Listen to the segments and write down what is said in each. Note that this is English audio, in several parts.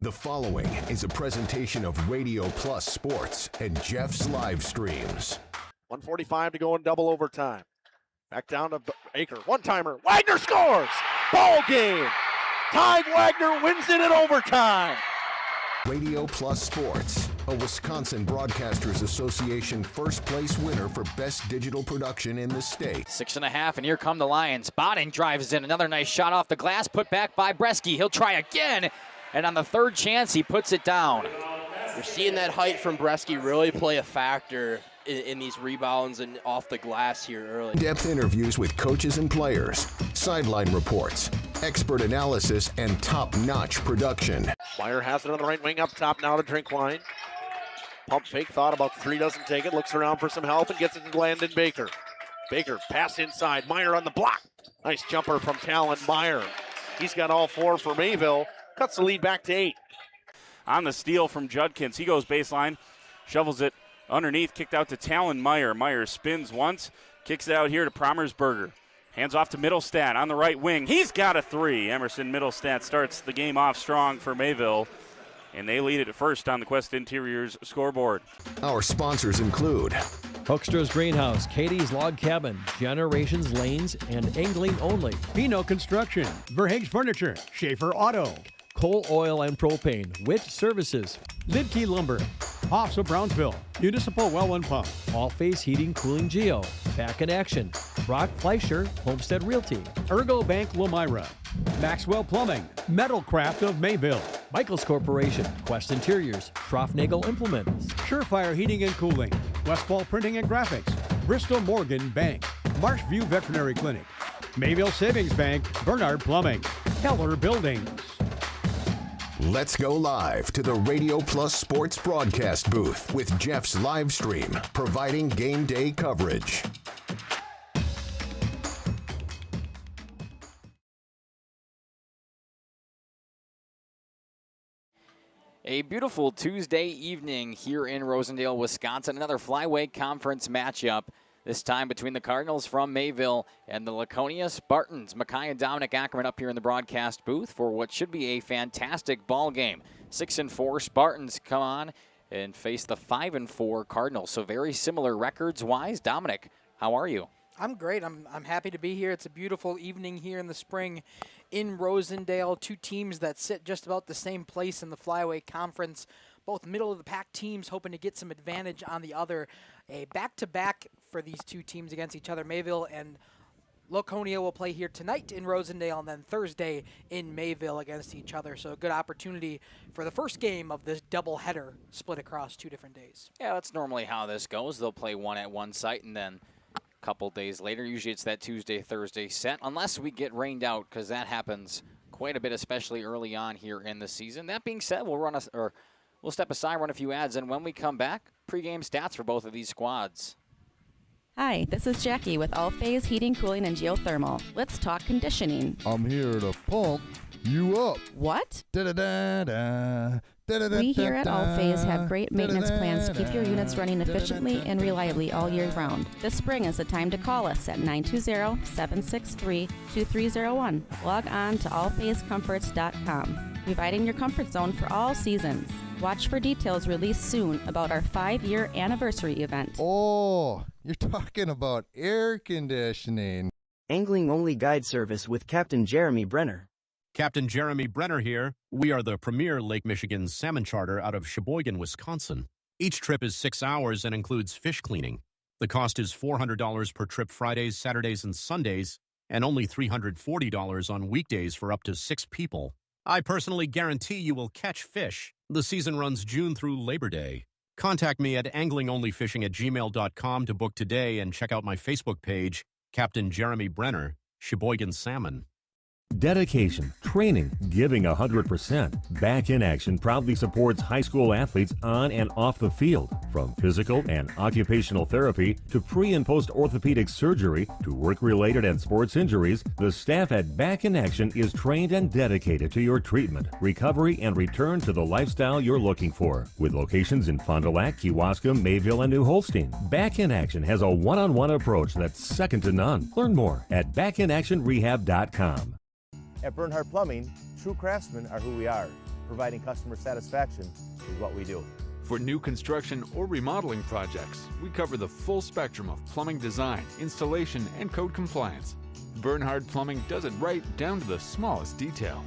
The following is a presentation of Radio Plus Sports and Jeff's Livestreams. 1:45 to go in double overtime. Back down to Baker. One-timer. Wagner scores! Ball game! Ty Wagner wins it in overtime. Radio Plus Sports, a Wisconsin Broadcasters Association first place winner for best digital production in the state. 6.5, and here come the Lions. Botting drives in. Another nice shot off the glass, put back by Bresky. He'll try again, and on the third chance, he puts it down. We're seeing that height from Bresky really play a factor in these rebounds and off the glass here early. In-depth interviews with coaches and players, sideline reports, expert analysis, and top-notch production. Meyer has it on the right wing up top now to Drinkwine. Pump fake, thought about the three, doesn't take it, looks around for some help and gets it to Landon Baker. Baker, pass inside, Meyer on the block. Nice jumper from Talon Meyer. He's got all four for Mayville, cuts the lead back to 8. On the steal from Judkins, he goes baseline, shovels it underneath, kicked out to Talon Meyer. Meyer spins once, kicks it out here to Promersberger. Hands off to Middlestat on the right wing. He's got a three. Emerson Middlestat starts the game off strong for Mayville, and they lead it at first on the Quest Interiors scoreboard. Our sponsors include Hoekstra's Greenhouse, Katie's Log Cabin, Generations Lanes, and Angling Only. Pino Construction, Verhaeg's Furniture, Schaefer Auto, Coal Oil and Propane, Witt Services, Lidkey Lumber, Hoffs of Brownsville, Municipal Well and Pump, All Phase Heating Cooling Geo, Back in Action, Brock Fleischer, Homestead Realty, Ergo Bank Lomira, Maxwell Plumbing, Metalcraft of Mayville, Michaels Corporation, Quest Interiors, Schroffnagel Implements, Surefire Heating and Cooling, Westfall Printing and Graphics, Bristol Morgan Bank, Marshview Veterinary Clinic, Mayville Savings Bank, Bernard Plumbing, Keller Buildings. Let's go live to the Radio Plus Sports broadcast booth with Jeff's Livestream, providing game day coverage. A beautiful Tuesday evening here in Rosendale, Wisconsin. Another Flyweight Conference matchup, this time between the Cardinals from Mayville and the Laconia Spartans. Mackay and Dominic Ackerman up here in the broadcast booth for what should be a fantastic ball game. 6-4 Spartans come on and face the 5-4 Cardinals. So very similar records-wise. Dominic, how are you? I'm great. I'm happy to be here. It's a beautiful evening here in the spring in Rosendale. Two teams that sit just about the same place in the Flyweight Conference. Both middle-of-the-pack teams hoping to get some advantage on the other. A back-to-back for these two teams against each other. Mayville and Laconia will play here tonight in Rosendale and then Thursday in Mayville against each other. So a good opportunity for the first game of this doubleheader split across 2 different days. Yeah, that's normally how this goes. They'll play one at one site and then a couple days later. Usually it's that Tuesday-Thursday set, unless we get rained out, because that happens quite a bit, especially early on here in the season. That being said, we'll step aside, run a few ads, and when we come back, pregame stats for both of these squads. Hi, this is Jackie with All Phase Heating, Cooling, and Geothermal. Let's talk conditioning. I'm here to pump you up. What? Da-da-da-da. We here at All Phase have great maintenance plans to keep your units running efficiently and reliably all year round. This spring is the time to call us at 920-763-2301. Log on to allphasecomforts.com, providing your comfort zone for all seasons. Watch for details released soon about our 5-year anniversary event. Oh, you're talking about air conditioning. Angling Only Guide Service with Captain Jeremy Brenner. Captain Jeremy Brenner here. We are the premier Lake Michigan salmon charter out of Sheboygan, Wisconsin. Each trip is 6 hours and includes fish cleaning. The cost is $400 per trip Fridays, Saturdays, and Sundays, and only $340 on weekdays for up to 6 people. I personally guarantee you will catch fish. The season runs June through Labor Day. Contact me at anglingonlyfishing@gmail.com to book today and check out my Facebook page, Captain Jeremy Brenner, Sheboygan Salmon. Dedication, training, giving 100%. Back in Action proudly supports high school athletes on and off the field. From physical and occupational therapy to pre- and post-orthopedic surgery to work-related and sports injuries, the staff at Back in Action is trained and dedicated to your treatment, recovery, and return to the lifestyle you're looking for. With locations in Fond du Lac, Kewaskum, Mayville, and New Holstein, Back in Action has a one-on-one approach that's second to none. Learn more at backinactionrehab.com. At Bernhardt Plumbing, true craftsmen are who we are. providing customer satisfaction is what we do. For new construction or remodeling projects, we cover the full spectrum of plumbing design, installation, and code compliance. Bernhard Plumbing does it right down to the smallest detail.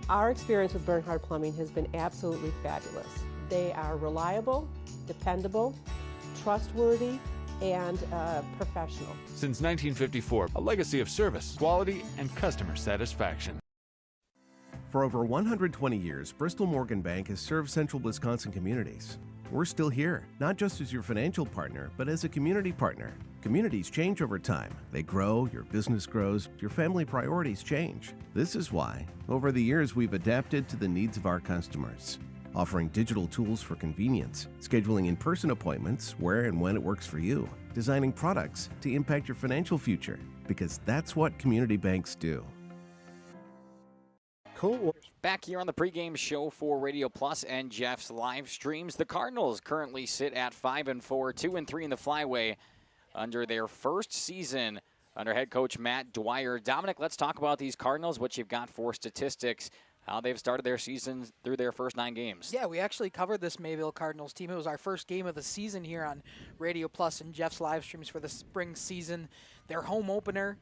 Our experience with Bernhard Plumbing has been absolutely fabulous. They are reliable, dependable, trustworthy, and professional. Since 1954, a legacy of service, quality, and customer satisfaction. For over 120 years, Bristol Morgan Bank has served central Wisconsin communities. We're still here, not just as your financial partner, but as a community partner. Communities change over time. They grow, your business grows, your family priorities change. This is why, over the years, we've adapted to the needs of our customers, offering digital tools for convenience, scheduling in-person appointments where and when it works for you, designing products to impact your financial future, because that's what community banks do. Cool. Back here on the pregame show for Radio Plus and Jeff's live streams, the Cardinals currently sit at 5-4, 2-3 in the Flyway under their first season under head coach Matt Dwyer. Dominic, let's talk about these Cardinals, what you've got for statistics, how they've started their season through their first 9 games. Yeah, we actually covered this Mayville Cardinals team. It was our first game of the season here on Radio Plus and Jeff's live streams for the spring season, their home opener.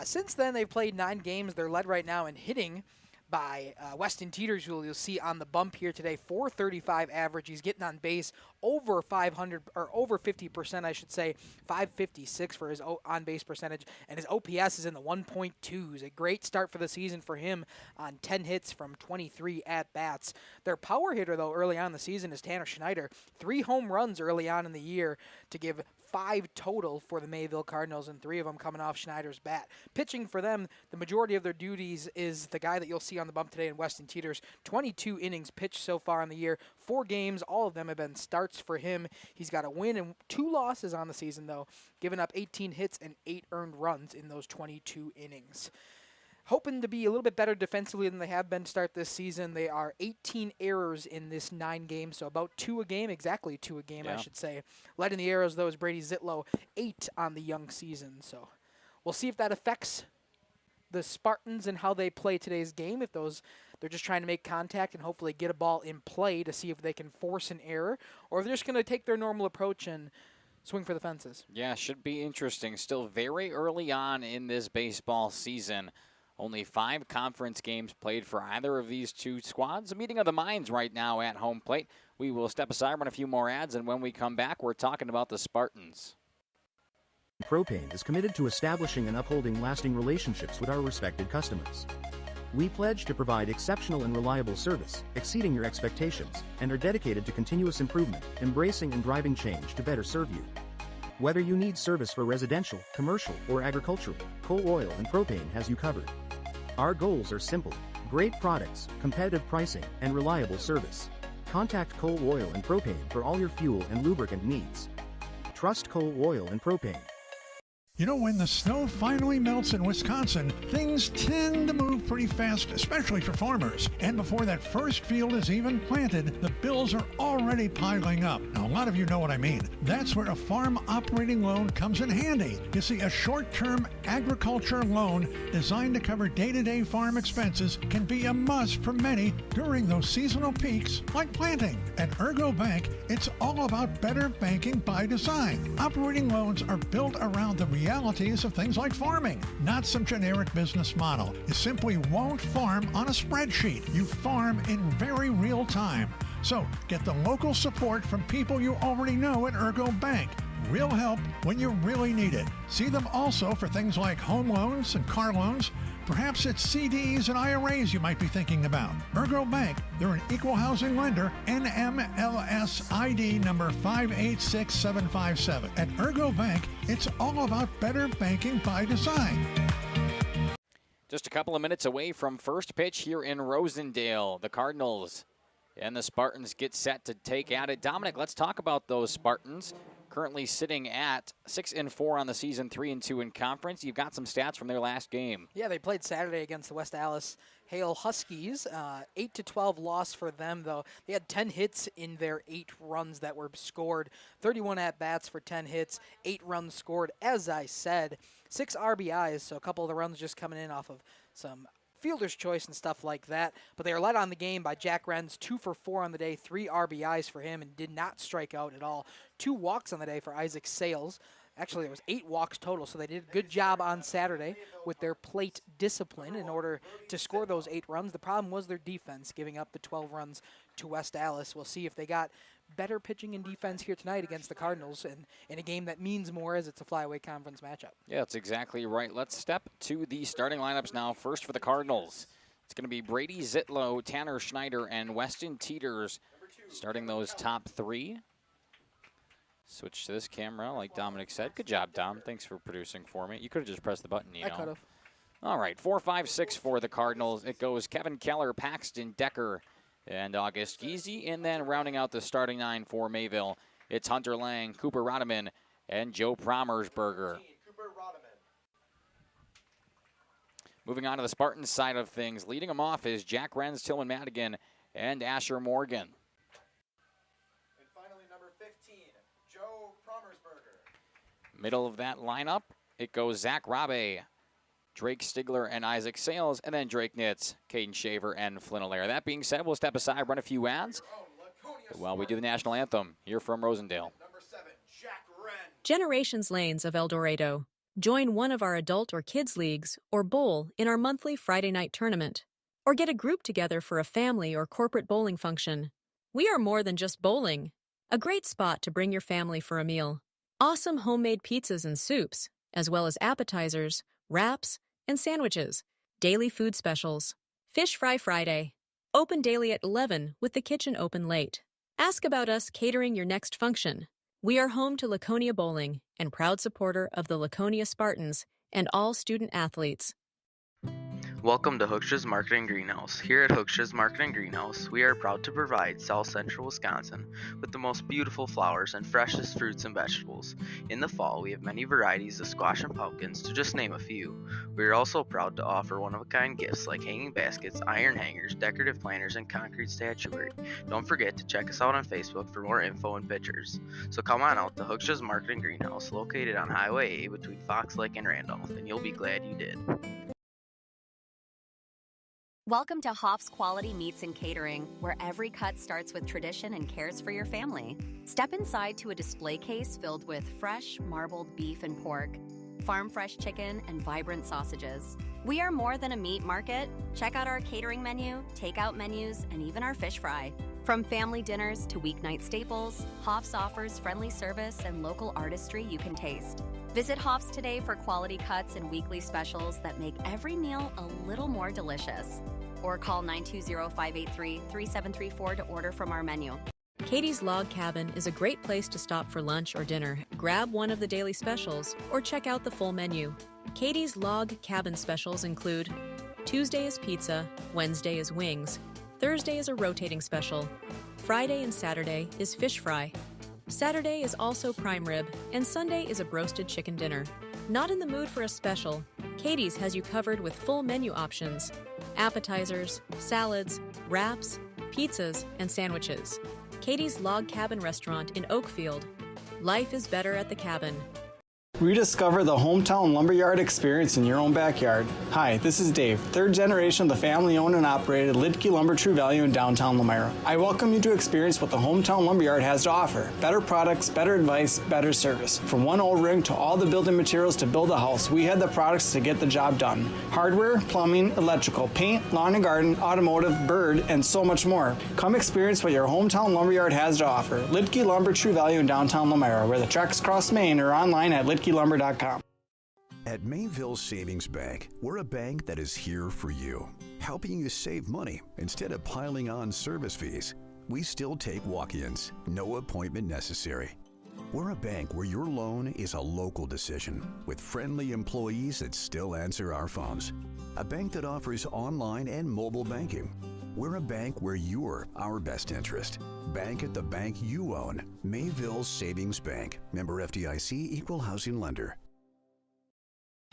Since then, they've played 9 games. They're led right now in hitting by Weston Teeters, who you'll see on the bump here today. 435 average. He's getting on base over 500, or over 50%, I should say. 556 for his on-base percentage, and his OPS is in the 1.2s. A great start for the season for him on 10 hits from 23 at-bats. Their power hitter, though, early on in the season is Tanner Schneider. 3 home runs early on in the year to give 5 total for the Mayville Cardinals, and 3 of them coming off Schneider's bat. Pitching for them, the majority of their duties is the guy that you'll see on the bump today in Weston Teeters. 22 innings pitched so far in the year. 4 games, all of them have been starts for him. He's got a win and 2 losses on the season, though, giving up 18 hits and 8 earned runs in those 22 innings. Hoping to be a little bit better defensively than they have been to start this season. They are 18 errors in this 9 games, so about 2 a game, exactly 2 a game, I should say. Led in the errors, though, is Brady Zitlow, 8 on the young season. So we'll see if that affects the Spartans and how they play today's game. If they're just trying to make contact and hopefully get a ball in play to see if they can force an error, or if they're just going to take their normal approach and swing for the fences. Yeah, should be interesting. Still very early on in this baseball season. Only 5 conference games played for either of these 2 squads. A meeting of the minds right now at home plate. We will step aside, run a few more ads, and when we come back, we're talking about the Spartans. Propane is committed to establishing and upholding lasting relationships with our respected customers. We pledge to provide exceptional and reliable service, exceeding your expectations, and are dedicated to continuous improvement, embracing and driving change to better serve you. Whether you need service for residential, commercial, or agricultural, Coal Oil and Propane has you covered. Our goals are simple: great products, competitive pricing, and reliable service. Contact Coal Oil and Propane for all your fuel and lubricant needs. Trust Coal Oil and Propane. You know, when the snow finally melts in Wisconsin, things tend to move pretty fast, especially for farmers. And before that first field is even planted, the bills are already piling up. Now, a lot of you know what I mean. That's where a farm operating loan comes in handy. You see, a short-term agriculture loan designed to cover day-to-day farm expenses can be a must for many during those seasonal peaks like planting. At Ergo Bank, it's all about better banking by design. Operating loans are built around the realities of things like farming, not some generic business model. You simply won't farm on a spreadsheet. You farm in very real time. So get the local support from people you already know at Ergo Bank. Real help when you really need it. See them also for things like home loans and car loans. Perhaps it's CDs and IRAs you might be thinking about. Ergo Bank, they're an equal housing lender, NMLS ID number 586757. At Ergo Bank, it's all about better banking by design. Just a couple of minutes away from first pitch here in Rosendale. The Cardinals and the Spartans get set to take at it. Dominic, let's talk about those Spartans. Currently sitting at 6-4 on the season, 3-2 in conference. You've got some stats from their last game. Yeah, they played Saturday against the West Allis Hale Huskies. 8-12 loss for them, though. They had 10 hits in their 8 runs that were scored. 31 at-bats for 10 hits, 8 runs scored. As I said, 6 RBIs, so a couple of the runs just coming in off of some fielder's choice and stuff like that. But they are led on the game by Jack Renz, 2 for 4 on the day, 3 RBIs for him, and did not strike out at all. 2 walks on the day for Isaac Sales. Actually, there was 8 walks total, so they did a good job on Saturday with their plate discipline in order to score those 8 runs. The problem was their defense, giving up the 12 runs to West Allis. We'll see if they got better pitching and defense here tonight against the Cardinals and in a game that means more as it's a flyweight conference matchup. Yeah, that's exactly right. Let's step to the starting lineups now. First for the Cardinals, it's going to be Brady Zitlow, Tanner Schneider, and Weston Teeters starting those top 3. Switch to this camera, like Dominic said. Good job, Dom. Thanks for producing for me. You could have just pressed the button, you know. I could have. All right, 4, 5, 6 for the Cardinals. It goes Kevin Keller, Paxton Decker, and August Geezy. And then rounding out the starting 9 for Mayville, it's Hunter Lang, Cooper Rodeman, and Joe Promersberger. Moving on to the Spartans side of things, leading them off is Jack Renz, Tillman Madigan, and Asher Morgan. Middle of that lineup, it goes Zach Rabe, Drake Stigler, and Isaac Sales, and then Drake Nitz, Caden Shaver, and Flynn Allaire. That being said, we'll step aside, run a few ads while we do the national anthem here from Rosendale. Generations Lanes of El Dorado. Join one of our adult or kids leagues or bowl in our monthly Friday night tournament. Or get a group together for a family or corporate bowling function. We are more than just bowling. A great spot to bring your family for a meal. Awesome homemade pizzas and soups, as well as appetizers, wraps, and sandwiches. Daily food specials. Fish Fry Friday. Open daily at 11 with the kitchen open late. Ask about us catering your next function. We are home to Laconia Bowling and proud supporter of the Laconia Spartans and all student athletes. Welcome to Hooksha's Marketing Greenhouse. Here at Hooksha's Marketing Greenhouse, we are proud to provide South Central Wisconsin with the most beautiful flowers and freshest fruits and vegetables. In the fall, we have many varieties of squash and pumpkins, to just name a few. We are also proud to offer one-of-a-kind gifts like hanging baskets, iron hangers, decorative planters, and concrete statuary. Don't forget to check us out on Facebook for more info and pictures. So come on out to Hooksha's Marketing Greenhouse, located on Highway A between Fox Lake and Randolph, and you'll be glad you did. Welcome to Hoff's Quality Meats and Catering, where every cut starts with tradition and cares for your family. Step inside to a display case filled with fresh, marbled beef and pork, farm-fresh chicken, and vibrant sausages. We are more than a meat market. Check out our catering menu, takeout menus, and even our fish fry. From family dinners to weeknight staples, Hoff's offers friendly service and local artistry you can taste. Visit Hoff's today for quality cuts and weekly specials that make every meal a little more delicious. Or call 920-583-3734 to order from our menu. Katie's Log Cabin is a great place to stop for lunch or dinner. Grab one of the daily specials or check out the full menu. Katie's Log Cabin specials include Tuesday is pizza, Wednesday is wings, Thursday is a rotating special, Friday and Saturday is fish fry, Saturday is also prime rib, and Sunday is a broasted chicken dinner. Not in the mood for a special? Katie's has you covered with full menu options, appetizers, salads, wraps, pizzas, and sandwiches. Katie's Log Cabin Restaurant in Oakfield. Life is better at the cabin. Rediscover the hometown lumberyard experience in your own backyard. Hi, this is Dave, third generation of the family-owned and operated Lidke Lumber True Value in downtown Lamira. I welcome you to experience what the hometown lumberyard has to offer. Better products, better advice, better service. From one old ring to all the building materials to build a house, we had the products to get the job done. Hardware, plumbing, electrical, paint, lawn and garden, automotive, bird, and so much more. Come experience what your hometown lumberyard has to offer. Lidke Lumber True Value in downtown Lamira, where the tracks cross Main, or online at lidkelumber.com. At Mayville Savings Bank, we're a bank that is here for you, helping you save money instead of piling on service fees. We still take walk-ins, no appointment necessary. We're a bank where your loan is a local decision, with friendly employees that still answer our phones. A bank that offers online and mobile banking. We're a bank where you're our best interest. Bank at the bank you own. Mayville Savings Bank. Member FDIC, Equal Housing Lender.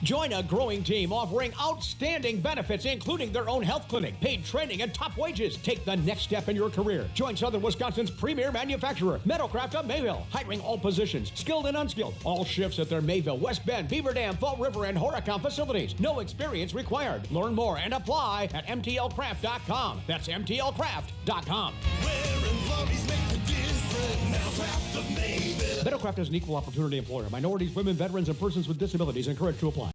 Join a growing team offering outstanding benefits, including their own health clinic, paid training, and top wages. Take the next step in your career. Join Southern Wisconsin's premier manufacturer, Metalcraft of Mayville, hiring all positions, skilled and unskilled. All shifts at their Mayville, West Bend, Beaver Dam, Fall River, and Horicon facilities. No experience required. Learn more and apply at mtlcraft.com. That's mtlcraft.com. Metalcraft is an equal opportunity employer. Minorities, women, veterans, and persons with disabilities encouraged to apply.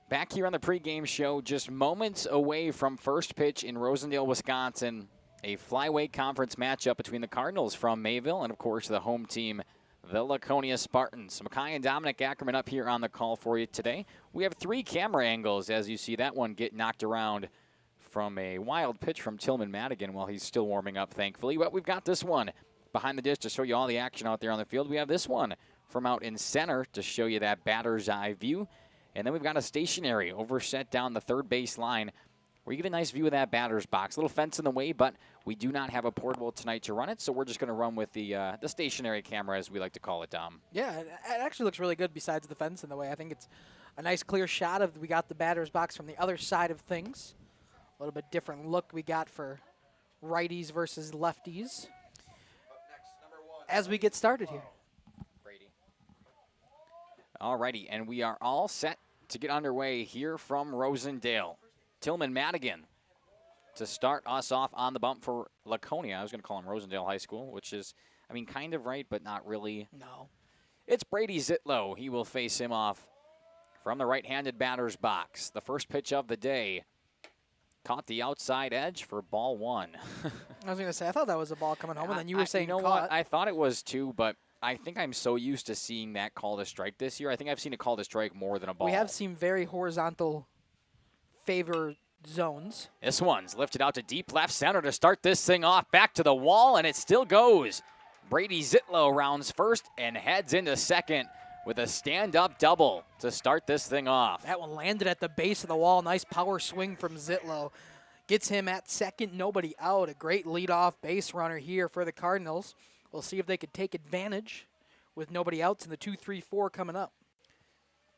Back here on the pregame show, just moments away from first pitch in Rosendale, Wisconsin. A flyweight conference matchup between the Cardinals from Mayville and, of course, the home team, the Laconia Spartans. Mackay and Dominic Ackerman up here on the call for you today. We have 3 camera angles, as you see that one get knocked around from a wild pitch from Tillman Madigan while he's still warming up, thankfully. But we've got this one behind the dish to show you all the action out there on the field. We have this one from out in center to show you that batter's eye view. And then we've got a stationary overset down the third base line where you get a nice view of that batter's box. A little fence in the way, but we do not have a portable tonight to run it, so we're just going to run with the stationary camera, as we like to call it, Dom. Yeah, it actually looks really good besides the fence in the way. I think it's a nice clear shot of we got the batter's box from the other side of things. A little bit different look we got for righties versus lefties. As we get started here. All righty, and we are all set to get underway here from Rosendale. Tillman Madigan to start us off on the bump for Laconia. I was going to call him Rosendale High School, which is, I mean, kind of right, but not really. No. It's Brady Zitlow. He will face him off from the right-handed batter's box. The first pitch of the day caught the outside edge for ball 1. I was going to say, I thought that was a ball coming home, and then you were saying you know caught. what? I thought it was too, but I think I'm so used to seeing that called a strike this year. I think I've seen it called a strike more than a ball. We have seen very horizontal favor zones. This one's lifted out to deep left center to start this thing off. Back to the wall, and it still goes. Brady Zitlow rounds first and heads into second with a stand-up double to start this thing off. That one landed at the base of the wall. Nice power swing from Zitlow. Gets him at second, nobody out. A great leadoff base runner here for the Cardinals. We'll see if they could take advantage with nobody else in the 2-3-4 coming up.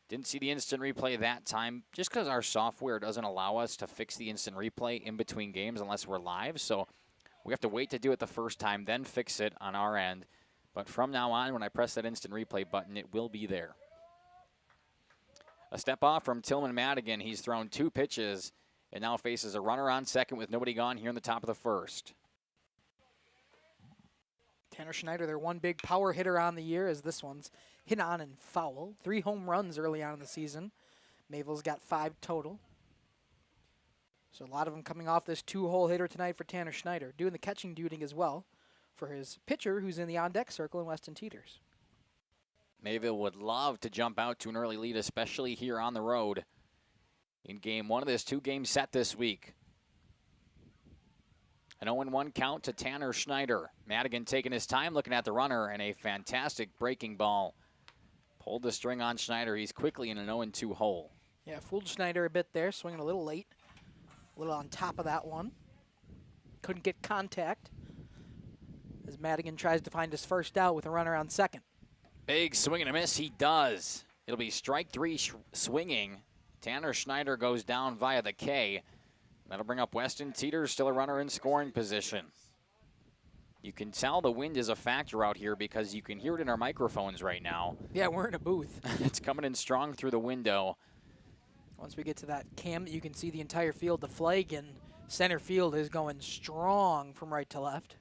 Didn't see the instant replay that time just because our software doesn't allow us to fix the instant replay in between games unless we're live. So we have to wait to do it the first time, then fix it on our end. But from now on, when I press that instant replay button, it will be there. A step off from Tillman Madigan. He's thrown 2 pitches and now faces a runner on second with nobody gone here in the top of the first. Tanner Schneider, their one big power hitter on the year, as this one's hit on and foul. 3 home runs early on in the season. Mayville's got 5 total. So a lot of them coming off this 2-hole hitter tonight for Tanner Schneider. Doing the catching duty as well for his pitcher who's in the on-deck circle in Weston Teeters. Mayville would love to jump out to an early lead, especially here on the road in game 1 of this 2-game set this week. An 0-1 count to Tanner Schneider. Madigan taking his time, looking at the runner, and a fantastic breaking ball. Pulled the string on Schneider. He's quickly in an 0-2 hole. Yeah, fooled Schneider a bit there, swinging a little late. A little on top of that one. Couldn't get contact as Madigan tries to find his first out with a runner on second. Big swing and a miss. He does. It'll be strike 3 swinging. Tanner Schneider goes down via the K. That'll bring up Weston Teeters, still a runner in scoring position. You can tell the wind is a factor out here because you can hear it in our microphones right now. Yeah, we're in a booth. It's coming in strong through the window. Once we get to that cam, you can see the entire field. The flag in center field is going strong from right to left.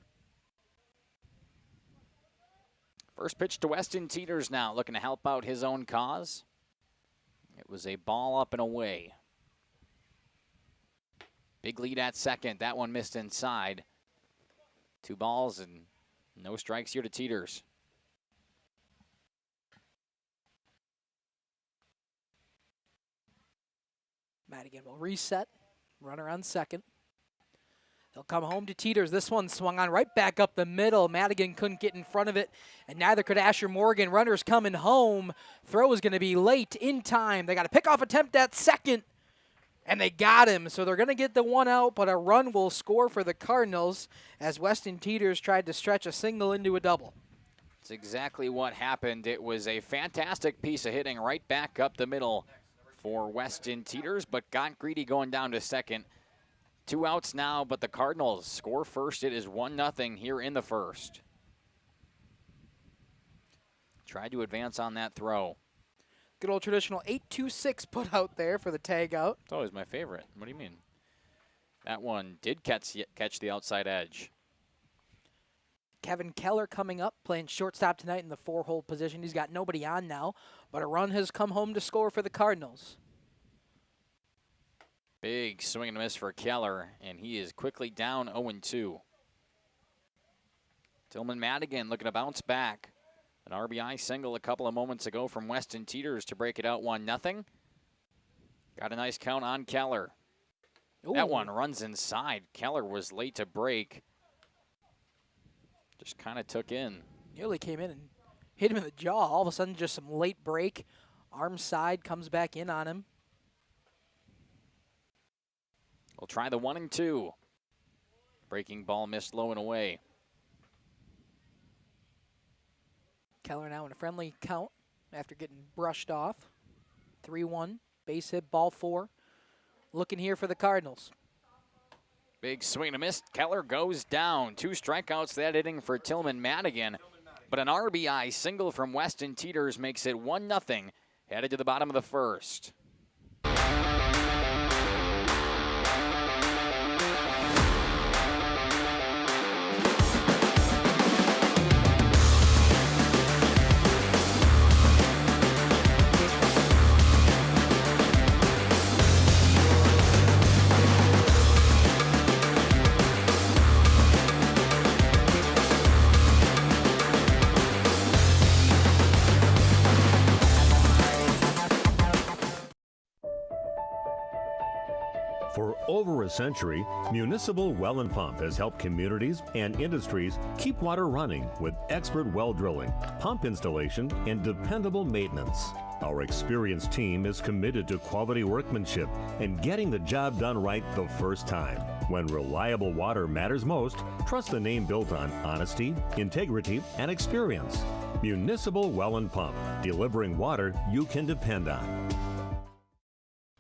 First pitch to Weston Teeters now, looking to help out his own cause. It was a ball up and away. Big lead at second. That one missed inside. 2 balls and no strikes here to Teeters. Madigan will reset. Runner on second. He'll come home to Teeters. This one swung on right back up the middle. Madigan couldn't get in front of it, and neither could Asher Morgan. Runner's coming home. Throw is going to be late in time. They got a pickoff attempt at second, and they got him. So they're going to get the one out, but a run will score for the Cardinals as Weston Teeters tried to stretch a single into a double. That's exactly what happened. It was a fantastic piece of hitting right back up the middle for Weston Teeters, but got greedy going down to second. 2 outs now, but the Cardinals score first. It is 1-0 here in the first. Tried to advance on that throw. Good old traditional 8-2-6 put out there for the tag out. It's always my favorite. What do you mean? That one did catch the outside edge. Kevin Keller coming up, playing shortstop tonight in the 4-hole position. He's got nobody on now, but a run has come home to score for the Cardinals. Big swing and a miss for Keller, and he is quickly down 0-2. Tillman Madigan looking to bounce back. An RBI single a couple of moments ago from Weston Teeters to break it out 1-0. Got a nice count on Keller. Ooh. That one runs inside. Keller was late to break. Just kind of took in. Nearly came in and hit him in the jaw. All of a sudden, just some late break. Arm side comes back in on him. We'll try the 1-2. Breaking ball missed low and away. Keller now in a friendly count after getting brushed off. 3-1, base hit, ball 4. Looking here for the Cardinals. Big swing and a miss. Keller goes down. 2 strikeouts that inning for Tillman Madigan. But an RBI single from Weston Teeters makes it 1-0. Headed to the bottom of the first. For over a century, Municipal Well and Pump has helped communities and industries keep water running with expert well drilling, pump installation, and dependable maintenance. Our experienced team is committed to quality workmanship and getting the job done right the first time. When reliable water matters most, trust the name built on honesty, integrity, and experience. Municipal Well and Pump, delivering water you can depend on.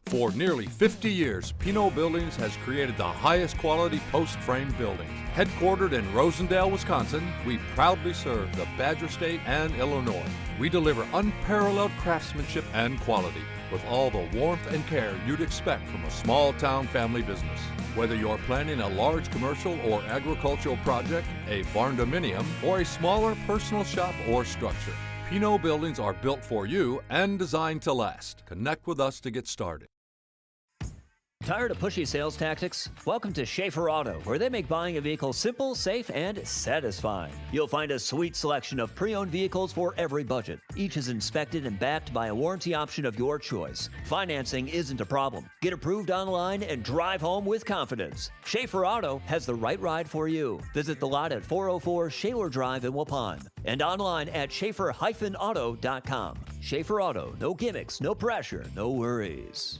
For nearly 50 years, Pinot Buildings has created the highest quality post-frame buildings. Headquartered in Rosendale, Wisconsin, we proudly serve the Badger State and Illinois. We deliver unparalleled craftsmanship and quality with all the warmth and care you'd expect from a small-town family business. Whether you're planning a large commercial or agricultural project, a barn-dominium, or a smaller personal shop or structure, Pinot Buildings are built for you and designed to last. Connect with us to get started. Tired of pushy sales tactics? Welcome to Schaefer Auto, where they make buying a vehicle simple, safe, and satisfying. You'll find a sweet selection of pre-owned vehicles for every budget. Each is inspected and backed by a warranty option of your choice. Financing isn't a problem. Get approved online and drive home with confidence. Schaefer Auto has the right ride for you. Visit the lot at 404 Shaler Drive in Waupun and online at schaefer-auto.com. Schaefer Auto, no gimmicks, no pressure, no worries.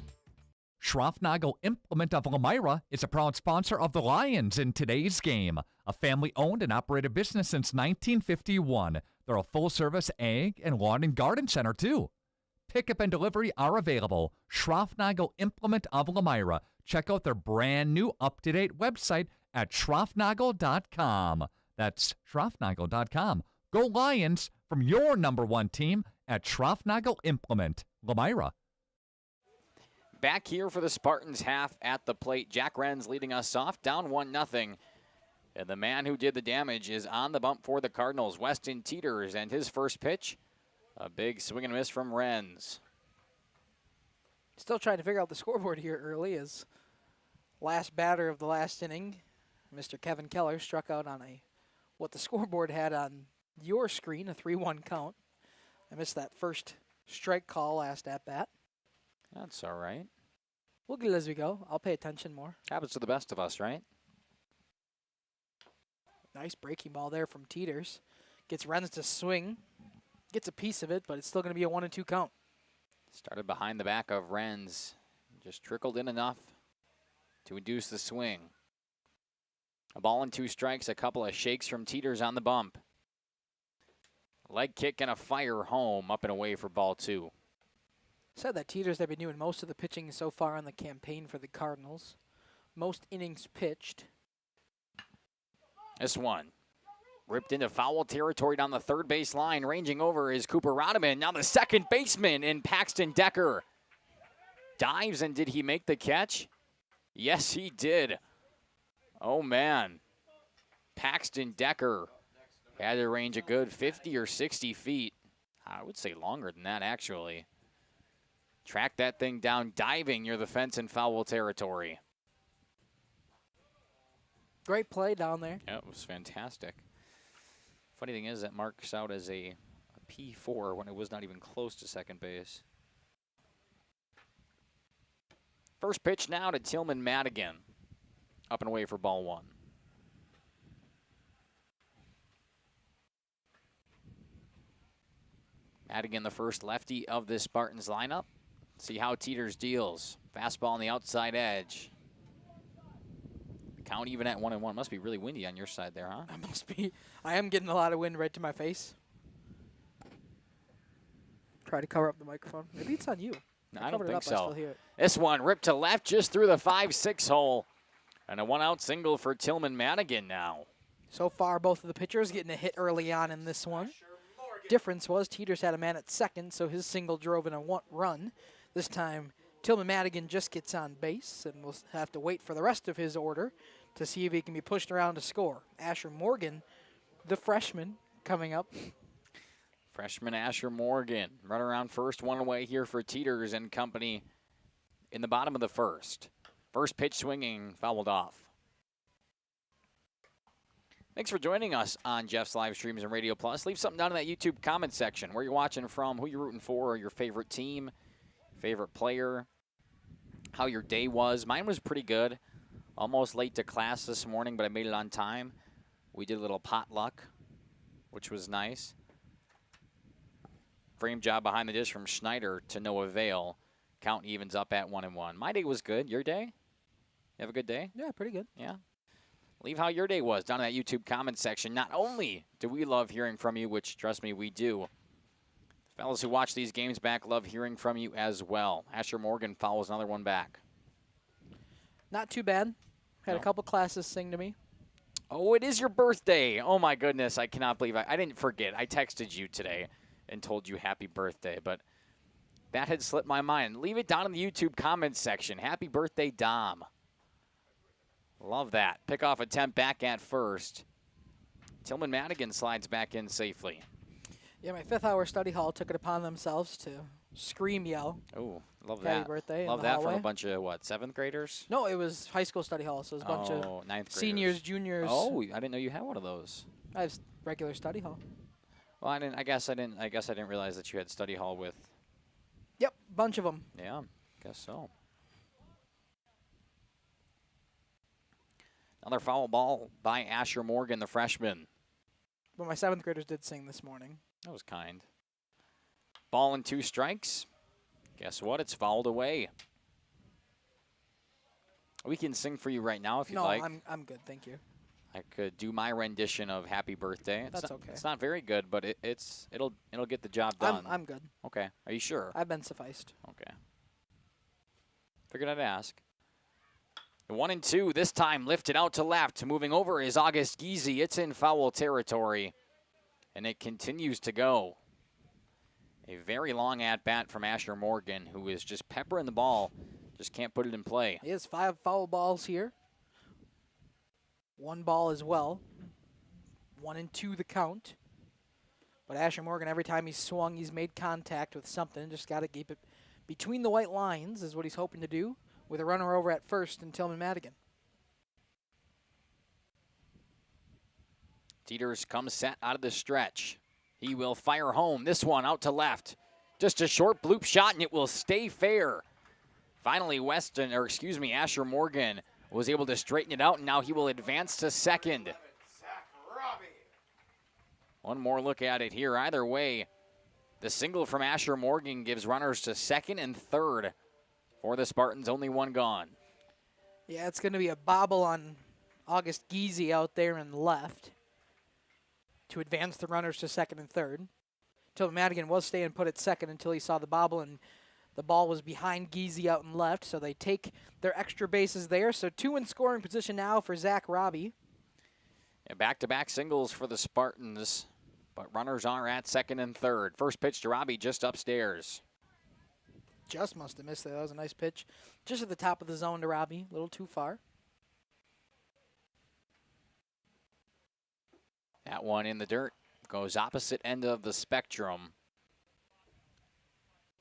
Schroffnagel Implement of Lamira is a proud sponsor of the Lions in today's game. A family-owned and operated business since 1951. They're a full-service ag and lawn and garden center, too. Pickup and delivery are available. Schroffnagel Implement of Lamira. Check out their brand-new, up-to-date website at schroffnagel.com. That's schroffnagel.com. Go Lions from your #1 team at Schroffnagel Implement, Lamira. Back here for the Spartans half at the plate. Jack Renz leading us off, down 1-0. And the man who did the damage is on the bump for the Cardinals, Weston Teeters, and his first pitch, a big swing and miss from Renz. Still trying to figure out the scoreboard here early as last batter of the last inning, Mr. Kevin Keller struck out on what the scoreboard had on your screen, a 3-1 count. I missed that first strike call last at-bat. That's all right. We'll get it as we go. I'll pay attention more. Happens to the best of us, right? Nice breaking ball there from Teeters. Gets Renz to swing. Gets a piece of it, but it's still going to be a 1-2 count. Started behind the back of Renz. Just trickled in enough to induce the swing. A ball and 2 strikes, a couple of shakes from Teeters on the bump. Leg kick and a fire home, up and away for ball 2. Said that Teeters have been doing most of the pitching so far on the campaign for the Cardinals. Most innings pitched. This one ripped into foul territory down the third base line. Ranging over is Cooper Rodeman. Now the second baseman in Paxton Decker. Dives, and did he make the catch? Yes, he did. Oh, man. Paxton Decker had to range a good 50 or 60 feet. I would say longer than that, actually. Track that thing down, diving near the fence in foul territory. Great play down there. Yeah, it was fantastic. Funny thing is that marks out as a P4 when it was not even close to second base. First pitch now to Tillman Madigan. Up and away for ball 1. Madigan, the first lefty of this Spartans lineup. See how Teeters deals. Fastball on the outside edge. Count even at 1-1. Must be really windy on your side there, huh? It must be. I am getting a lot of wind right to my face. Try to cover up the microphone. Maybe it's on you. No, I don't think I so. still hear it. This one ripped to left just through the 5-6 hole. And a 1-out single for Tillman Madigan now. So far, both of the pitchers getting a hit early on in this one. Difference was Teeters had a man at second, so his single drove in a run. This time, Tillman Madigan just gets on base, and we'll have to wait for the rest of his order to see if he can be pushed around to score. Asher Morgan, the freshman, coming up. Freshman Asher Morgan, run around first, 1 away here for Teeters and company in the bottom of the first. First pitch swinging, fouled off. Thanks for joining us on Jeff's live streams and Radio Plus. Leave something down in that YouTube comment section. Where you're watching from, who you're rooting for, or your favorite team, favorite player, how your day was. Mine was pretty good. Almost late to class this morning, but I made it on time. We did a little potluck, which was nice. Frame job behind the dish from Schneider to no avail. Count evens up at 1-1. My day was good. Your day? You have a good day? Yeah, pretty good. Yeah. Leave how your day was down in that YouTube comment section. Not only do we love hearing from you, which, trust me, we do. The fellas who watch these games back love hearing from you as well. Asher Morgan follows another one back. Not too bad. Had a couple classes sing to me. Oh, it is your birthday. Oh, my goodness. I cannot believe I didn't forget. I texted you today and told you happy birthday, but that had slipped my mind. Leave it down in the YouTube comments section. Happy birthday, Dom. Love that. Pickoff attempt back at first. Tillman Madigan slides back in safely. Yeah, my fifth hour study hall took it upon themselves to scream yell. Oh, love that. Happy birthday. Love that from a bunch of, what, 7th graders? No, it was high school study hall, so it was a bunch of 9th graders. Seniors, juniors. Oh, I didn't know you had one of those. I have regular study hall. Well, I guess I didn't realize that you had study hall with. Yep, bunch of them. Yeah, guess so. Another foul ball by Asher Morgan, the freshman. But my 7th graders did sing this morning. That was kind. Ball and 2 strikes. Guess what? It's fouled away. We can sing for you right now if you'd like. No, I'm good, thank you. I could do my rendition of Happy Birthday. That's okay. It's not very good, but it'll get the job done. I'm good. Okay. Are you sure? I've been sufficed. Okay. Figured I'd ask. 1-2, this time lifted out to left. Moving over is August Giese. It's in foul territory, and it continues to go. A very long at-bat from Asher Morgan, who is just peppering the ball, just can't put it in play. He has 5 foul balls here. 1 ball as well. 1-2 the count. But Asher Morgan, every time he's swung, he's made contact with something. Just got to keep it between the white lines is what he's hoping to do, with a runner over at first and Tillman Madigan. Teeters comes set out of the stretch. He will fire home. This one out to left. Just a short bloop shot, and it will stay fair. Finally, Asher Morgan was able to straighten it out, and now he will advance to second. One more look at it here. Either way, the single from Asher Morgan gives runners to second and third. For the Spartans, only 1 gone. Yeah, it's going to be a bobble on August Giese out there in left to advance the runners to second and third. Till Madigan was staying put at second until he saw the bobble, and the ball was behind Geezy out and left, so they take their extra bases there. So 2 in scoring position now for Zach Robbie. And back-to-back singles for the Spartans, but runners are at second and third. First pitch to Robbie just upstairs. Just must have missed that. That was a nice pitch. Just at the top of the zone to Robbie, a little too far. That one in the dirt. Goes opposite end of the spectrum.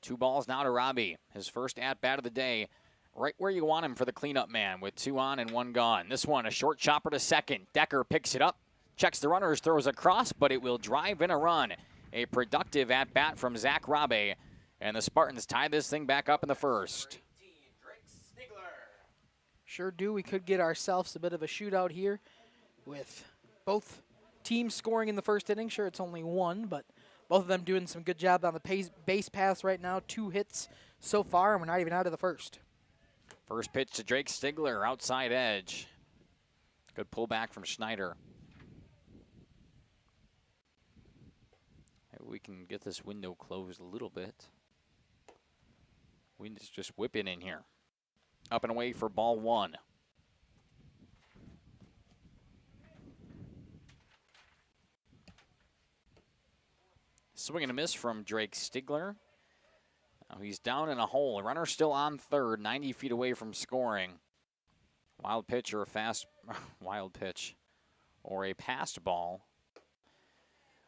2 balls now to Robbie. His first at-bat of the day. Right where you want him for the cleanup man with 2 on and 1 gone. This one, a short chopper to second. Decker picks it up, checks the runners, throws across, but it will drive in a run. A productive at-bat from Zach Robbie. And the Spartans tie this thing back up in the first. Sure do. We could get ourselves a bit of a shootout here with both teams scoring in the first inning. Sure, it's only 1, but both of them doing some good job on the base paths right now. 2 hits so far, and we're not even out of the first. First pitch to Drake Stigler, outside edge. Good pullback from Schneider. Maybe we can get this window closed a little bit. Wind is just whipping in here. Up and away for ball 1. Swing and a miss from Drake Stigler. Now he's down in a hole. A runner still on third, 90 feet away from scoring. Wild pitch or a fast, wild pitch or a passed ball.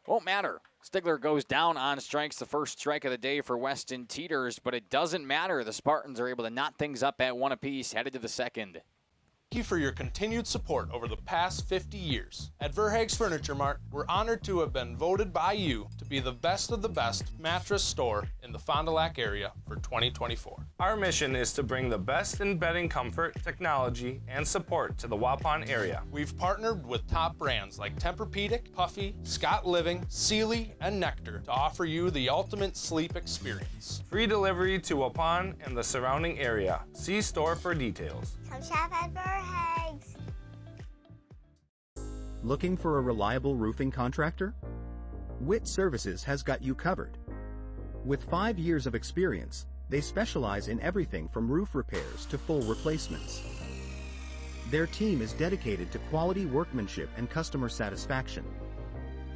Won't matter. Stigler goes down on strikes, the first strike of the day for Weston Teeters, but it doesn't matter. The Spartans are able to knot things up at 1 apiece, headed to the second. Thank you for your continued support over the past 50 years. At Verhaeg's Furniture Mart, we're honored to have been voted by you to be the best of the best mattress store in the Fond du Lac area for 2024. Our mission is to bring the best in bedding comfort, technology, and support to the Waupun area. We've partnered with top brands like Tempur-Pedic, Puffy, Scott Living, Sealy, and Nectar to offer you the ultimate sleep experience. Free delivery to Waupun and the surrounding area. See store for details. Come shop at Verhaeg's. Looking for a reliable roofing contractor? Witt Services has got you covered. With 5 years of experience, they specialize in everything from roof repairs to full replacements. Their team is dedicated to quality workmanship and customer satisfaction.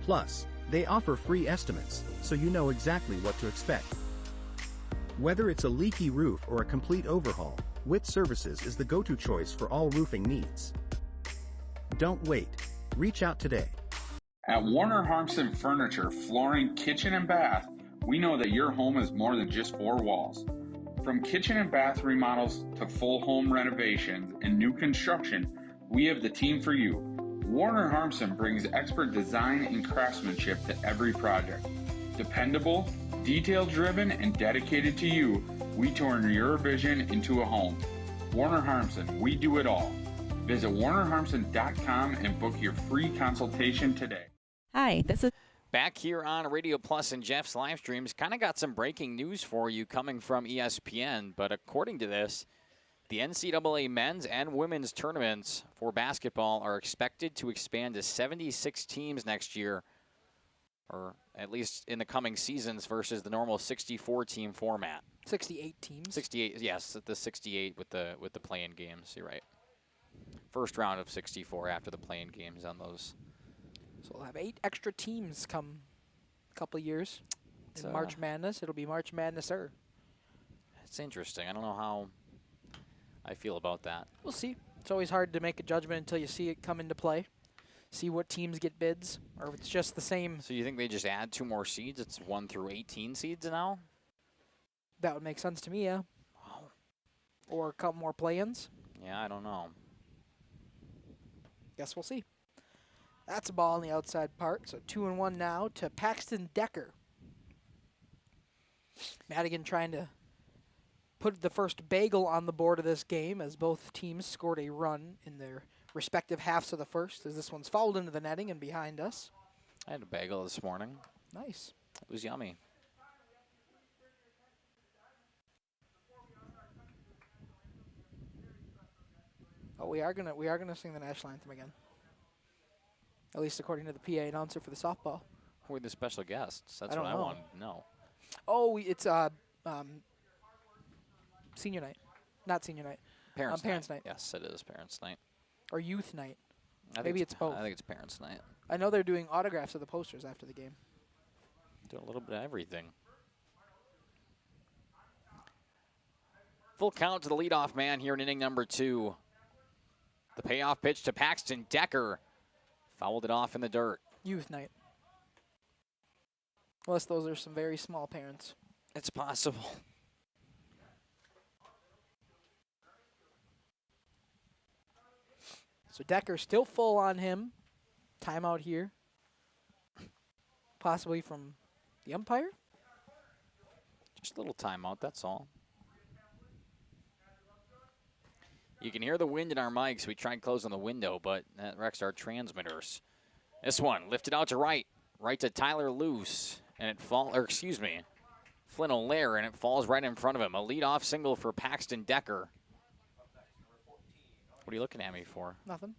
Plus, they offer free estimates, so you know exactly what to expect. Whether it's a leaky roof or a complete overhaul, Witt Services is the go-to choice for all roofing needs. Don't wait. Reach out today. At Warner Harmson Furniture, Flooring, Kitchen, and Bath, we know that your home is more than just 4 walls. From kitchen and bath remodels to full home renovations and new construction, we have the team for you. Warner Harmson brings expert design and craftsmanship to every project. Dependable, detail-driven, and dedicated to you, we turn your vision into a home. Warner Harmson, we do it all. Visit warnerharmson.com and book your free consultation today. Hi, this is back here on Radio Plus and Jeff's live streams. Kind of got some breaking news for you coming from ESPN, but according to this, the NCAA men's and women's tournaments for basketball are expected to expand to 76 teams next year, or at least in the coming seasons, versus the normal 64-team format. 68 teams. 68, yes, the 68 with the play-in games. You're right. First round of 64 after the play-in games on those. So we'll have 8 extra teams come a couple of years. In March Madness, it'll be March Madness-er. It's interesting. I don't know how I feel about that. We'll see. It's always hard to make a judgment until you see it come into play. See what teams get bids, or if it's just the same. So you think they just add 2 more seeds? It's 1 through 18 seeds now? That would make sense to me, yeah. Wow. Or a couple more play-ins. Yeah, I don't know. Guess we'll see. That's a ball on the outside part, so 2-1 now to Paxton Decker. Madigan trying to put the first bagel on the board of this game as both teams scored a run in their respective halves of the first, as this one's fouled into the netting and behind us. I had a bagel this morning. Nice. It was yummy. Oh, we are gonna sing the national anthem again. At least according to the PA announcer for the softball. Who are the special guests? That's I what don't I know. wanted to know. Oh, it's senior night. Not senior night. Parents' night. Yes, it is Parents' night. Or youth night. I think Maybe it's both. I think it's Parents' night. I know they're doing autographs of the posters after the game. Do a little bit of everything. Full count to the leadoff man here in inning number 2. The payoff pitch to Paxton Decker. Fouled it off in the dirt. Youth night. Unless those are some very small parents. It's possible. So Decker still full on him. Timeout here. Possibly from the umpire. Just a little timeout, that's all. You can hear the wind in our mics. We tried closing the window, but that wrecks our transmitters. This one lifted out to right. Right to Tyler Luce. And it Flynn O'Leary, and it falls right in front of him. A leadoff single for Paxton Decker. What are you looking at me for? Nothing.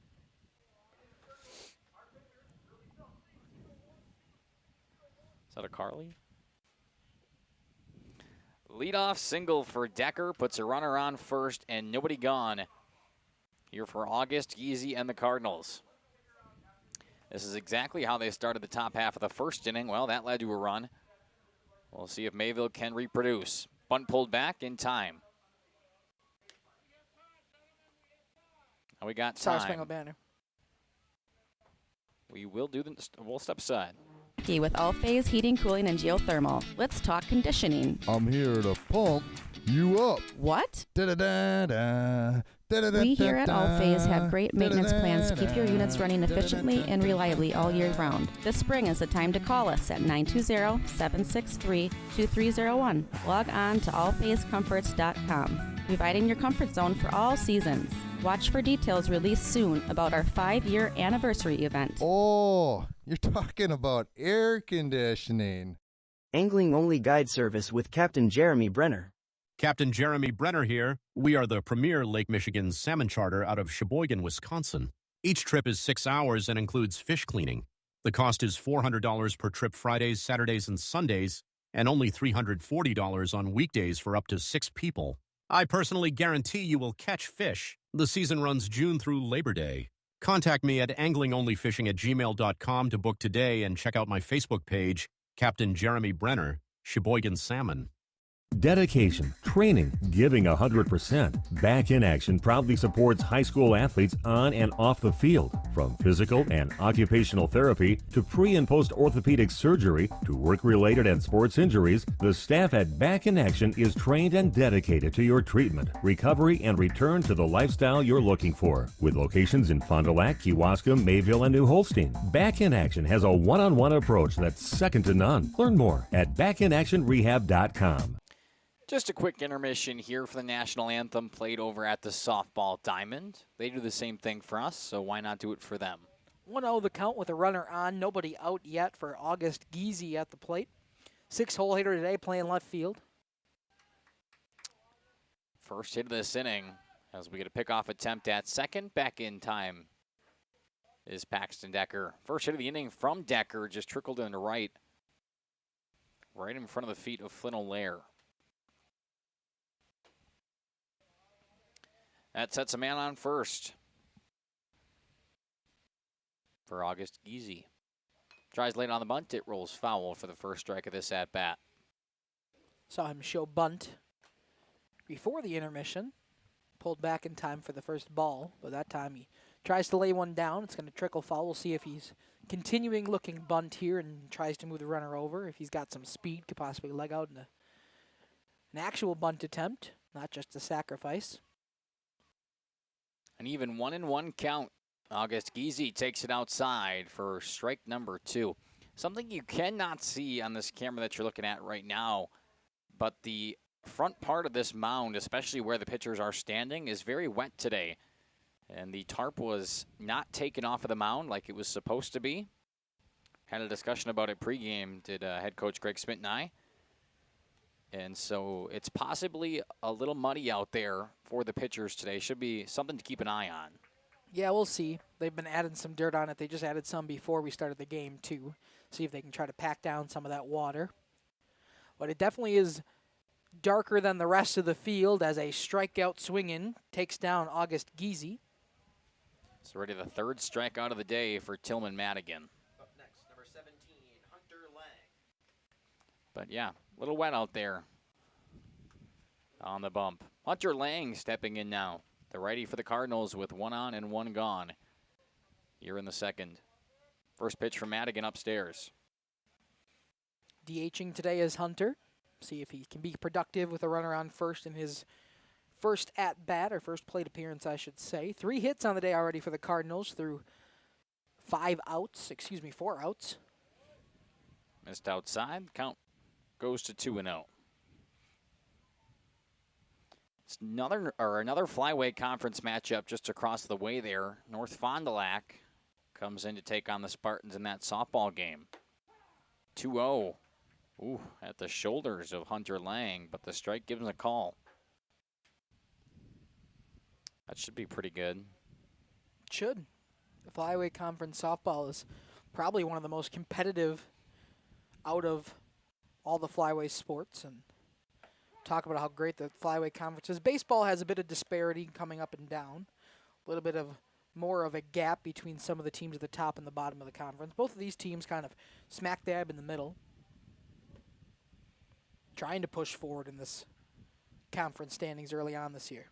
Is that a Carly? Leadoff single for Decker. Puts a runner on first and nobody gone. Here for August, Geezy, and the Cardinals. This is exactly how they started the top half of the first inning. Well, that led to a run. We'll see if Mayville can reproduce. Bunt pulled back in time. Now we got Star time. Spangled Banner. We will do we'll step aside. With All-Phase Heating, Cooling, and Geothermal. Let's talk conditioning. I'm here to pump you up. What? Da-da-da-da. We here at All-Phase have great maintenance plans to keep your units running efficiently and reliably all year round. This spring is the time to call us at 920-763-2301. Log on to allphasecomforts.com, providing your comfort zone for all seasons. Watch for details released soon about our 5-year anniversary event. Oh, you're talking about air conditioning. Angling-only guide service with Captain Jeremy Brenner. Captain Jeremy Brenner here. We are the premier Lake Michigan salmon charter out of Sheboygan, Wisconsin. Each trip is 6 hours and includes fish cleaning. The cost is $400 per trip Fridays, Saturdays, and Sundays, and only $340 on weekdays for up to 6 people. I personally guarantee you will catch fish. The season runs June through Labor Day. Contact me at anglingonlyfishing@gmail.com to book today and check out my Facebook page, Captain Jeremy Brenner, Sheboygan Salmon. Dedication, training, giving 100%. Back in Action proudly supports high school athletes on and off the field. From physical and occupational therapy to pre- and post-orthopedic surgery to work-related and sports injuries, the staff at Back in Action is trained and dedicated to your treatment, recovery, and return to the lifestyle you're looking for. With locations in Fond du Lac, Kewaskum, Mayville, and New Holstein, Back in Action has a one-on-one approach that's second to none. Learn more at backinactionrehab.com. Just a quick intermission here for the national anthem played over at the Softball Diamond. They do the same thing for us, so why not do it for them? 1-0 the count with a runner on. Nobody out yet for August Geezy at the plate. 6-hole hitter today playing left field. First hit of this inning as we get a pickoff attempt at second. Back in time is Paxton Decker. First hit of the inning from Decker, just trickled in the right in front of the feet of Flynn O'Leary. That sets a man on first for August Geezy. Tries late on the bunt. It rolls foul for the first strike of this at-bat. Saw him show bunt before the intermission. Pulled back in time for the first ball, but that time he tries to lay one down. It's going to trickle foul. We'll see if he's continuing looking bunt here and tries to move the runner over. If he's got some speed, could possibly leg out in an actual bunt attempt, not just a sacrifice. An even 1-1 count. August Geezy takes it outside for strike number 2. Something you cannot see on this camera that you're looking at right now, but the front part of this mound, especially where the pitchers are standing, is very wet today. And the tarp was not taken off of the mound like it was supposed to be. Had a discussion about it pregame, did head coach Greg Smith and I. And so it's possibly a little muddy out there for the pitchers today. Should be something to keep an eye on. Yeah, we'll see. They've been adding some dirt on it. They just added some before we started the game, too. See if they can try to pack down some of that water. But it definitely is darker than the rest of the field as a strikeout swinging takes down August Giese. It's already the third strikeout of the day for Tillman Madigan. Up next, number 17, Hunter Lang. But yeah, a little wet out there on the bump. Hunter Lang stepping in now. The righty for the Cardinals with 1 on and 1 gone here in the second. First pitch from Madigan upstairs. DHing today is Hunter. See if he can be productive with a runner on first in his first at-bat, or first plate appearance, I should say. 3 hits on the day already for the Cardinals through 4 outs. Missed outside. Count goes to 2-0. It's another flyweight conference matchup just across the way there. North Fond du Lac comes in to take on the Spartans in that softball game. 2-0. Ooh, at the shoulders of Hunter Lang, but the strike gives him a call. That should be pretty good. Should. The flyweight conference softball is probably one of the most competitive out of all the flyweight sports, and talk about how great the flyweight conference is. Baseball has a bit of disparity coming up and down, a little bit of more of a gap between some of the teams at the top and the bottom of the conference. Both of these teams kind of smack dab in the middle, trying to push forward in this conference standings early on this year.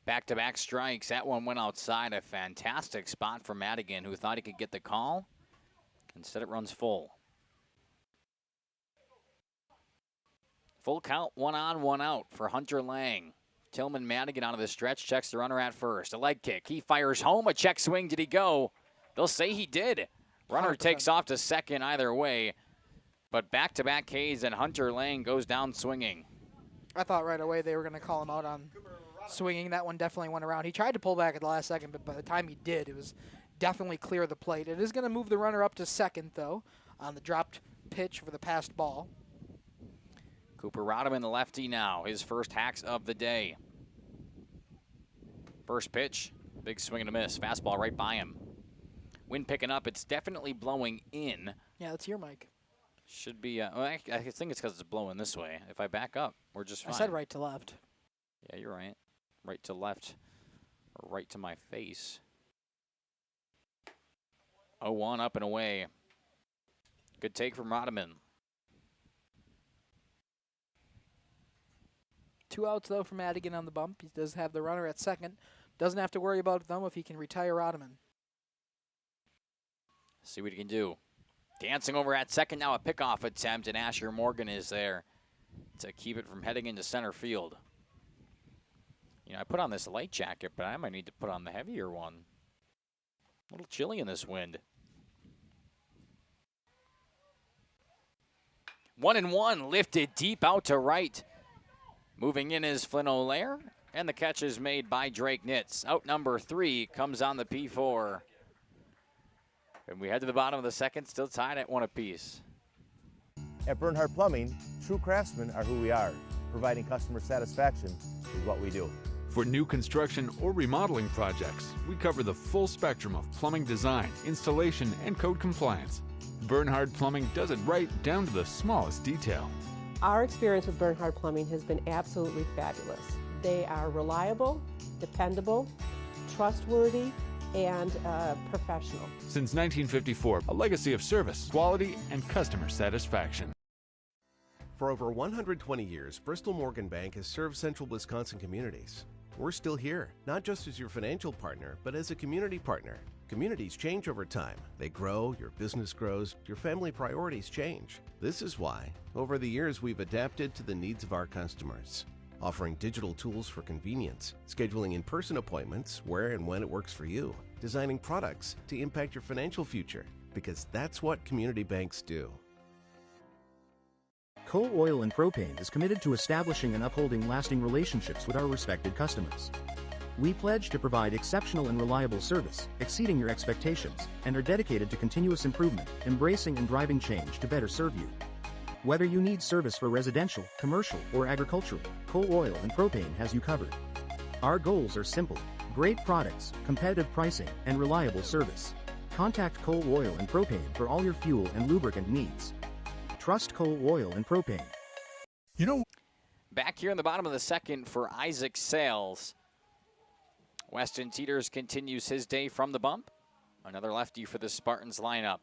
Back-to-back strikes. That one went outside. A fantastic spot for Madigan, who thought he could get the call. Instead, it runs full. Full count, 1 on, 1 out for Hunter Lang. Tillman Madigan out of the stretch, checks the runner at first. A leg kick. He fires home. A check swing. Did he go? They'll say he did. Runner 100%. Takes off to second either way. But back-to-back Ks, and Hunter Lang goes down swinging. I thought right away they were going to call him out on swinging. That one definitely went around. He tried to pull back at the last second, but by the time he did, it was definitely clear of the plate. It is going to move the runner up to second, though, on the dropped pitch for the passed ball. Cooper Rodham, the lefty now, his first hacks of the day. First pitch, big swing and a miss. Fastball right by him. Wind picking up. It's definitely blowing in. Yeah, that's your mic. Should be, well, I think it's because it's blowing this way. If I back up, we're just fine. I said right to left. Yeah, you're right. Right to left, or right to my face. 0-1 up and away. Good take from Rodham. 2 outs, though, for Madigan on the bump. He does have the runner at second. Doesn't have to worry about it, though, if he can retire Rodham. See what he can do. Dancing over at second now, a pickoff attempt, and Asher Morgan is there to keep it from heading into center field. You know, I put on this light jacket, but I might need to put on the heavier one. A little chilly in this wind. 1-1, lifted deep out to right. Moving in is Flynn O'Lear, and the catch is made by Drake Nitz. Out number 3 comes on the P4. And we head to the bottom of the second, still tied at 1 apiece. At Bernhardt Plumbing, true craftsmen are who we are. Providing customer satisfaction is what we do. For new construction or remodeling projects, we cover the full spectrum of plumbing design, installation, and code compliance. Bernhardt Plumbing does it right down to the smallest detail. Our experience with Bernhardt Plumbing has been absolutely fabulous. They are reliable, dependable, trustworthy, and professional. Since 1954, a legacy of service, quality, and customer satisfaction. For over 120 years, Bristol Morgan Bank has served central Wisconsin communities. We're still here, not just as your financial partner, but as a community partner. Communities change over time. They grow, your business grows, your family priorities change. This is why, over the years, we've adapted to the needs of our customers, offering digital tools for convenience, scheduling in-person appointments where and when it works for you, designing products to impact your financial future, because that's what community banks do. Coal Oil and Propane is committed to establishing and upholding lasting relationships with our respected customers. We pledge to provide exceptional and reliable service, exceeding your expectations, and are dedicated to continuous improvement, embracing and driving change to better serve you. Whether you need service for residential, commercial, or agricultural, Coal Oil and Propane has you covered. Our goals are simple: Great products, competitive pricing, and reliable service. Contact Cole Oil and Propane for all your fuel and lubricant needs. Trust Cole Oil and Propane. Back here in the bottom of the second for Isaac Sales. Weston Teeters continues his day from the bump. Another lefty for the Spartans lineup.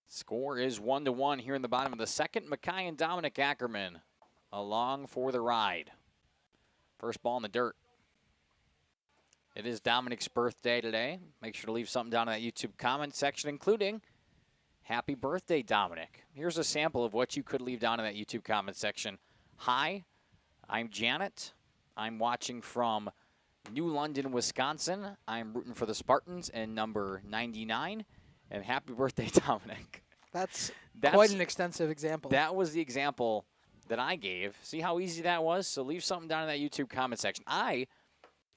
Score is 1-1 here in the bottom of the second. Mackay and Dominic Ackerman along for the ride. First ball in the dirt. It is Dominic's birthday today. Make sure to leave something down in that YouTube comment section, including happy birthday, Dominic. Here's a sample of what you could leave down in that YouTube comment section. Hi, I'm Janet. I'm watching from New London, Wisconsin. I'm rooting for the Spartans and number 99. And happy birthday, Dominic. That's quite an extensive example. That was the example that I gave. See how easy that was? So leave something down in that YouTube comment section. I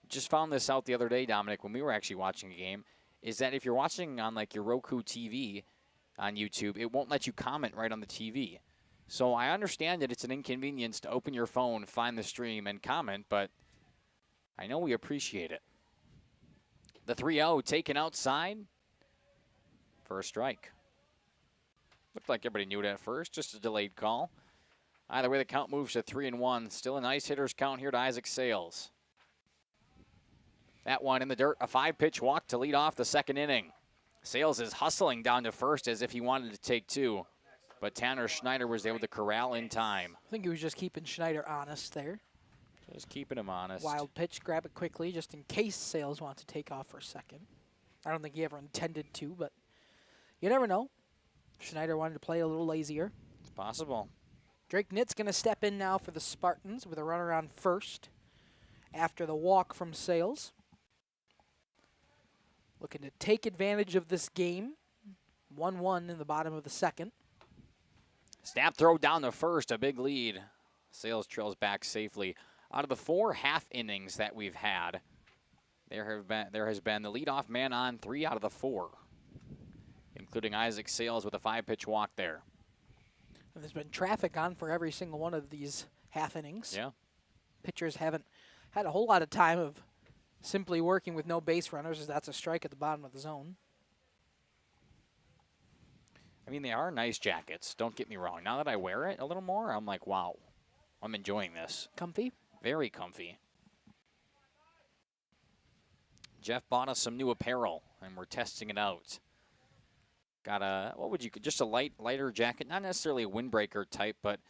just found this out the other day, Dominic, when we were actually watching a game, is that if you're watching on like your Roku TV on YouTube, it won't let you comment right on the TV. So I understand that it's an inconvenience to open your phone, find the stream, and comment, but I know we appreciate it. The 3-0 taken outside for a strike. Looked like everybody knew it at first, just a delayed call. Either way, the count moves to 3-1. Still a nice hitter's count here to Isaac Sales. That one in the dirt, a 5-pitch walk to lead off the second inning. Sales is hustling down to first as if he wanted to take two, but Tanner Schneider was able to corral in time. I think he was just keeping Schneider honest there. Just keeping him honest. Wild pitch, grab it quickly just in case Sales wants to take off for a second. I don't think he ever intended to, but you never know. Schneider wanted to play a little lazier. It's possible. Drake Nitt's going to step in now for the Spartans with a runner on first after the walk from Sales. Looking to take advantage of this game. 1-1 in the bottom of the second. Snap throw down to first, a big lead. Sales trails back safely. Out of the 4 half innings that we've had, there has been the leadoff man on 3 out of the 4, including Isaac Sales with a 5-pitch walk there. And there's been traffic on for every single one of these half innings. Yeah. Pitchers haven't had a whole lot of time of simply working with no base runners, as that's a strike at the bottom of the zone. I mean, they are nice jackets, don't get me wrong. Now that I wear it a little more, I'm like, wow, I'm enjoying this. Comfy? Very comfy. Jeff bought us some new apparel, and we're testing it out. Got a, just a lighter jacket, not necessarily a windbreaker type, but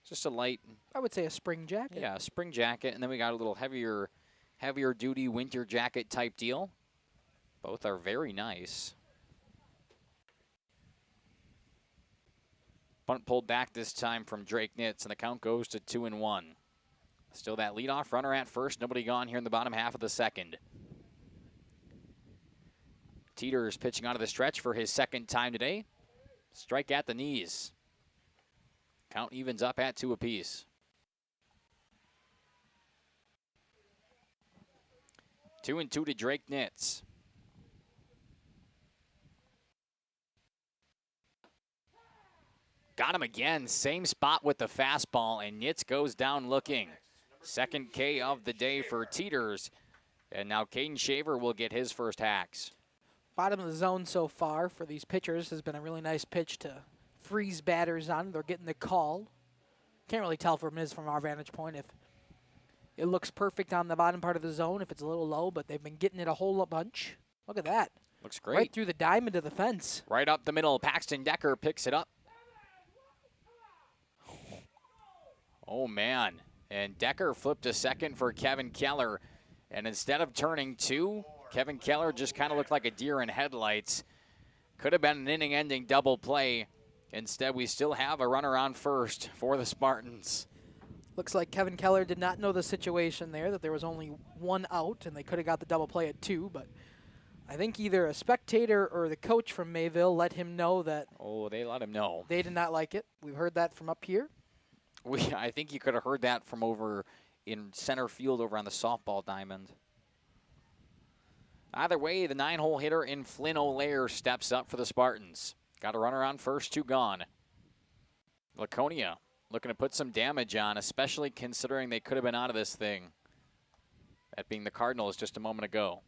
just a light. I would say a spring jacket. Yeah, a spring jacket, and then we got a little heavier duty winter jacket type deal. Both are very nice. Bunt pulled back this time from Drake Nitz, and the count goes to 2-1. Still that leadoff runner at first. Nobody gone here in the bottom half of the second. Teeters pitching out of the stretch for his second time today. Strike at the knees. Count evens up at 2 apiece. 2-2 to Drake Nitz. Got him again. Same spot with the fastball, and Nitz goes down looking. Second K of the day for Teeters. And now Caden Shaver will get his first hacks. Bottom of the zone so far for these pitchers has been a really nice pitch to freeze batters on. They're getting the call. Can't really tell from our vantage point if it looks perfect on the bottom part of the zone, if it's a little low, but they've been getting it a whole bunch. Look at that. Looks great. Right through the diamond of the fence. Right up the middle. Paxton Decker picks it up. Oh, man. And Decker flipped a second for Kevin Keller. And instead of turning 2, Kevin Keller just kind of looked like a deer in headlights. Could have been an inning-ending double play. Instead, we still have a runner on first for the Spartans. Looks like Kevin Keller did not know the situation there, that there was only 1 out, and they could have got the double play at 2. But I think either a spectator or the coach from Mayville let him know that. Oh, they let him know. They did not like it. We've heard that from up here. I think you could have heard that from over in center field over on the softball diamond. Either way, the 9-hole hitter in Flynn O'Lear steps up for the Spartans. Got a runner on first, 2 gone. Laconia looking to put some damage on, especially considering they could have been out of this thing. That being the Cardinals just a moment ago.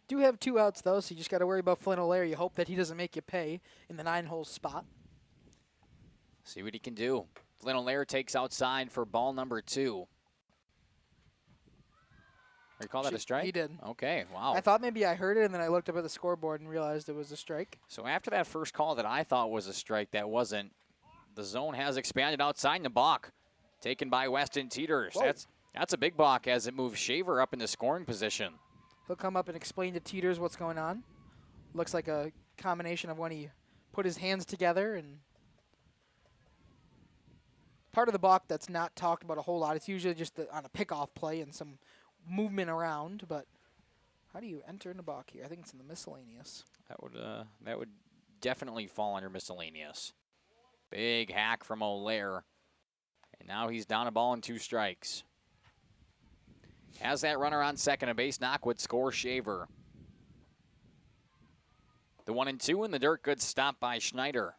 Do have 2 outs, though, so you just got to worry about Flynn O'Leary. You hope that he doesn't make you pay in the 9-hole spot. See what he can do. Flynn O'Leary takes outside for ball number 2. You call that a strike? He did. Okay, wow. I thought maybe I heard it, and then I looked up at the scoreboard and realized it was a strike. So after that first call that I thought was a strike, that wasn't. The zone has expanded outside in the balk. Taken by Weston Teeters. That's a big balk as it moves Shaver up in the scoring position. He'll come up and explain to Teeters what's going on. Looks like a combination of when he put his hands together and part of the balk that's not talked about a whole lot. It's usually just on a pickoff play and some movement around, but how do you enter in the balk here? I think it's in the miscellaneous. That would definitely fall under miscellaneous. Big hack from O'Leary. And now he's down a ball and 2 strikes. Has that runner on second, a base knock would score Shaver. The 1-2 in the dirt, good stop by Schneider.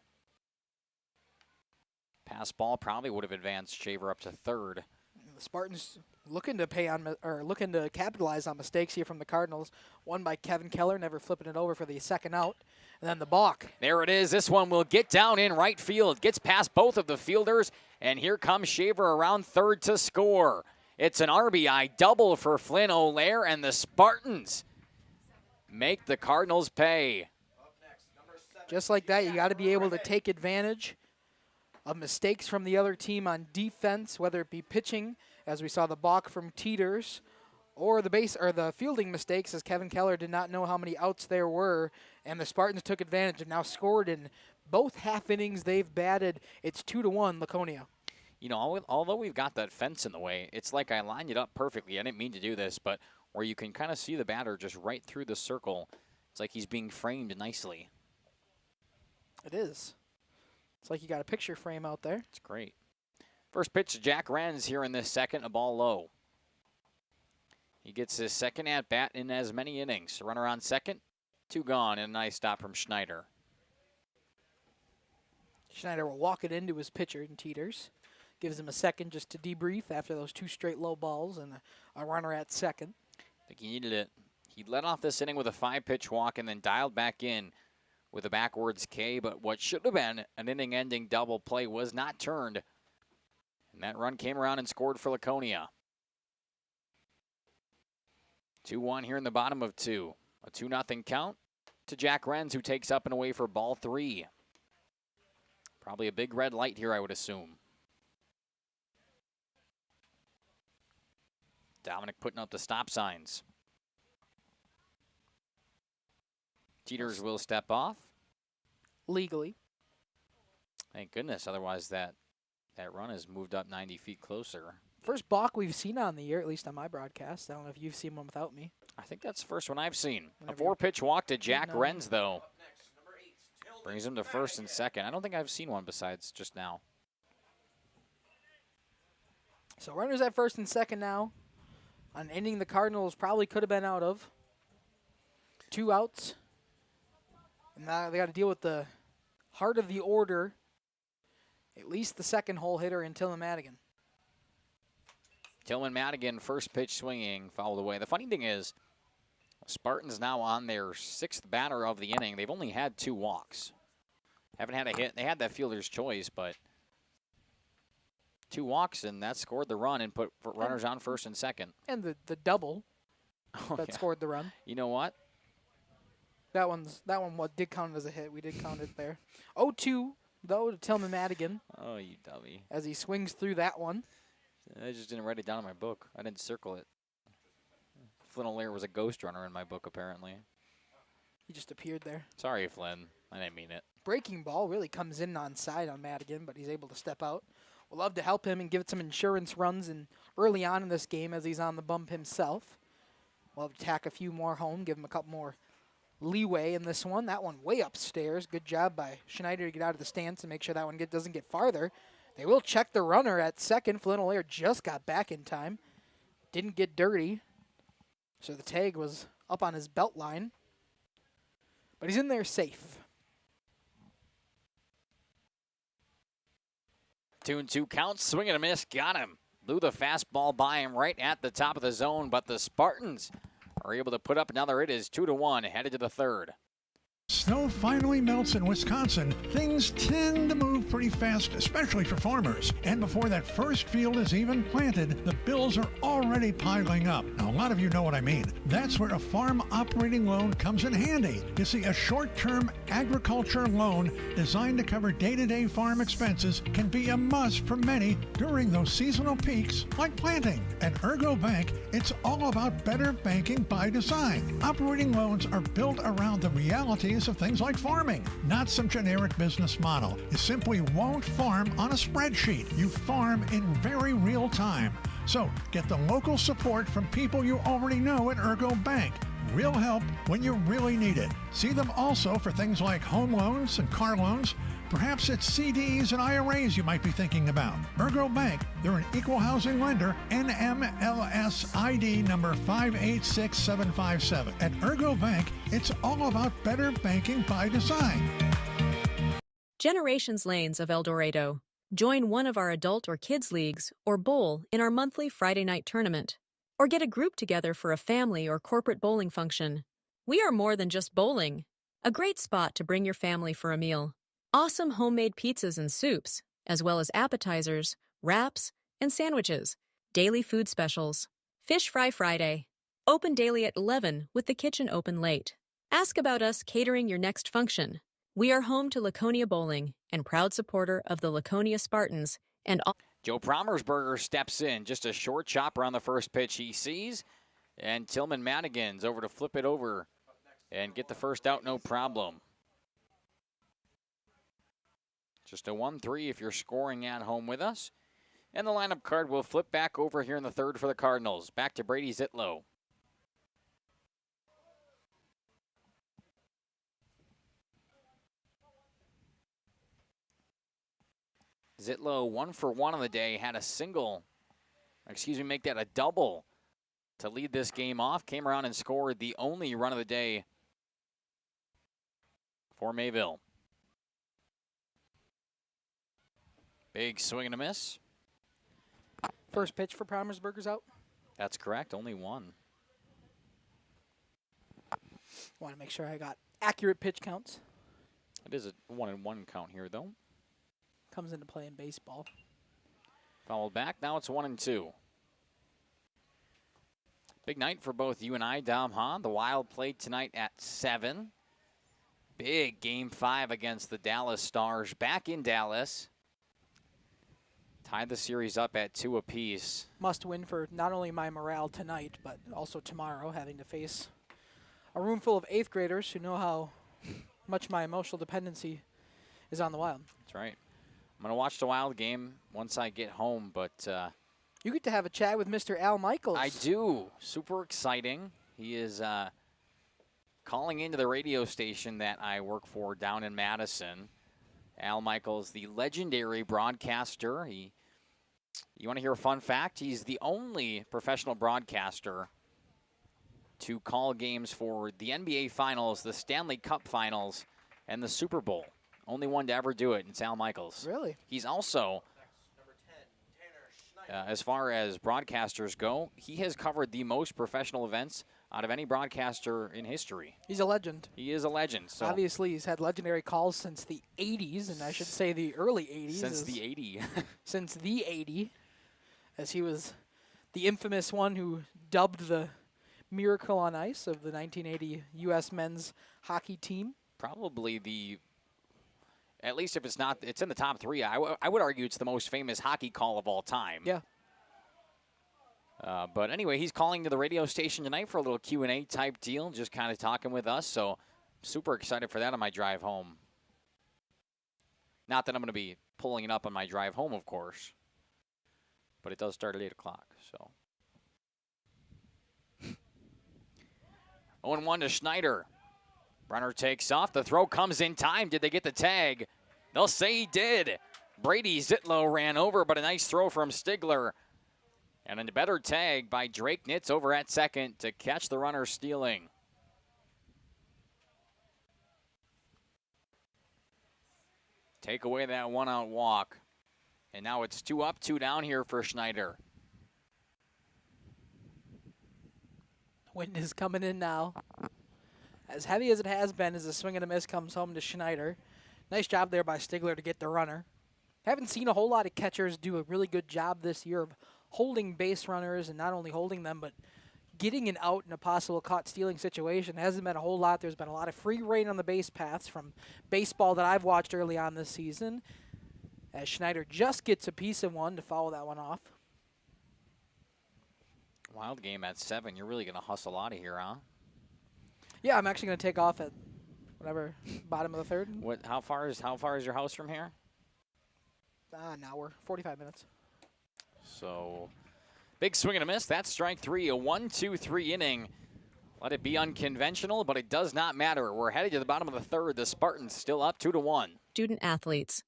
Pass ball probably would have advanced Shaver up to third. The Spartans looking to capitalize on mistakes here from the Cardinals. One by Kevin Keller, never flipping it over for the second out. And then the balk. There it is. This one will get down in right field. Gets past both of the fielders, and here comes Shaver around third to score. It's an RBI double for Flynn O'Leary, and the Spartans make the Cardinals pay. Just like that, you got to be able to take advantage of mistakes from the other team on defense, whether it be pitching, as we saw the balk from Teeters, or the fielding mistakes, as Kevin Keller did not know how many outs there were, and the Spartans took advantage and now scored in both half innings they've batted. It's 2-1 Laconia. You know, although we've got that fence in the way, it's like I lined it up perfectly. I didn't mean to do this, but where you can kind of see the batter just right through the circle. It's like he's being framed nicely. It is. It's like you got a picture frame out there. It's great. First pitch to Jack Renz here in this second, a ball low. He gets his second at-bat in as many innings. Runner on second, 2 gone, and a nice stop from Schneider. Schneider will walk it into his pitcher in Teeters. Gives him a second just to debrief after those 2 straight low balls and a runner at second. I think he needed it. He led off this inning with a 5-pitch walk and then dialed back in with a backwards K, but what should have been an inning-ending double play was not turned. And that run came around and scored for Laconia. 2-1 here in the bottom of 2. A 2-0 count to Jack Renz, who takes up and away for ball 3. Probably a big red light here, I would assume. Dominic putting up the stop signs. Teeters will step off. Legally. Thank goodness, otherwise that run has moved up 90 feet closer. First balk we've seen on the year, at least on my broadcast. I don't know if you've seen one without me. I think that's the first one I've seen. A 4-pitch walk to Jack Renz, though. Brings him to first and second. I don't think I've seen one besides just now. So runners at first and second now. An inning the Cardinals probably could have been out of. 2 outs. And now they got to deal with the heart of the order. At least the second hole hitter in Tillman Madigan. Tillman Madigan, first pitch swinging, fouled away. The funny thing is, Spartans now on their 6th batter of the inning. They've only had 2 walks. Haven't had a hit. They had that fielder's choice, but 2 walks, and that scored the run and put runners on first and second. And the double that scored the run. You know what? That one did count as a hit. We did count it there. 0-2, though, to Tillman Madigan. Oh, you dummy. As he swings through that one. I just didn't write it down in my book. I didn't circle it. Flynn O'Leary was a ghost runner in my book, apparently. He just appeared there. Sorry, Flynn. I didn't mean it. Breaking ball really comes in on side on Madigan, but he's able to step out. We'll love to help him and give it some insurance runs early on in this game as he's on the bump himself. We'll have to tack a few more home, give him a couple more leeway in this one. That one way upstairs. Good job by Schneider to get out of the stance and make sure that one doesn't get farther. They will check the runner at second. Flynn O'Leary just got back in time. Didn't get dirty. So the tag was up on his belt line. But he's in there safe. 2-2 count. Swing and a miss. Got him. Blew the fastball by him right at the top of the zone, but the Spartans are able to put up another. It is 2-1, headed to the third. Snow finally melts in Wisconsin. Things tend to move pretty fast, especially for farmers. And before that first field is even planted, the bills are already piling up. Now, a lot of you know what I mean. That's where a farm operating loan comes in handy. You see, a short-term agriculture loan designed to cover day-to-day farm expenses can be a must for many during those seasonal peaks like planting. At Ergo Bank, it's all about better banking by design. Operating loans are built around the realities of things like farming, not some generic business model. You simply won't farm on a spreadsheet. You farm in very real time. So get the local support from people you already know at Ergo Bank. Real help when you really need it. See them also for things like home loans and car loans. Perhaps it's CDs and IRAs you might be thinking about. Ergo Bank, they're an equal housing lender, NMLS ID number 586757. At Ergo Bank, it's all about better banking by design. Generations Lanes of El Dorado. Join one of our adult or kids leagues or bowl in our monthly Friday night tournament. Or get a group together for a family or corporate bowling function. We are more than just bowling. A great spot to bring your family for a meal. Awesome homemade pizzas and soups, as well as appetizers, wraps, and sandwiches. Daily food specials. Fish Fry Friday. Open daily at 11 with the kitchen open late. Ask about us catering your next function. We are home to Laconia Bowling and proud supporter of the Laconia Spartans and all. Joe Promersberger steps in. Just a short chopper on the first pitch he sees. And Tillman Madigan's over to flip it over and get the first out, no problem. Just a 1-3 if you're scoring at home with us. And the lineup card will flip back over here in the third for the Cardinals. Back to Brady Zitlow. Zitlow 1 for 1 on the day, had a single, make that a double to lead this game off. Came around and scored the only run of the day for Mayville. Big swing and a miss. First pitch for Promersberger's out? That's correct, only one. Want to make sure I got accurate pitch counts. It is a 1-1 count here, though. Comes into play in baseball. Fouled back, now it's 1-2. Big night for both you and I, Dom Hahn. The Wild played tonight at 7. Big Game 5 against the Dallas Stars, back in Dallas. Tied the series up at 2 apiece. Must win for not only my morale tonight, but also tomorrow, having to face a room full of 8th graders who know how much my emotional dependency is on the Wild. That's right. I'm going to watch the Wild game once I get home, but... you get to have a chat with Mr. Al Michaels. I do. Super exciting. He is calling into the radio station that I work for down in Madison. Al Michaels, the legendary broadcaster. You want to hear a fun fact? He's the only professional broadcaster to call games for the NBA Finals, the Stanley Cup Finals, and the Super Bowl. Only one to ever do it, and it's Al Michaels. Really? He's also, as far as broadcasters go, he has covered the most professional events out of any broadcaster in history. He's a legend. He is a legend. So obviously, he's had legendary calls since the 80s, and I should say the early 80s. Since the 80. Since the 80, as he was the infamous one who dubbed the Miracle on Ice of the 1980 U.S. men's hockey team. Probably the, at least if it's not, it's in the top 3. I would argue it's the most famous hockey call of all time. Yeah. But anyway, he's calling to the radio station tonight for a little Q&A type deal, just kind of talking with us. So super excited for that on my drive home. Not that I'm going to be pulling it up on my drive home, of course. But it does start at 8 o'clock, so. 0-1 to Schneider. Runner takes off. The throw comes in time. Did they get the tag? They'll say he did. Brady Zitlow ran over, but a nice throw from Stigler. And a better tag by Drake Nitz over at second to catch the runner stealing. Take away that 1-out walk. And now it's 2 up, 2 down here for Schneider. Wind is coming in now. As heavy as it has been as the swing and a miss comes home to Schneider. Nice job there by Stigler to get the runner. Haven't seen a whole lot of catchers do a really good job this year of holding base runners, and not only holding them, but getting an out in a possible caught stealing situation. Hasn't been a whole lot. There's been a lot of free rein on the base paths from baseball that I've watched early on this season. As Schneider just gets a piece of one to follow that one off. Wild game at 7. You're really going to hustle out of here, huh? Yeah, I'm actually going to take off at whatever, bottom of the third. How far is your house from here? An hour, 45 minutes. So, big swing and a miss. That's strike 3, a 1-2-3 inning. Let it be unconventional, but it does not matter. We're headed to the bottom of the third. The Spartans still up 2-1. Student athletes.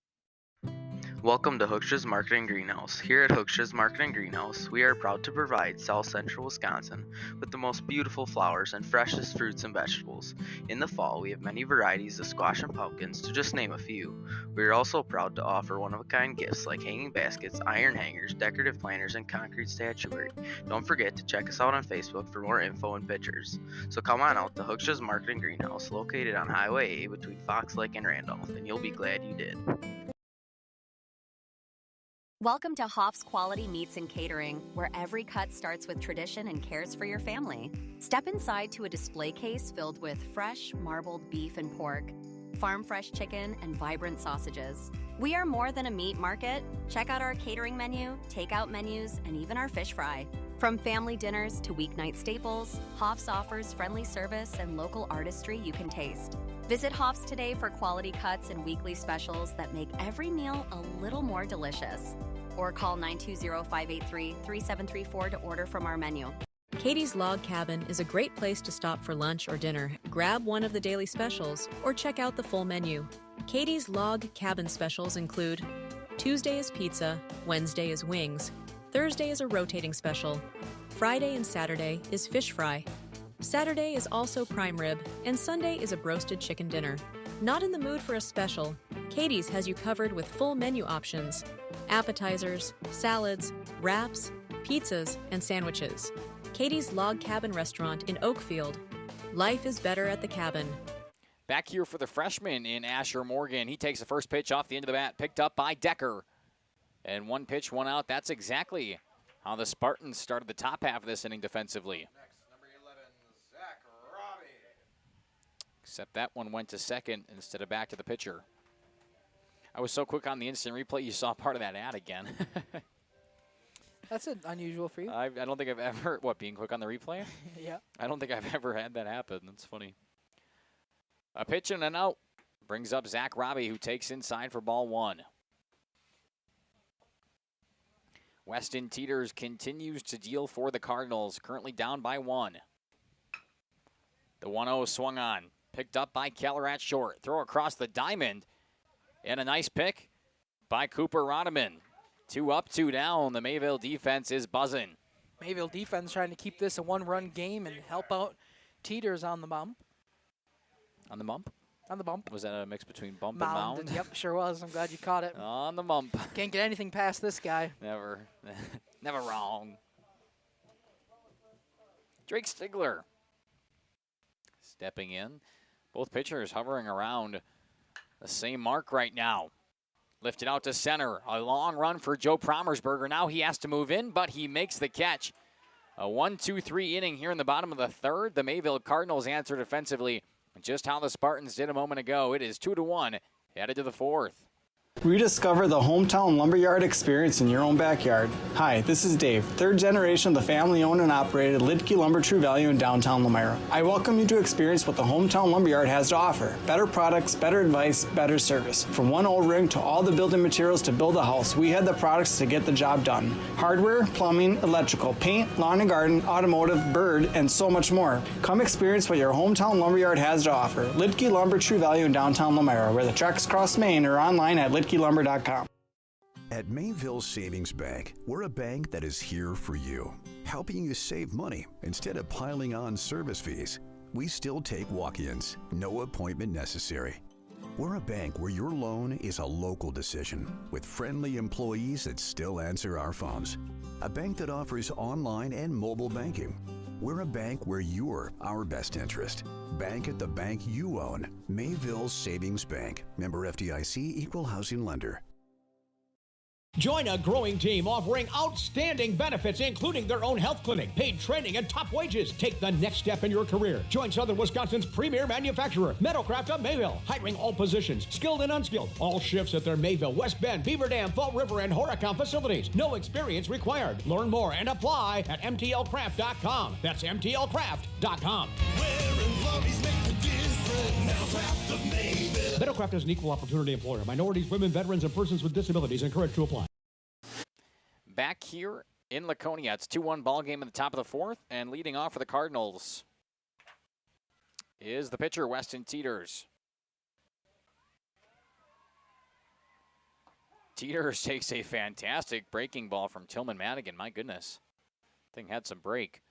Welcome to Hooksha's Marketing Greenhouse. Here at Hooksha's Marketing Greenhouse, we are proud to provide South Central Wisconsin with the most beautiful flowers and freshest fruits and vegetables. In the fall, we have many varieties of squash and pumpkins, to just name a few. We are also proud to offer one-of-a-kind gifts like hanging baskets, iron hangers, decorative planters, and concrete statuary. Don't forget to check us out on Facebook for more info and pictures. So come on out to Hooksha's Marketing Greenhouse, located on Highway A between Fox Lake and Randolph, and you'll be glad you did. Welcome to Hoff's Quality Meats and Catering, where every cut starts with tradition and cares for your family. Step inside to a display case filled with fresh, marbled beef and pork, farm-fresh chicken, and vibrant sausages. We are more than a meat market. Check out our catering menu, takeout menus, and even our fish fry. From family dinners to weeknight staples, Hoff's offers friendly service and local artistry you can taste. Visit Hoff's today for quality cuts and weekly specials that make every meal a little more delicious. Or call 920-583-3734 to order from our menu. Katie's Log Cabin is a great place to stop for lunch or dinner, grab one of the daily specials, or check out the full menu. Katie's Log Cabin specials include Tuesday is pizza, Wednesday is wings, Thursday is a rotating special, Friday and Saturday is fish fry, Saturday is also prime rib, and Sunday is a broasted chicken dinner. Not in the mood for a special? Katie's has you covered with full menu options, appetizers, salads, wraps, pizzas, and sandwiches. Katie's Log Cabin Restaurant in Oakfield. Life is better at the cabin. Back here for the freshman in Asher Morgan. He takes the first pitch off the end of the bat, picked up by Decker. And one pitch, one out. That's exactly how the Spartans started the top half of this inning defensively. Except that one went to second instead of back to the pitcher. I was so quick on the instant replay, you saw part of that ad again. That's unusual for you. I don't think I've ever, being quick on the replay? Yeah. I don't think I've ever had that happen. That's funny. A pitch and an out brings up Zach Robbie, who takes inside for ball 1. Weston Teeters continues to deal for the Cardinals, currently down by 1. The 1-0 swung on. Picked up by Keller at short. Throw across the diamond. And a nice pick by Cooper Rodeman. 2 up, 2 down. The Mayville defense is buzzing. Mayville defense trying to keep this a one-run game and help out Teeters on the bump. On the bump? On the bump. Was that a mix between bump and mound? Yep, sure was. I'm glad you caught it. On the bump. Can't get anything past this guy. Never. Never wrong. Drake Stigler stepping in. Both pitchers hovering around the same mark right now. Lifted out to center. A long run for Joe Promersberger. Now he has to move in, but he makes the catch. A 1-2-3 inning here in the bottom of the third. The Mayville Cardinals answer defensively just how the Spartans did a moment ago. It is 2-1, headed to the fourth. Rediscover the hometown lumberyard experience in your own backyard. Hi, this is Dave, third generation of the family-owned and operated Lidke Lumber True Value in downtown Lamira. I welcome you to experience what the hometown lumberyard has to offer. Better products, better advice, better service. From one old ring to all the building materials to build a house, we had the products to get the job done. Hardware, plumbing, electrical, paint, lawn and garden, automotive, bird, and so much more. Come experience what your hometown lumberyard has to offer. Lidke Lumber True Value in downtown Lamira, where the tracks cross Main, or online at lidkelumber.com. At Mayville Savings Bank, we're a bank that is here for you, helping you save money instead of piling on service fees. We still take walk-ins, no appointment necessary. We're a bank where your loan is a local decision, with friendly employees that still answer our phones. A bank that offers online and mobile banking. We're a bank where you're our best interest. Bank at the bank you own. Mayville Savings Bank. Member FDIC, Equal Housing Lender. Join a growing team offering outstanding benefits, including their own health clinic, paid training, and top wages. Take the next step in your career. Join Southern Wisconsin's premier manufacturer, Metalcraft of Mayville, hiring all positions, skilled and unskilled. All shifts at their Mayville, West Bend, Beaver Dam, Fall River, and Horicon facilities. No experience required. Learn more and apply at mtlcraft.com. That's mtlcraft.com. Metalcraft is an equal opportunity employer. Minorities, women, veterans, and persons with disabilities encouraged to apply. Back here in Laconia, it's 2-1 ball game at the top of the fourth, and leading off for the Cardinals is the pitcher, Weston Teeters. Teeters takes a fantastic breaking ball from Tillman Madigan. My goodness, thing had some break.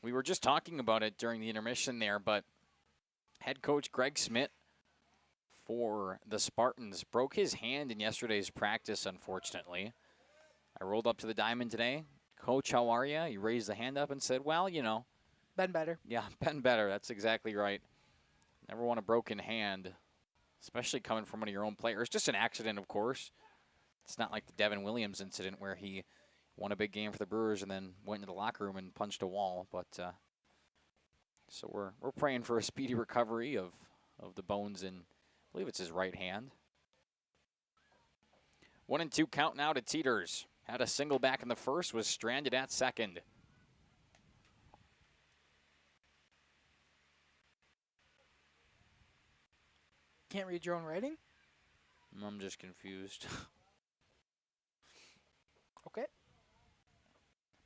We were just talking about it during the intermission there, but head coach Greg Smith for the Spartans broke his hand in yesterday's practice, unfortunately. I rolled up to the diamond today. Coach, how are you? He raised the hand up and said, well, you know. Been better. Yeah, been better. That's exactly right. Never want a broken hand, especially coming from one of your own players. Just an accident, of course. It's not like the Devin Williams incident where he won a big game for the Brewers and then went into the locker room and punched a wall. But so we're praying for a speedy recovery of the bones in, I believe it's his right hand. 1-2 count now to Teeters. Had a single back in the first, was stranded at second. Can't read your own writing? I'm just confused. Okay.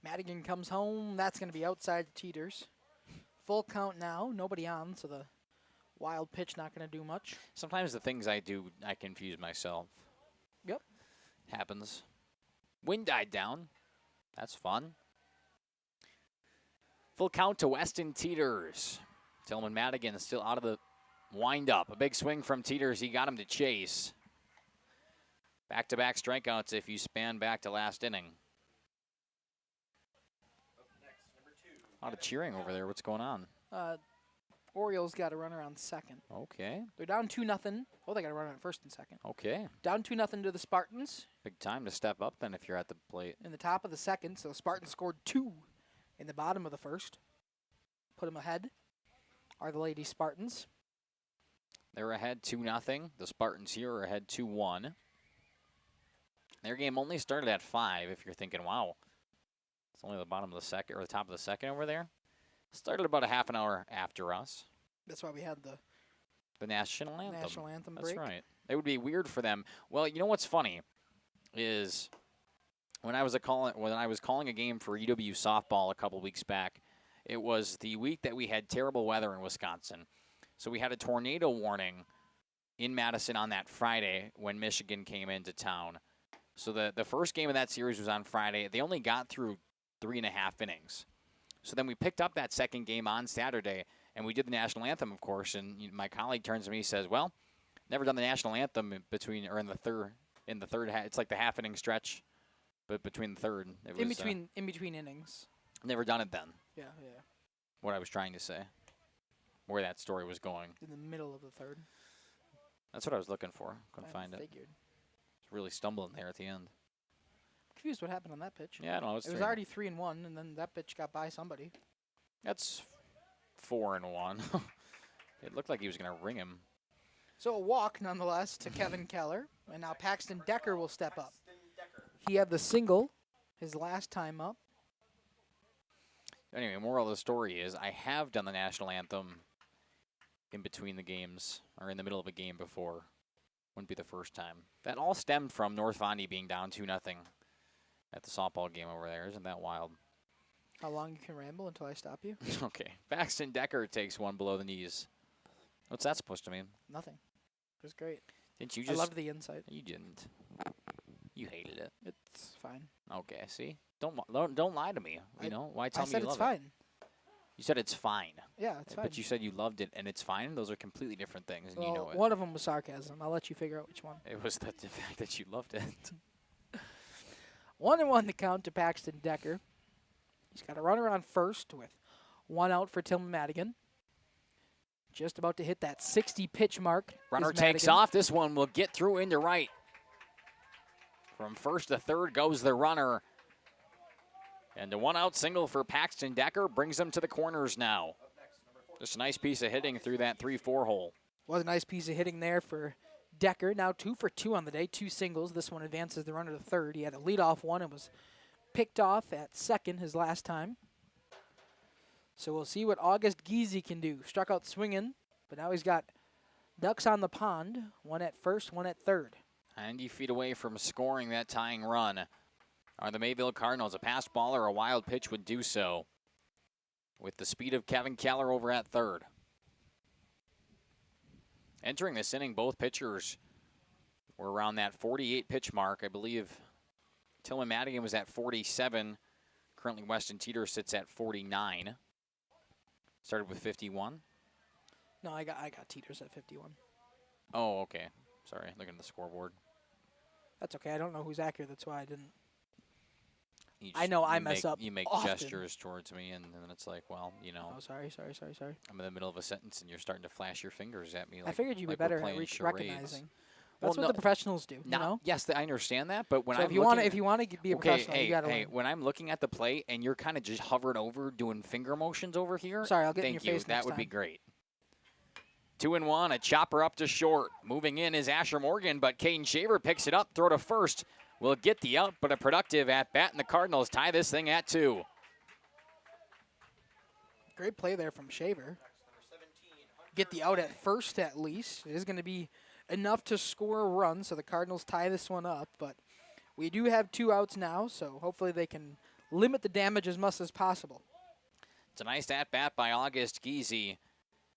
Madigan comes home. That's going to be outside Teeters. Full count now. Nobody on, so the wild pitch not going to do much. Sometimes the things I do, I confuse myself. Yep. Happens. Wind died down. That's fun. Full count to Weston Teeters. Tillman Madigan still out of the wind-up. A big swing from Teeters. He got him to chase. Back-to-back strikeouts if you span back to last inning. A lot of cheering over there. What's going on? Orioles got a runner on second. Okay. They're down 2-0. Oh, they got a runner on first and second. Okay. Down 2-0 to the Spartans. Big time to step up then if you're at the plate. In the top of the second, so the Spartans scored 2 in the bottom of the first. Put them ahead. Are the Lady Spartans. They're ahead 2-0. The Spartans here are ahead 2-1. Their game only started at 5 if you're thinking, wow. It's only the bottom of the second or the top of the second over there. Started about a half an hour after us. That's why we had the national anthem. National anthem That's break. right. It would be weird for them. Well, you know what's funny is when I was calling a game for EW softball a couple weeks back, it was the week that we had terrible weather in Wisconsin. So we had a tornado warning in Madison on that Friday when Michigan came into town. So the first game of that series was on Friday. They only got through 3.5 innings. So then we picked up that second game on Saturday, and we did the national anthem, of course. And my colleague turns to me and says, "Well, never done the national anthem in the third half. It's like the half inning stretch, but between the third. It was, in between innings. Never done it then." Yeah. What I was trying to say, where that story was going. In the middle of the third. That's what I was looking for. Couldn't find it. Figured. It's really stumbling there at the end. Confused what happened on that pitch. Yeah, I don't know. It was already 3-1, and then that pitch got by somebody. That's 4-1. It looked like he was going to ring him. So a walk, nonetheless, to Kevin Keller. And now Paxton Decker will step up. He had the single his last time up. Anyway, moral of the story is I have done the national anthem in between the games, or in the middle of a game before. Wouldn't be the first time. That all stemmed from North Fondy being down 2-0 at the softball game over there. Isn't that wild? How long you can ramble until I stop you? Okay. Paxton Decker takes one below the knees. What's that supposed to mean? Nothing. It was great. Didn't you just? I loved the insight. You didn't. You hated it. It's fine. Okay. See, don't lie to me. You know why? Tell me you love it. I said it's fine. You said it's fine. Yeah, it's fine. But you said you loved it and it's fine. Those are completely different things, and well, you know it. One of them was sarcasm. I'll let you figure out which one. It was the fact that you loved it. 1-1 to count to Paxton Decker. He's got a runner on first with 1 out for Tillman Madigan. Just about to hit that 60 pitch mark. Runner takes off. This one will get through into right. From first to third goes the runner. And the 1 out single for Paxton Decker brings them to the corners now. Just a nice piece of hitting through that 3-4 hole. Was a nice piece of hitting there for Decker. Now 2 for 2 on the day, 2 singles. This one advances the runner to third. He had a leadoff one and was picked off at second his last time. So we'll see what August Giese can do. Struck out swinging, but now he's got ducks on the pond. 1 at first, 1 at third. 90 feet away from scoring that tying run are the Mayville Cardinals. A passed ball or a wild pitch would do so with the speed of Kevin Keller over at third. Entering this inning, both pitchers were around that 48 pitch mark. I believe Tillman Madigan was at 47. Currently Weston Teeter sits at 49. Started with 51. No, I got Teeters at 51. Oh, okay. Sorry, looking at the scoreboard. That's okay. I don't know who's accurate. That's why I didn't. I know I mess up. You make often. gestures towards me, and then it's like, well, you know. Oh, sorry. I'm in the middle of a sentence, and you're starting to flash your fingers at me. Like, I figured you'd be like better we're at playing charades. recognizing. That's Well, what the professionals do. No, you know? yes, I understand that, but when So I'm if you want to be a professional, you gotta learn. when I'm looking at the plate and you're kind of just hovering over, doing finger motions over here. Sorry, I'll get in thank your you. face That next would be time. great. 2-1, a chopper up to short. Moving in is Asher Morgan, but Caden Shaver picks it up, throw to first. Will get the out, but a productive at bat, and the Cardinals tie this thing at 2. Great play there from Shaver. Get the out at first at least. It is going to be enough to score a run, so the Cardinals tie this one up. But we do have 2 outs now, so hopefully they can limit the damage as much as possible. It's a nice at-bat by August Giese.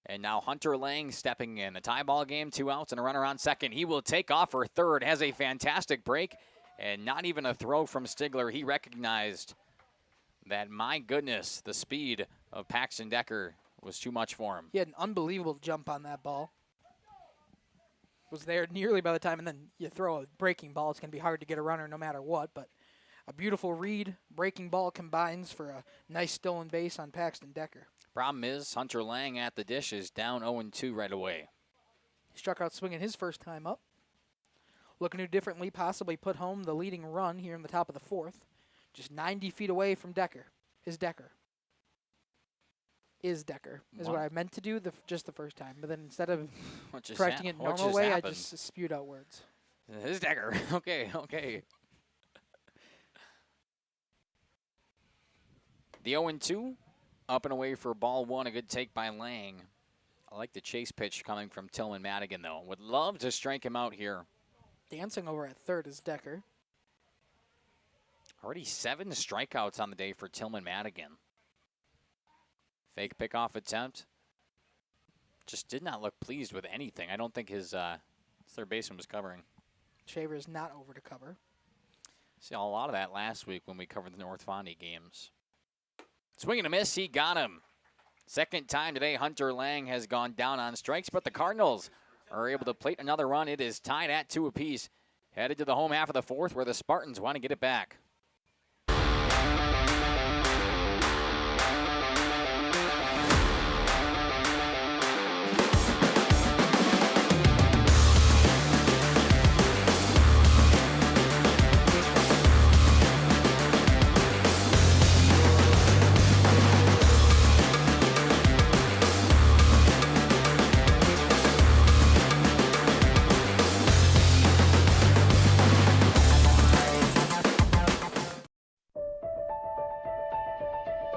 And now Hunter Lang stepping in. A tie ball game, 2 outs, and a runner on second. He will take off for third, has a fantastic break, and not even a throw from Stigler. He recognized that, my goodness, the speed of Paxton Decker was too much for him. He had an unbelievable jump on that ball. Was there nearly by the time, and then you throw a breaking ball. It's going to be hard to get a runner no matter what, but a beautiful read. Breaking ball combines for a nice stolen base on Paxton Decker. Problem is, Hunter Lang at the dish is down 0-2 right away. He struck out swinging his first time up. Looking to differently, possibly put home the leading run here in the top of the 4th. Just 90 feet away from Decker. Is Decker is what I meant to do just the first time. But then instead of correcting it normal way, I just spewed out words. Is Decker. Okay. The 0-2. Up and away for ball 1, a good take by Lang. I like the chase pitch coming from Tillman Madigan, though. Would love to strike him out here. Dancing over at third is Decker. Already 7 strikeouts on the day for Tillman Madigan. Fake pickoff attempt. Just did not look pleased with anything. I don't think his third baseman was covering. Shaver is not over to cover. Saw a lot of that last week when we covered the North Fondy games. Swing and a miss, he got him. Second time today, Hunter Lang has gone down on strikes, but the Cardinals are able to plate another run. It is tied at 2 apiece. Headed to the home half of the 4th where the Spartans want to get it back.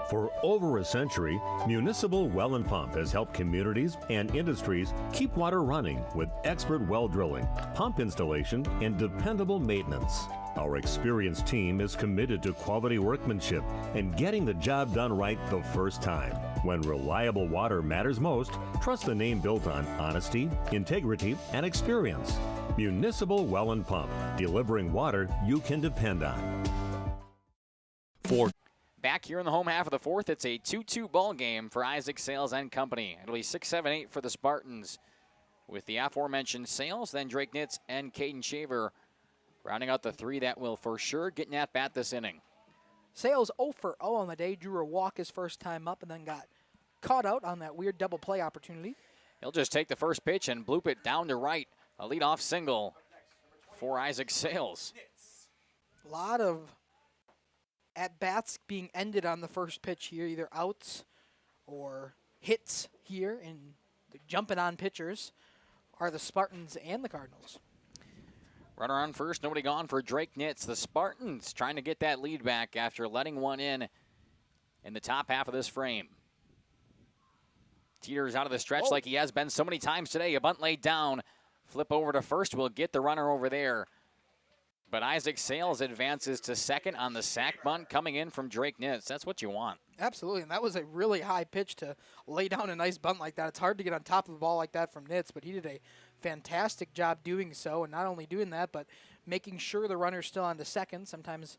For over a century, Municipal Well and Pump has helped communities and industries keep water running with expert well drilling, pump installation, and dependable maintenance. Our experienced team is committed to quality workmanship and getting the job done right the first time. When reliable water matters most, trust the name built on honesty, integrity, and experience. Municipal Well and Pump, delivering water you can depend on. Back here in the home half of the 4th, it's a 2-2 ball game for Isaac Sales and Company. It'll be 6-7-8 for the Spartans with the aforementioned Sales, then Drake Nitz and Caden Shaver rounding out the 3 that will for sure get an at-bat this inning. Sales 0 for 0 on the day, drew a walk his first time up and then got caught out on that weird double play opportunity. He'll just take the first pitch and bloop it down to right. A leadoff single for Isaac Sales. A lot of at-bats being ended on the first pitch here, either outs or hits here, and the jumping on pitchers are the Spartans and the Cardinals. Runner on first, nobody gone for Drake Nitz. The Spartans trying to get that lead back after letting one in the top half of this frame. Teeters out of the stretch like he has been so many times today. A bunt laid down. Flip over to first. Will get the runner over there. But Isaac Sales advances to second on the sac bunt coming in from Drake Nitz. That's what you want. Absolutely, and that was a really high pitch to lay down a nice bunt like that. It's hard to get on top of the ball like that from Nitz, but he did a fantastic job doing so, and not only doing that, but making sure the runner's still on to second. Sometimes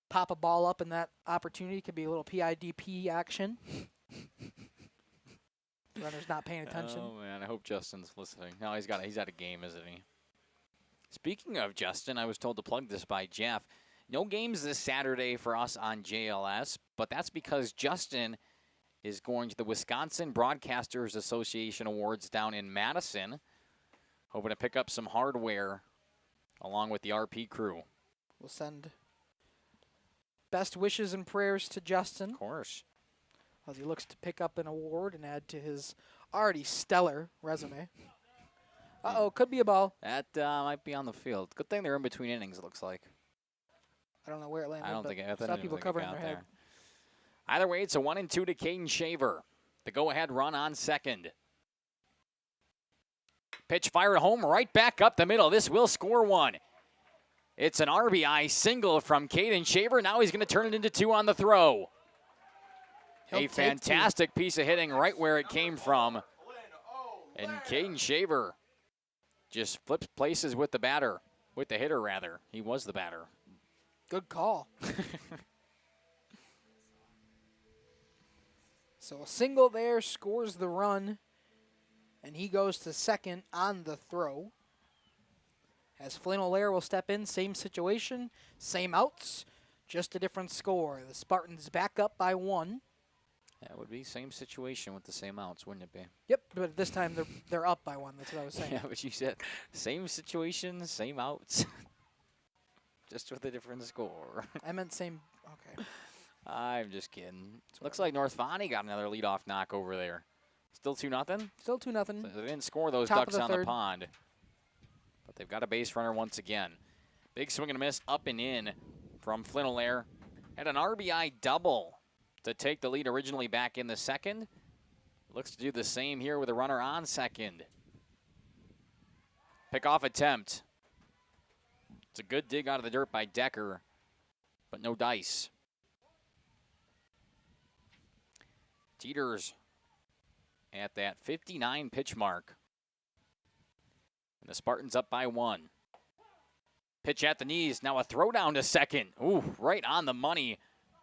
pop a ball up in that opportunity. Could be a little PIDP action. Runner's not paying attention. Oh, man, I hope Justin's listening. No, he's at a game, isn't he? Speaking of Justin, I was told to plug this by Jeff. No games this Saturday for us on JLS, but that's because Justin is going to the Wisconsin Broadcasters Association Awards down in Madison, hoping to pick up some hardware along with the RP crew. We'll send best wishes and prayers to Justin. Of course. As he looks to pick up an award and add to his already stellar resume. Uh-oh, could be a ball. That might be on the field. Good thing they're in between innings, it looks like. I don't know where it landed. I don't think it. Saw people covering their head. Either way, it's a 1-2 to Caden Shaver. The go-ahead run on second. Pitch fired home, right back up the middle. This will score one. It's an RBI single from Caden Shaver. Now he's going to turn it into 2 on the throw. A fantastic piece of hitting right where it came from. And Caden Shaver just flips places with the batter. With the hitter, rather. He was the batter. Good call. So a single there scores the run, and he goes to second on the throw. As Flynn O'Leary will step in, same situation, same outs, just a different score. The Spartans back up by 1. That would be same situation with the same outs, wouldn't it be? Yep, but this time they're up by 1. That's what I was saying. Yeah, but you said same situation, same outs. Just with a different score. I meant same. Okay. I'm just kidding. Looks like North Vonnie got another leadoff knock over there. Still 2-0? Still 2-0. So they didn't score those Top ducks of the on third. the pond. But they've got a base runner once again. Big swing and a miss up and in from Flynn O'Leary. Had an RBI double to take the lead originally back in the second. Looks to do the same here with a runner on second. Pickoff attempt. It's a good dig out of the dirt by Decker, but no dice. Teeters at that 59 pitch mark. And the Spartans up by 1. Pitch at the knees. Now a throw down to second. Ooh, right on the money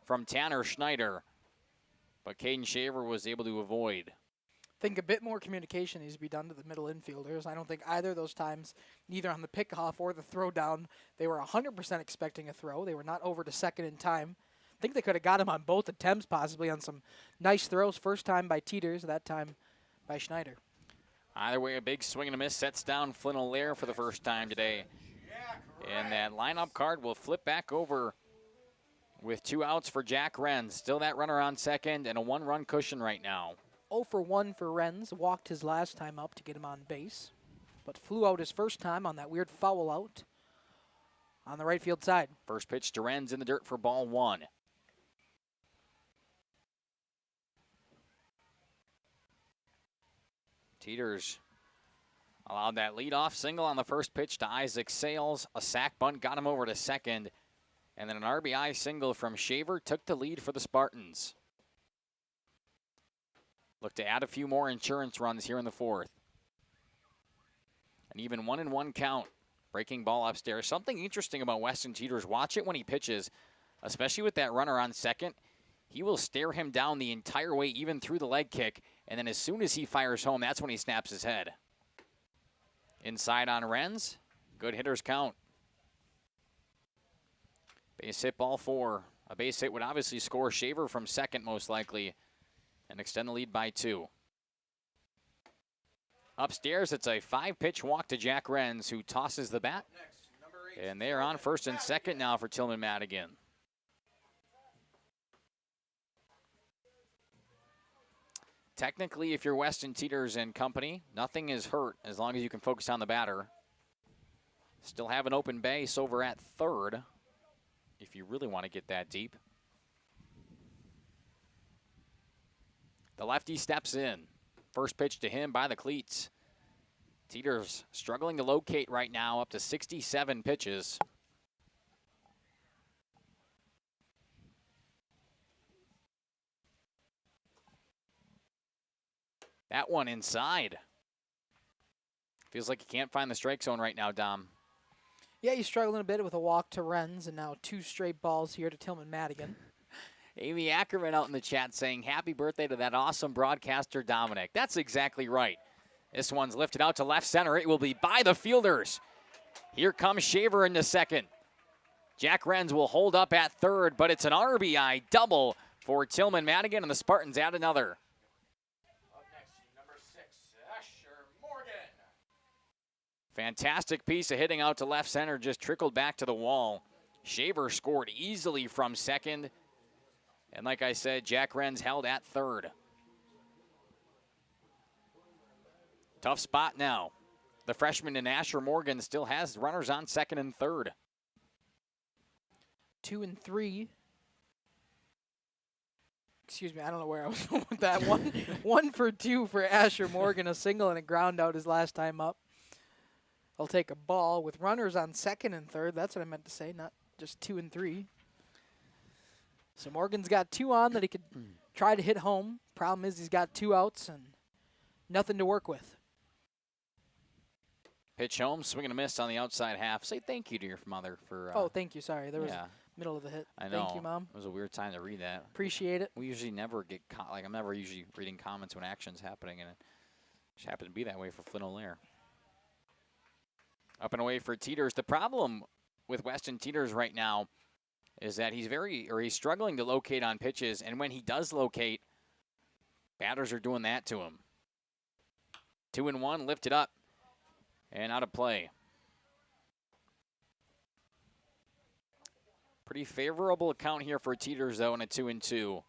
from Tanner Schneider. But Caden Shaver was able to avoid. I think a bit more communication needs to be done to the middle infielders. I don't think either of those times, neither on the pickoff or the throw down, they were 100% expecting a throw. They were not over to second in time. I think they could have got him on both attempts, possibly on some nice throws. First time by Teeters, that time by Schneider. Either way, a big swing and a miss sets down Flynn O'Leary for the first time today. And that lineup card will flip back over with 2 outs for Jack Renz. Still that runner on second and a 1-run cushion right now. 0 for 1 for Renz. Walked his last time up to get him on base, but flew out his first time on that weird foul out on the right field side. First pitch to Renz in the dirt for ball 1. Teeters allowed that leadoff single on the first pitch to Isaac Sales. A sac bunt got him over to second. And then an RBI single from Shaver took the lead for the Spartans. Look to add a few more insurance runs here in the 4th. An even 1-1 count. Breaking ball upstairs. Something interesting about Weston Teeters. Watch it when he pitches, especially with that runner on second. He will stare him down the entire way, even through the leg kick. And then as soon as he fires home, that's when he snaps his head. Inside on Renz. Good hitter's count. Base hit ball 4. A base hit would obviously score Shaver from second most likely and extend the lead by 2. Upstairs, it's a 5-pitch walk to Jack Renz, who tosses the bat. And they are on first and second now for Tillman Madigan. Technically, if you're Weston Teeters and company, nothing is hurt as long as you can focus on the batter. Still have an open base over at third if you really want to get that deep. The lefty steps in. First pitch to him by the cleats. Teeters struggling to locate right now, up to 67 pitches. That one inside. Feels like you can't find the strike zone right now, Dom. Yeah, he's struggling a bit with a walk to Renz, and now 2 straight balls here to Tillman Madigan. Amy Ackerman out in the chat saying, happy birthday to that awesome broadcaster, Dominic. That's exactly right. This one's lifted out to left center. It will be by the fielders. Here comes Shaver into second. Jack Renz will hold up at third, but it's an RBI double for Tillman Madigan, and the Spartans add another. Fantastic piece of hitting out to left center, just trickled back to the wall. Shaver scored easily from second. And like I said, Jack Renz held at third. Tough spot now. The freshman in Asher Morgan still has runners on second and third. 2 and 3. Excuse me, I don't know where I was going with that one. 1 for 2 for Asher Morgan, a single and a ground out his last time up. I'll take a ball with runners on second and third. That's what I meant to say, not just 2 and 3. So Morgan's got 2 on that he could try to hit home. Problem is he's got 2 outs and nothing to work with. Pitch home, swing and a miss on the outside half. Say thank you to your mother for... oh, thank you. Sorry. There was middle of the hit. I know. Thank you, Mom. It was a weird time to read that. Appreciate it. We usually never get... I'm never usually reading comments when action's happening, and it just happened to be that way for Flynn O'Lear. Up and away for Teeters. The problem with Weston Teeters right now is that he's struggling to locate on pitches, and when he does locate, batters are doing that to him. 2-1, lifted up, and out of play. Pretty favorable account here for Teeters, though, in a 2-2.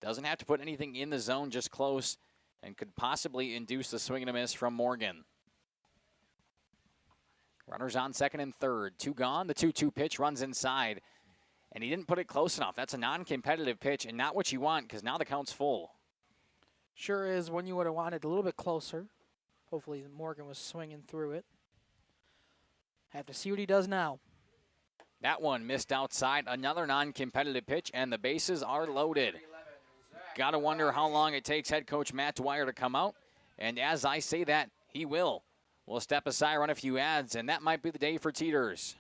Doesn't have to put anything in the zone, just close, and could possibly induce the swing and a miss from Morgan. Runners on second and third. 2 gone. The 2-2 pitch runs inside. And he didn't put it close enough. That's a non-competitive pitch and not what you want because now the count's full. Sure is one you would have wanted a little bit closer. Hopefully Morgan was swinging through it. Have to see what he does now. That one missed outside. Another non-competitive pitch, and the bases are loaded. Got to wonder how long it takes head coach Matt Dwyer to come out. And as I say that, he will. We'll step aside, run a few ads, and that might be the day for Teeters.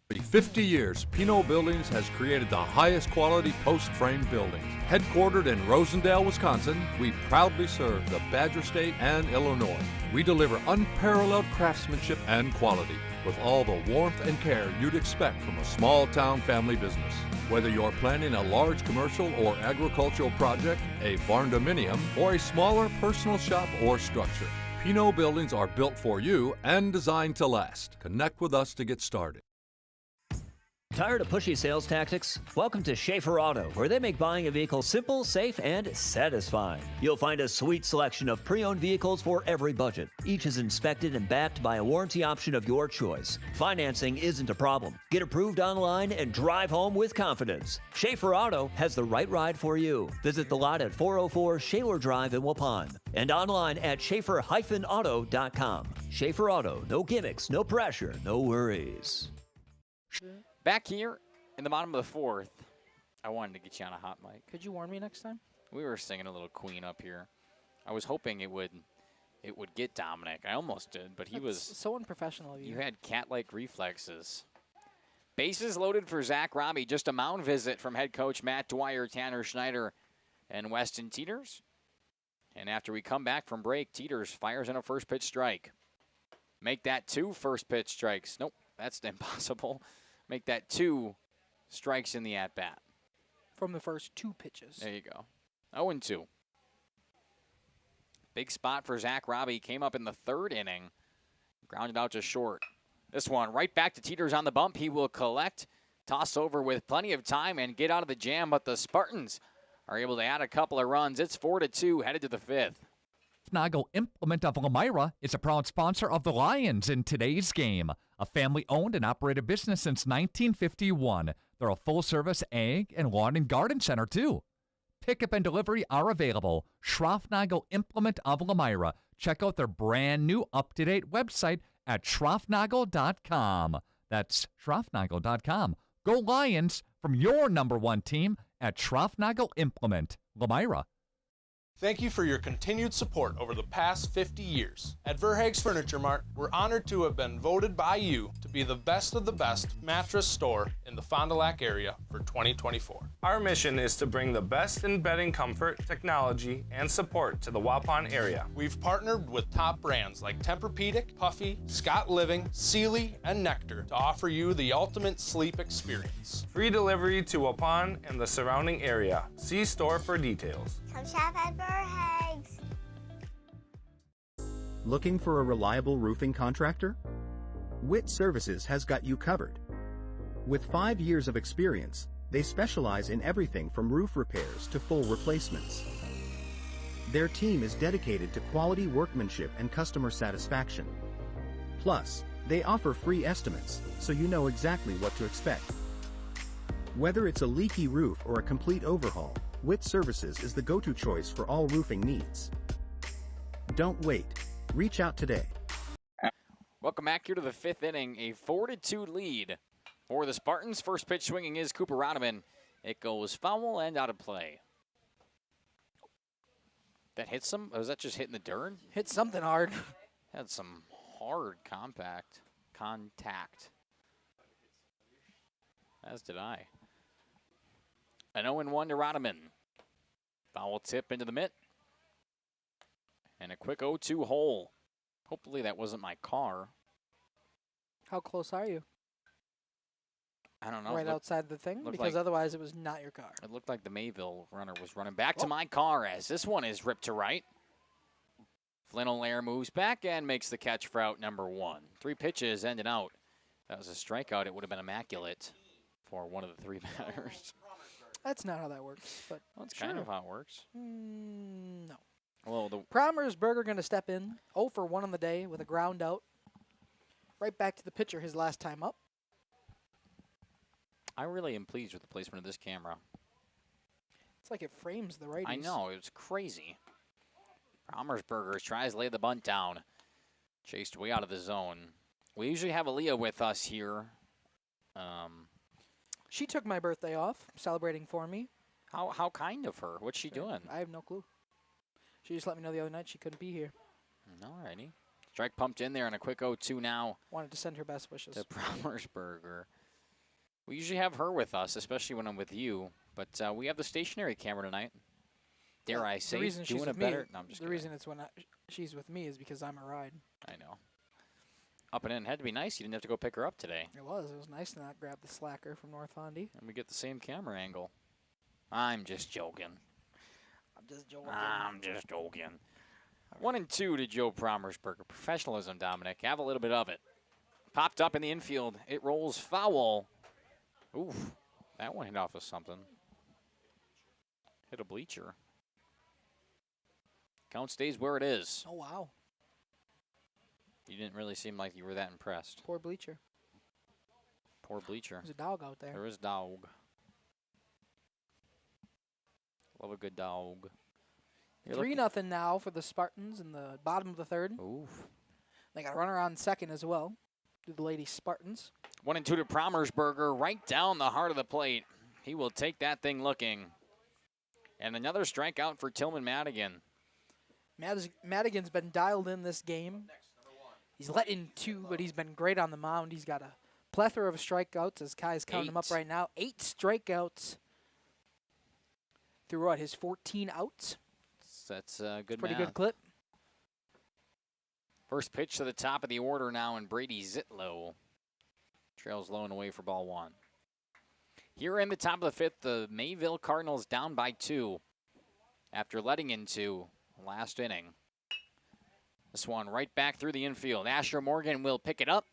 For 50 years, Pino Buildings has created the highest quality post-frame buildings. Headquartered in Rosendale, Wisconsin, we proudly serve the Badger State and Illinois. We deliver unparalleled craftsmanship and quality with all the warmth and care you'd expect from a small-town family business. Whether you're planning a large commercial or agricultural project, a barn-dominium, or a smaller personal shop or structure, Pino Buildings are built for you and designed to last. Connect with us to get started. Tired of pushy sales tactics? Welcome to Schaefer Auto, where they make buying a vehicle simple, safe, and satisfying. You'll find a sweet selection of pre-owned vehicles for every budget. Each is inspected and backed by a warranty option of your choice. Financing isn't a problem. Get approved online and drive home with confidence. Schaefer Auto has the right ride for you. Visit the lot at 404 Shaler Drive in Waupun and online at schaefer-auto.com. Schaefer Auto, no gimmicks, no pressure, no worries. Back here in the bottom of the fourth, I wanted to get you on a hot mic. Could you warn me next time? We were singing a little Queen up here. I was hoping it would get Dominic. I almost did, but he was so unprofessional of you. You had cat-like reflexes. Bases loaded for Zach Robbie. Just a mound visit from head coach Matt Dwyer, Tanner Schneider, and Weston Teeters. And after we come back from break, Teeters fires in a first pitch strike. Make that 2 first pitch strikes. Nope, that's impossible. Make that 2 strikes in the at-bat. From the first 2 pitches. There you go. 0-2. Big spot for Zach Robbie. Came up in the 3rd inning. Grounded out to short. This one right back to Teeters on the bump. He will collect, toss over with plenty of time, and get out of the jam. But the Spartans are able to add a couple of runs. It's 4-2 headed to the 5th. Nagel Implement of Elmira is a proud sponsor of the Lions in today's game. A family-owned and operated business since 1951. They're a full-service ag and lawn and garden center, too. Pickup and delivery are available. Schroffnagel Implement of Elmira. Check out their brand new up-to-date website at schroffnagel.com. That's schroffnagel.com. Go Lions from your #1 team at Schroffnagel Implement, Elmira. Thank you for your continued support over the past 50 years. At Verhaeg's Furniture Mart, we're honored to have been voted by you to be the best of the best mattress store in the Fond du Lac area for 2024. Our mission is to bring the best in bedding comfort, technology, and support to the Waupun area. We've partnered with top brands like Tempur-Pedic, Puffy, Scott Living, Sealy, and Nectar to offer you the ultimate sleep experience. Free delivery to Waupun and the surrounding area. See store for details. Come shop at Verhaeg's. Looking for a reliable roofing contractor? Witt Services has got you covered. With 5 years of experience, they specialize in everything from roof repairs to full replacements. Their team is dedicated to quality workmanship and customer satisfaction. Plus, they offer free estimates, so you know exactly what to expect. Whether it's a leaky roof or a complete overhaul, Witt Services is the go-to choice for all roofing needs. Don't wait. Reach out today. Welcome back here to the 5th inning. A 4-2 lead for the Spartans. First pitch swinging is Cooper Rodeman. It goes foul and out of play. That hit some? Or was that just hitting the dirt? Hit something hard. Had some hard contact. As did I. An 0-1 to Rodeman. Foul tip into the mitt. And a quick 0-2 hole. Hopefully that wasn't my car. How close are you? I don't know. Right outside the thing? Because otherwise it was not your car. It looked like the Mayville runner was running back to my car as this one is ripped to right. Flynn O'Lear moves back and makes the catch for out #1. 3 pitches ended out. That was a strikeout. It would have been immaculate for one of the 3 batters. That's not how that works, but that's kind of how it works. No. Well, Promersberger going to step in, 0 for 1 on the day with a ground out. Right back to the pitcher his last time up. I really am pleased with the placement of this camera. It's like it frames the righties. I know, it's crazy. Promersberger tries to lay the bunt down. Chased way out of the zone. We usually have Aaliyah with us here. She took my birthday off, celebrating for me. How kind of her. What's she doing? I have no clue. She just let me know the other night she couldn't be here. Alrighty. Strike pumped in there and a quick 0-2 now. Wanted to send her best wishes. To Promersberger. We usually have her with us, especially when I'm with you. But we have the stationary camera tonight. Dare I say, doing it better? No, I'm just kidding. The reason it's when she's with me is because I'm a ride. I know. Up and in. Had to be nice. You didn't have to go pick her up today. It was. It was nice to not grab the slacker from North Hondy. And we get the same camera angle. I'm just joking. I'm just joking. I'm just joking. 1-2 to Joe Promersberger. Professionalism, Dominic. Have a little bit of it. Popped up in the infield. It rolls foul. Oof. That one hit off of something. Hit a bleacher. Count stays where it is. Oh, wow. You didn't really seem like you were that impressed. Poor bleacher. Poor bleacher. There's a dog out there. There is dog. Love a good dog. 3-0 now for the Spartans in the bottom of the 3rd. Oof. They got a runner on second as well. To the Lady Spartans. 1-2 to Promersberger, right down the heart of the plate. He will take that thing looking. And another strikeout for Tillman Madigan. Madigan's been dialed in this game. He's let in 2, but he's been great on the mound. He's got a plethora of strikeouts as Kai's counting them up right now. 8 strikeouts throughout his 14 outs. That's a good Pretty math. good clip. First pitch to the top of the order now, and Brady Zitlow trails low and away for ball 1. Here in the top of the fifth, the Mayville Cardinals down by 2 after letting into last inning. This one right back through the infield. Asher Morgan will pick it up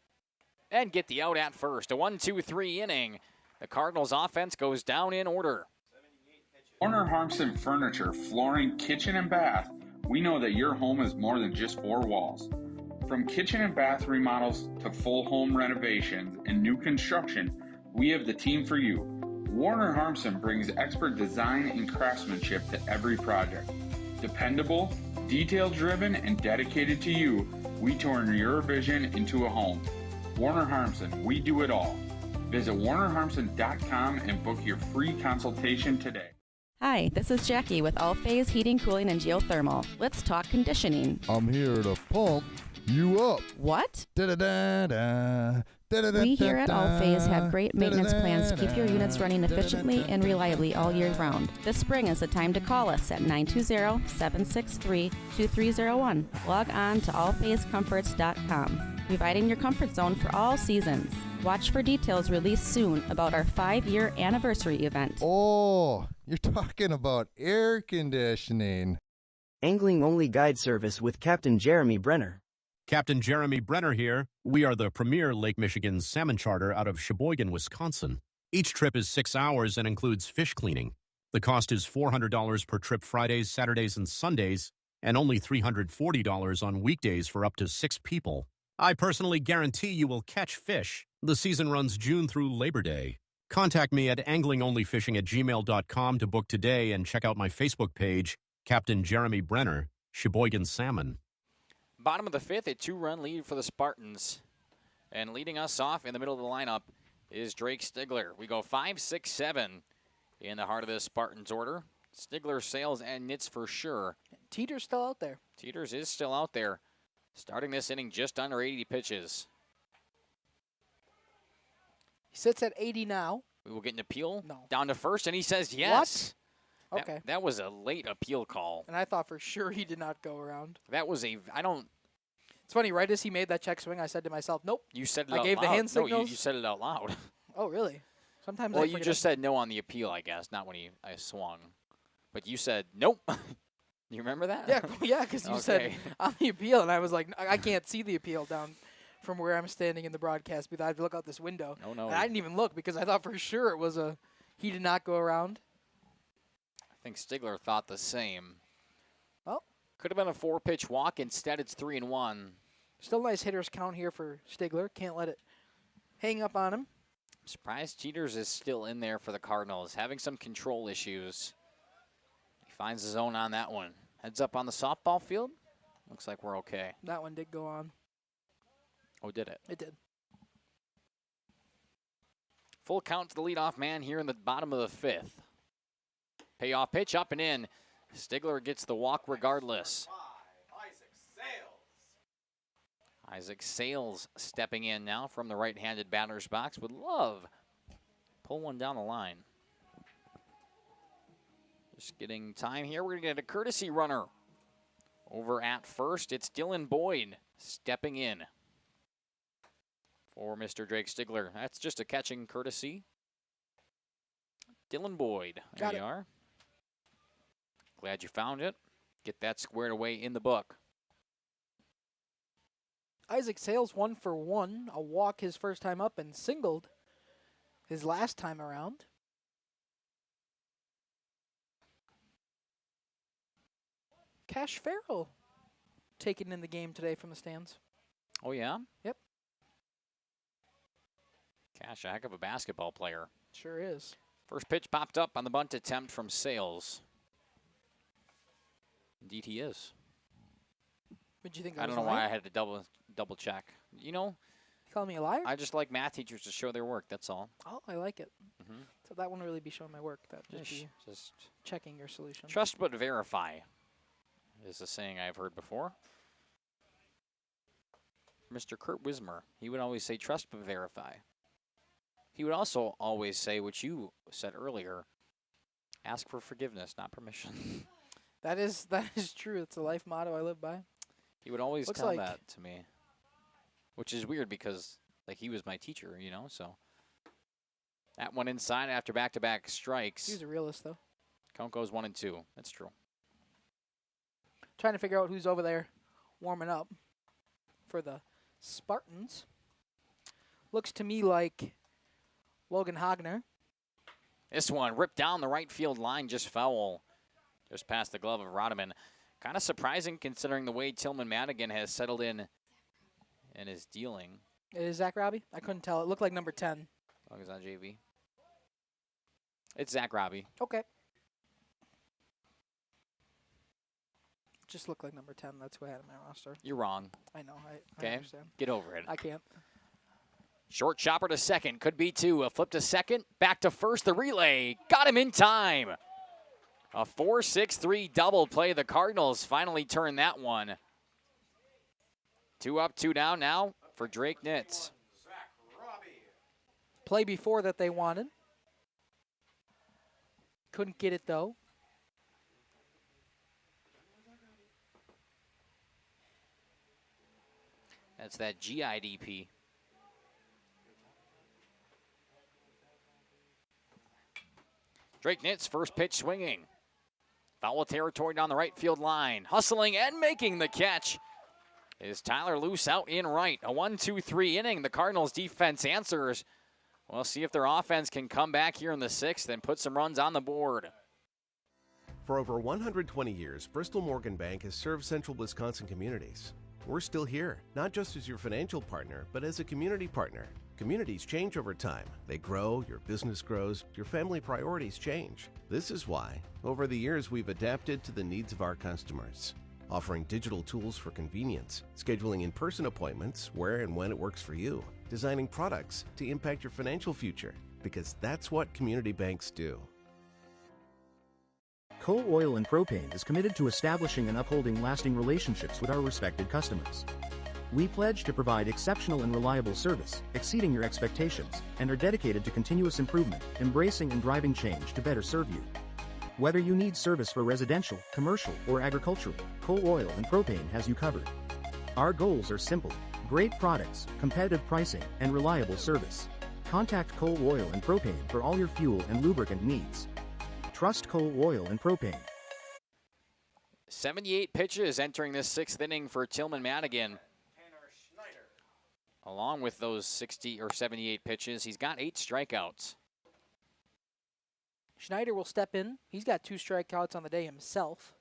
and get the out at first. A 1-2-3 inning. The Cardinals offense goes down in order. Warner Harmson Furniture, Flooring, Kitchen, and Bath. We know that your home is more than just 4 walls. From kitchen and bath remodels to full home renovations and new construction, we have the team for you. Warner Harmson brings expert design and craftsmanship to every project. Dependable, detail-driven, and dedicated to you, we turn your vision into a home. Warner Harmson, we do it all. Visit warnerharmson.com and book your free consultation today. Hi, this is Jackie with All Phase Heating, Cooling, and Geothermal. Let's talk conditioning. I'm here to pump you up. What? Da-da-da-da. We here at All Phase have great maintenance plans to keep your units running efficiently and reliably all year round. This spring is the time to call us at 920-763-2301. Log on to allphasecomforts.com, providing your comfort zone for all seasons. Watch for details released soon about our 5-year anniversary event. Oh, you're talking about air conditioning. Angling-only guide service with Captain Jeremy Brenner. Captain Jeremy Brenner here. We are the premier Lake Michigan salmon charter out of Sheboygan, Wisconsin. Each trip is 6 hours and includes fish cleaning. The cost is $400 per trip Fridays, Saturdays, and Sundays, and only $340 on weekdays for up to 6 people. I personally guarantee you will catch fish. The season runs June through Labor Day. Contact me at anglingonlyfishing@gmail.com to book today and check out my Facebook page, Captain Jeremy Brenner, Sheboygan Salmon. Bottom of the fifth, a 2-run lead for the Spartans. And leading us off in the middle of the lineup is Drake Stigler. We go 5, 6, 7 in the heart of this Spartans order. Stigler, Sales, and Nitz for sure. Teeter's still out there. Teeters is still out there. Starting this inning just under 80 pitches. He sits at 80 now. We will get an appeal. No. Down to first, and he says yes. What? Okay. That was a late appeal call. And I thought for sure he did not go around. That was a, It's funny, right as he made that check swing, I said to myself, nope. You said it I out gave loud. the hand signals. No, you said it out loud. Oh, really? Sometimes well, I you forget. just said no on the appeal, I guess, not when I swung. But you said nope. You remember that? Yeah, because you said on the appeal, and I was like, I can't see the appeal down from where I'm standing in the broadcast booth. I have to look out this window. No. And I didn't even look because I thought for sure it was he did not go around. I think Stigler thought the same. Well, could have been a 4-pitch walk. Instead, it's 3-1. Still nice hitters count here for Stigler. Can't let it hang up on him. I'm surprised Teeters is still in there for the Cardinals, having some control issues. He finds the zone on that one. Heads up on the softball field. Looks like we're okay. That one did go on. Oh, did it? It did. Full count to the leadoff man here in the bottom of the fifth. Payoff pitch up and in. Stigler gets the walk regardless. Isaac Sales stepping in now from the right-handed batter's box. Would love pull one down the line. Just getting time here. We're going to get a courtesy runner over at first. It's Dylan Boyd stepping in for Mr. Drake Stigler. That's just a catching courtesy. Dylan Boyd. There you are. Glad you found it. Get that squared away in the book. Isaac Sales 1 for 1. A walk his first time up and singled his last time around. Cash Farrell taken in the game today from the stands. Oh, yeah? Yep. Cash, a heck of a basketball player. Sure is. First pitch popped up on the bunt attempt from Sales. Indeed he is. What'd you think? I don't know why I had to double check. You know? You call me a liar? I just like math teachers to show their work, that's all. Oh, I like it. Mm-hmm. So that wouldn't really be showing my work. That would just be checking your solution. Trust but verify is a saying I've heard before. Mr. Kurt Wismer, he would always say trust but verify. He would also always say what you said earlier, ask for forgiveness, not permission. That is true. It's a life motto I live by. He would always Looks tell like that to me, which is weird because like he was my teacher, you know, so. That one inside after back-to-back strikes. He's a realist, though. Count goes 1-2. That's true. Trying to figure out who's over there warming up for the Spartans. Looks to me like Logan Hogner. This one ripped down the right field line, just foul. Just past the glove of Rodman. Kind of surprising considering the way Tillman Madigan has settled in and is dealing. It is Zach Robbie? I couldn't tell. It looked like number 10. Oh, is that JV? It's Zach Robbie. Okay. Just looked like number 10. That's who I had in my roster. You're wrong. I know. I Okay, understand. get over it. I can't. Short chopper to second. Could be two. A flip to second. Back to first. The relay. Got him in time. A 4-6-3 double play. The Cardinals finally turn that one. 2 up, 2 down now for Drake Nitz. Play before that they wanted. Couldn't get it, though. That's that GIDP. Drake Nitz, first pitch swinging. Foul territory down the right field line. Hustling and making the catch is Tyler Luce out in right. A 1-2-3 inning. The Cardinals defense answers. We'll see if their offense can come back here in the 6th and put some runs on the board. For over 120 years, Bristol Morgan Bank has served central Wisconsin communities. We're still here, not just as your financial partner, but as a community partner. Communities change over time. They grow, your business grows, your family priorities change. This is why, over the years, we've adapted to the needs of our customers, offering digital tools for convenience, scheduling in-person appointments where and when it works for you, designing products to impact your financial future, because that's what community banks do. Coal Oil and Propane is committed to establishing and upholding lasting relationships with our respected customers. We pledge to provide exceptional and reliable service, exceeding your expectations, and are dedicated to continuous improvement, embracing and driving change to better serve you. Whether you need service for residential, commercial, or agricultural, Coal Oil and Propane has you covered. Our goals are simple: great products, competitive pricing, and reliable service. Contact Coal Oil and Propane for all your fuel and lubricant needs. Trust Coal Oil and Propane. 78 pitches entering this 6th inning for Tillman Madigan. Along with those 60 or 78 pitches, he's got 8 strikeouts. Schneider will step in. He's got 2 strikeouts on the day himself.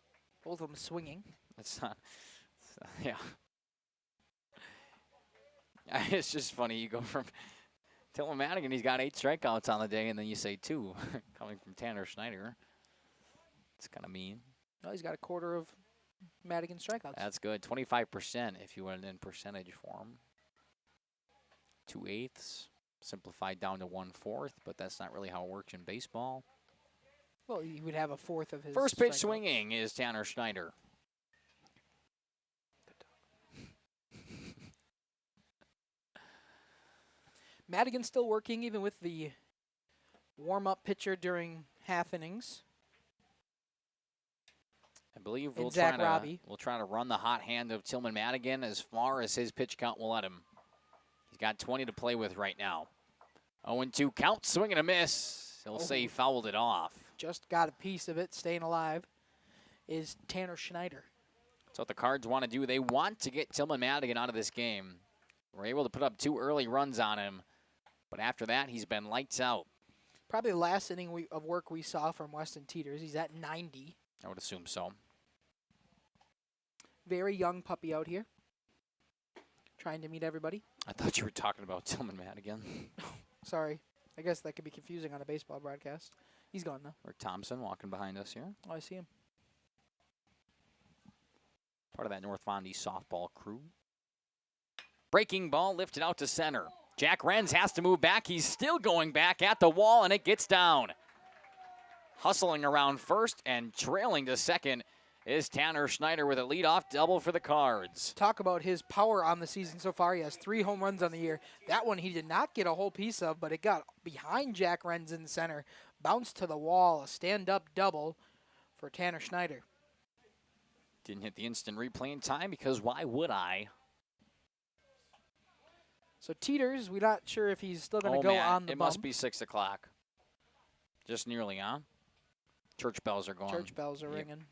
Both of them swinging. That's not, yeah. It's just funny. You go from Tillman Madigan, he's got 8 strikeouts on the day, and then you say 2 coming from Tanner Schneider. It's kind of mean. No, he's got a quarter of Madigan's strikeouts. That's good. 25% if you went in percentage form. 2/8, simplified down to 1/4, but that's not really how it works in baseball. Well, he would have a fourth of his. First pitch swinging is Tanner Schneider. Madigan's still working even with the warm-up pitcher during half innings. I believe we'll try to run the hot hand of Tillman Madigan as far as his pitch count will let him. He's got 20 to play with right now. 0-2 count, swing and a miss. He'll say he fouled it off. Just got a piece of it, staying alive, is Tanner Schneider. That's what the Cards want to do. They want to get Tillman Madigan out of this game. We're able to put up 2 early runs on him, but after that, he's been lights out. Probably the last inning of work we saw from Weston Teeters. He's at 90. I would assume so. Very young puppy out here, trying to meet everybody. I thought you were talking about Tillman Madigan. Sorry. I guess that could be confusing on a baseball broadcast. He's gone now. Rick Thompson walking behind us here. Oh, I see him. Part of that North Fondy softball crew. Breaking ball lifted out to center. Jack Renz has to move back. He's still going back at the wall, and it gets down. Hustling around first and trailing to second is Tanner Schneider with a leadoff double for the Cards. Talk about his power on the season so far. He has 3 home runs on the year. That one he did not get a whole piece of, but it got behind Jack Renz in center. Bounced to the wall, a stand-up double for Tanner Schneider. Didn't hit the instant replay in time because why would I? So Teeters, we're not sure if he's still going to go Matt, on the it bump. must be 6 o'clock. Just nearly, huh? Church bells are going. Church bells are ringing.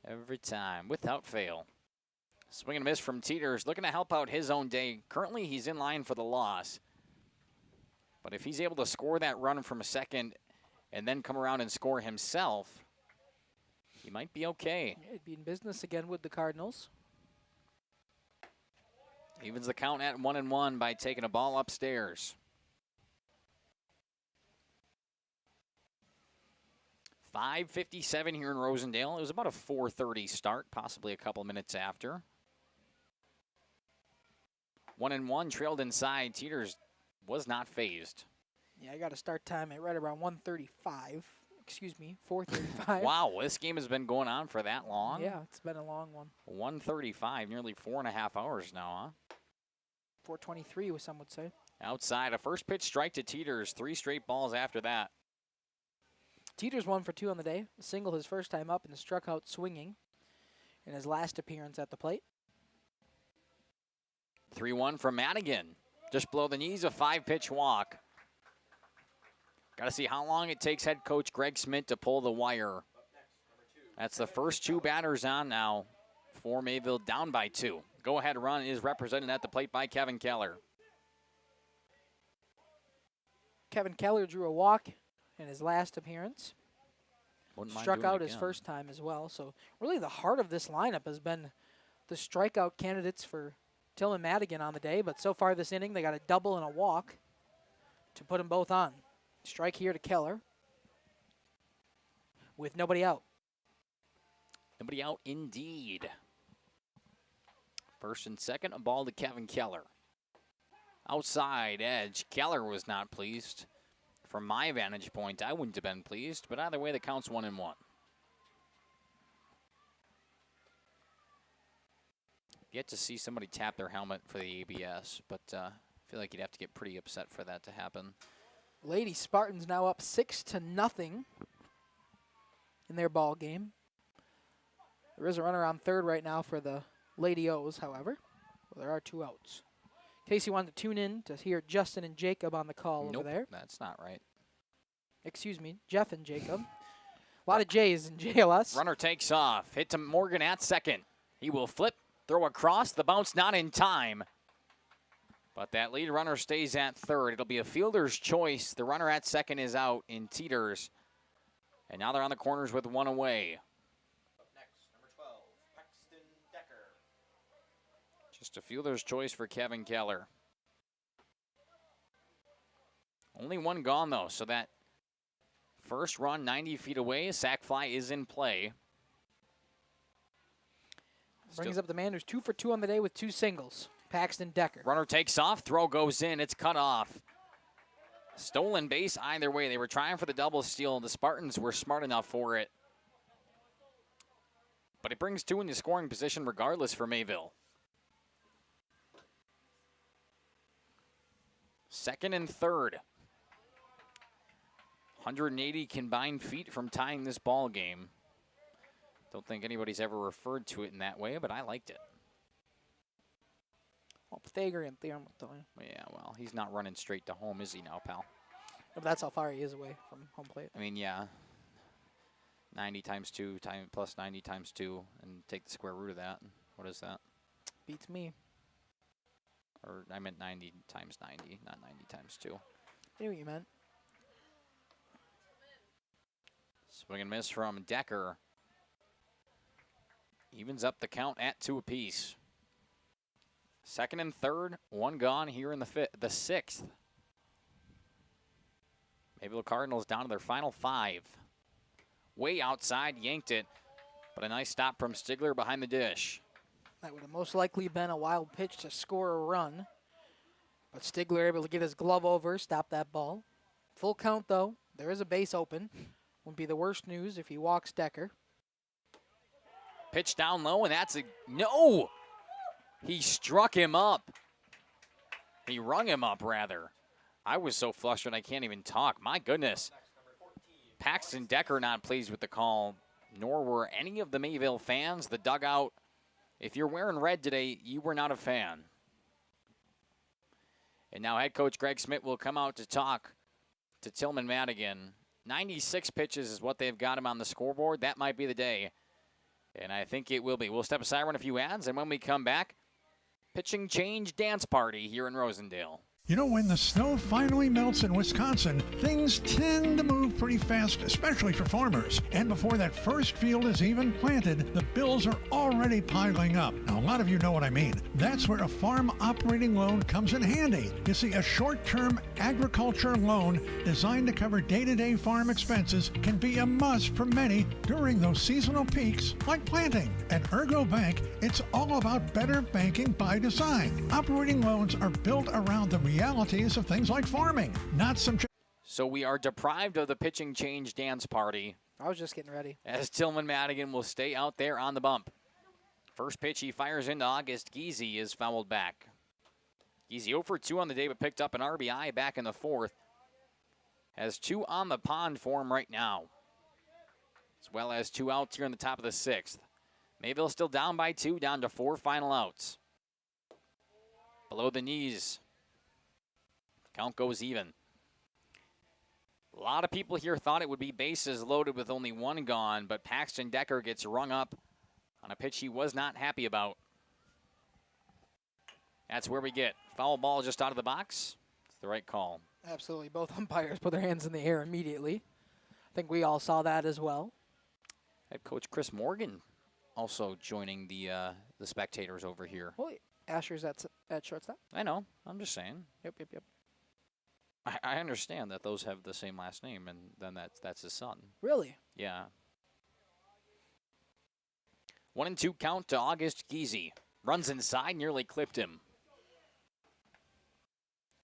Every time, without fail. Swing and a miss from Teeters, looking to help out his own day. Currently, he's in line for the loss. But if he's able to score that run from second and then come around and score himself, he might be okay. Yeah, he'd be in business again with the Cardinals. Evens the count at 1-1 by taking a ball upstairs. 5:57 here in Rosendale. It was about a 4:30 start, possibly a couple minutes after. 1-1, trailed inside. Teeters was not phased. Yeah, I got to start time at right around 1:35. Excuse me, 4:35. Wow, this game has been going on for that long? Yeah, it's been a long one. 1:35, nearly 4.5 hours now, huh? 4:23, some would say. Outside, a first pitch strike to Teeters. 3 straight balls after that. Teeters 1 for 2 on the day. A single his first time up and struck out swinging in his last appearance at the plate. 3-1 from Madigan. Just below the knees, a 5-pitch walk. Got to see how long it takes head coach Greg Smith to pull the wire. That's the first 2 batters on now for Mayville, down by 2. Go-ahead run is represented at the plate by Kevin Keller. Kevin Keller drew a walk in his last appearance. Wouldn't mind Struck doing it out his again. first time as well. So really the heart of this lineup has been the strikeout candidates for Tillman Madigan on the day. But so far this inning, they got a double and a walk to put them both on. Strike here to Keller with nobody out. Nobody out indeed. First and second, a ball to Kevin Keller. Outside edge, Keller was not pleased. From my vantage point, I wouldn't have been pleased, but either way, the count's 1-1. Yet to see somebody tap their helmet for the ABS, but I feel like you'd have to get pretty upset for that to happen. Lady Spartans now up 6-0 in their ball game. There is a runner on third right now for the Lady O's, however. Well, there are 2 outs. In case you wanted to tune in to hear Justin and Jacob on the call over there. That's not right. Excuse me, Jeff and Jacob. A lot of J's in JLS. Runner takes off. Hit to Morgan at second. He will flip, throw across. The bounce not in time. But that lead runner stays at third. It'll be a fielder's choice. The runner at second is out in Teeters. And now they're on the corners with 1 away. Up next, number 12, Paxton Decker. Just a fielder's choice for Kevin Keller. Only 1 gone, though, so that first run 90 feet away. A sac fly is in play. Brings up the man who's 2 for 2 on the day with 2 singles. Paxton Decker. Runner takes off, throw goes in, it's cut off. Stolen base either way. They were trying for the double steal. The Spartans were smart enough for it. But it brings 2 into scoring position regardless for Mayville. Second and third. 180 combined feet from tying this ball game. Don't think anybody's ever referred to it in that way, but I liked it. Well, Pythagorean theorem will tell you. Yeah, well, he's not running straight to home, is he now, pal? But that's how far he is away from home plate. I mean, yeah. 90 times 2 plus 90 times 2, and take the square root of that. What is that? Beats me. Or I meant 90 times 90, not 90 times 2. I knew what you meant. Swing and miss from Decker. Evens up the count at 2 apiece. Second and third, 1 gone here in the 6th. Mayville Cardinals down to their final 5. Way outside, yanked it, but a nice stop from Stigler behind the dish. That would have most likely been a wild pitch to score a run. But Stigler able to get his glove over, stop that ball. Full count, though. There is a base open. Wouldn't be the worst news if he walks Decker. Pitch down low, and that's a no! He struck him up. He rung him up, rather. I was so flustered I can't even talk. My goodness. Paxton Decker not pleased with the call, nor were any of the Mayville fans. The dugout, if you're wearing red today, you were not a fan. And now head coach Greg Smith will come out to talk to Tillman Madigan. 96 pitches is what they've got him on the scoreboard. That might be the day. And I think it will be. We'll step aside, run a few ads, and when we come back, pitching change dance party here in Rosendale. You know, when the snow finally melts in Wisconsin, things tend to move pretty fast, especially for farmers. And before that first field is even planted, the bills are already piling up. Now, a lot of you know what I mean. That's where a farm operating loan comes in handy. You see, a short-term agriculture loan designed to cover day-to-day farm expenses can be a must for many during those seasonal peaks like planting. At Ergo Bank, it's all about better banking by design. Operating loans are built around the realities of things like farming, not some... So we are deprived of the pitching change dance party. I was just getting ready. As Tillman Madigan will stay out there on the bump. First pitch he fires into August Giese is fouled back. Giese 0 for 2 on the day, but picked up an RBI back in the fourth. Has 2 on the pond for him right now, as well as 2 outs here in the top of the sixth. Mayville still down by 2, down to 4 final outs. Below the knees. Count goes even. A lot of people here thought it would be bases loaded with only 1 gone, but Paxton Decker gets rung up on a pitch he was not happy about. That's where we get foul ball just out of the box. It's the right call. Absolutely. Both umpires put their hands in the air immediately. I think we all saw that as well. Head coach Chris Morgan also joining the spectators over here. Well, Asher's at shortstop. I know. I'm just saying. Yep. I understand that those have the same last name, and then that's his son. Really? Yeah. 1-2 count to August Giese. Runs inside, nearly clipped him.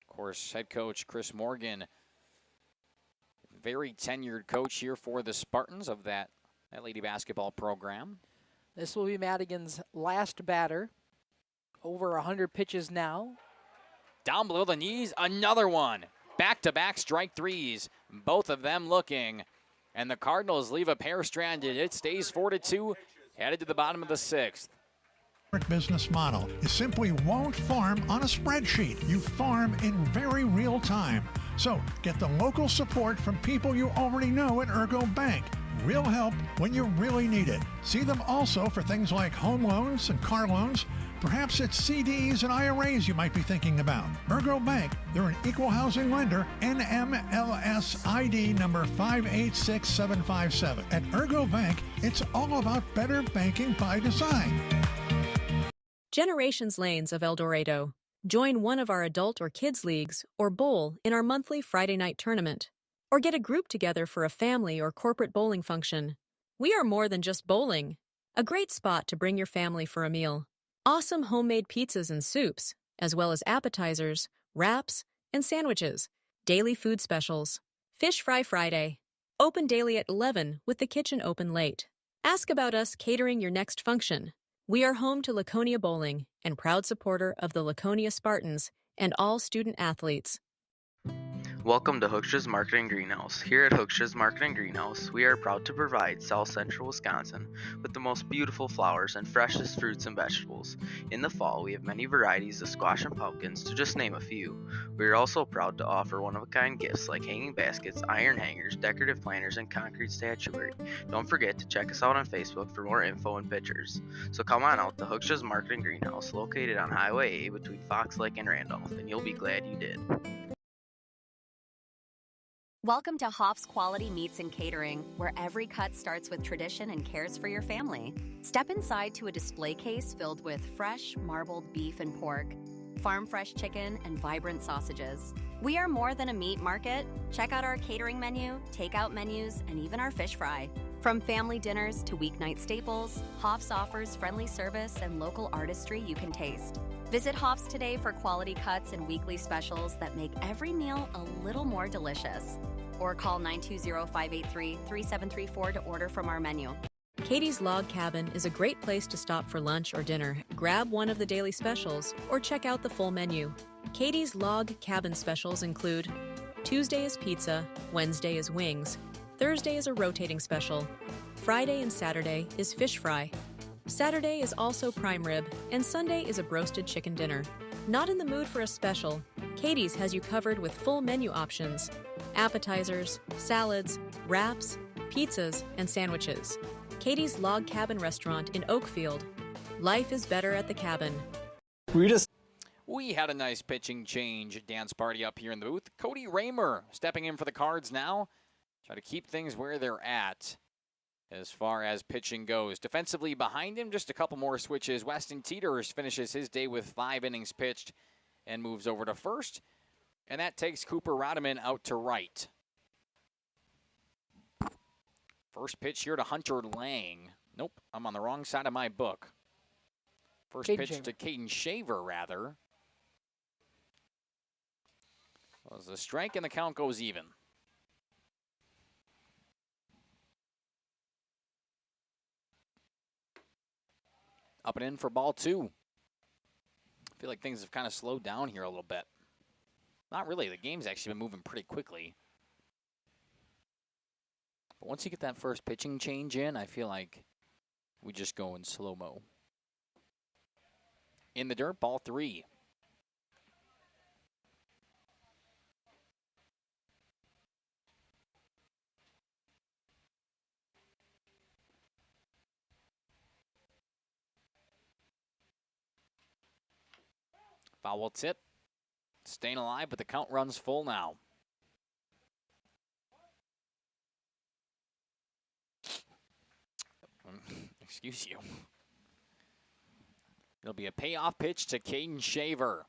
Of course, head coach Chris Morgan, very tenured coach here for the Spartans of that lady basketball program. This will be Madigan's last batter. Over 100 pitches now. Down below the knees, another one. Back-to-back strike threes, both of them looking. And the Cardinals leave a pair stranded. It stays 4-2, headed to the bottom of the sixth. Business model. You simply won't farm on a spreadsheet. You farm in very real time. So get the local support from people you already know at Ergo Bank. Real help when you really need it. See them also for things like home loans and car loans. Perhaps it's CDs and IRAs you might be thinking about. Ergo Bank, they're an equal housing lender, NMLS ID number 586757. At Ergo Bank, it's all about better banking by design. Generations Lanes of El Dorado. Join one of our adult or kids leagues or bowl in our monthly Friday night tournament. Or get a group together for a family or corporate bowling function. We are more than just bowling. A great spot to bring your family for a meal. Awesome homemade pizzas and soups, as well as appetizers, wraps, and sandwiches. Daily food specials. Fish Fry Friday. Open daily at 11 with the kitchen open late. Ask about us catering your next function. We are home to Laconia Bowling and proud supporter of the Laconia Spartans and all student athletes. Welcome to Hooksha's Marketing Greenhouse. Here at Hooksha's Marketing Greenhouse, we are proud to provide South Central Wisconsin with the most beautiful flowers and freshest fruits and vegetables. In the fall, we have many varieties of squash and pumpkins, to just name a few. We are also proud to offer one-of-a-kind gifts like hanging baskets, iron hangers, decorative planters, and concrete statuary. Don't forget to check us out on Facebook for more info and pictures. So come on out to Hooksha's Marketing Greenhouse, located on Highway A between Fox Lake and Randolph, and you'll be glad you did. Welcome to Hoff's Quality Meats and Catering, where every cut starts with tradition and cares for your family. Step inside to a display case filled with fresh, marbled beef and pork, farm-fresh chicken, and vibrant sausages. We are more than a meat market. Check out our catering menu, takeout menus, and even our fish fry. From family dinners to weeknight staples, Hoff's offers friendly service and local artistry you can taste. Visit Hoff's today for quality cuts and weekly specials that make every meal a little more delicious. Or call 920-583-3734 to order from our menu. Katie's Log Cabin is a great place to stop for lunch or dinner. Grab one of the daily specials or check out the full menu. Katie's Log Cabin specials include Tuesday is pizza, Wednesday is wings, Thursday is a rotating special, Friday and Saturday is fish fry. Saturday is also prime rib, and Sunday is a broasted chicken dinner. Not in the mood for a special? Katie's has you covered with full menu options, appetizers, salads, wraps, pizzas, and sandwiches. Katie's Log Cabin Restaurant in Oakfield. Life is better at the cabin. We had a nice pitching change dance party up here in the booth. Cody Raymer stepping in for the Cards now. Try to keep things where they're at as far as pitching goes. Defensively behind him, just a couple more switches. Weston Teeters finishes his day with 5 innings pitched and moves over to first. And that takes Cooper Rodeman out to right. First pitch here to Hunter Lang. Nope, I'm on the wrong side of my book. First pitch to Caden Shaver, rather. Was a strike and the count goes even. Up and in for ball 2. I feel like things have kind of slowed down here a little bit. Not really. The game's actually been moving pretty quickly. But once you get that first pitching change in, I feel like we just go in slow-mo. In the dirt, ball 3. Foul tip. Staying alive, but the count runs full now. Excuse you. It'll be a payoff pitch to Caden Shaver.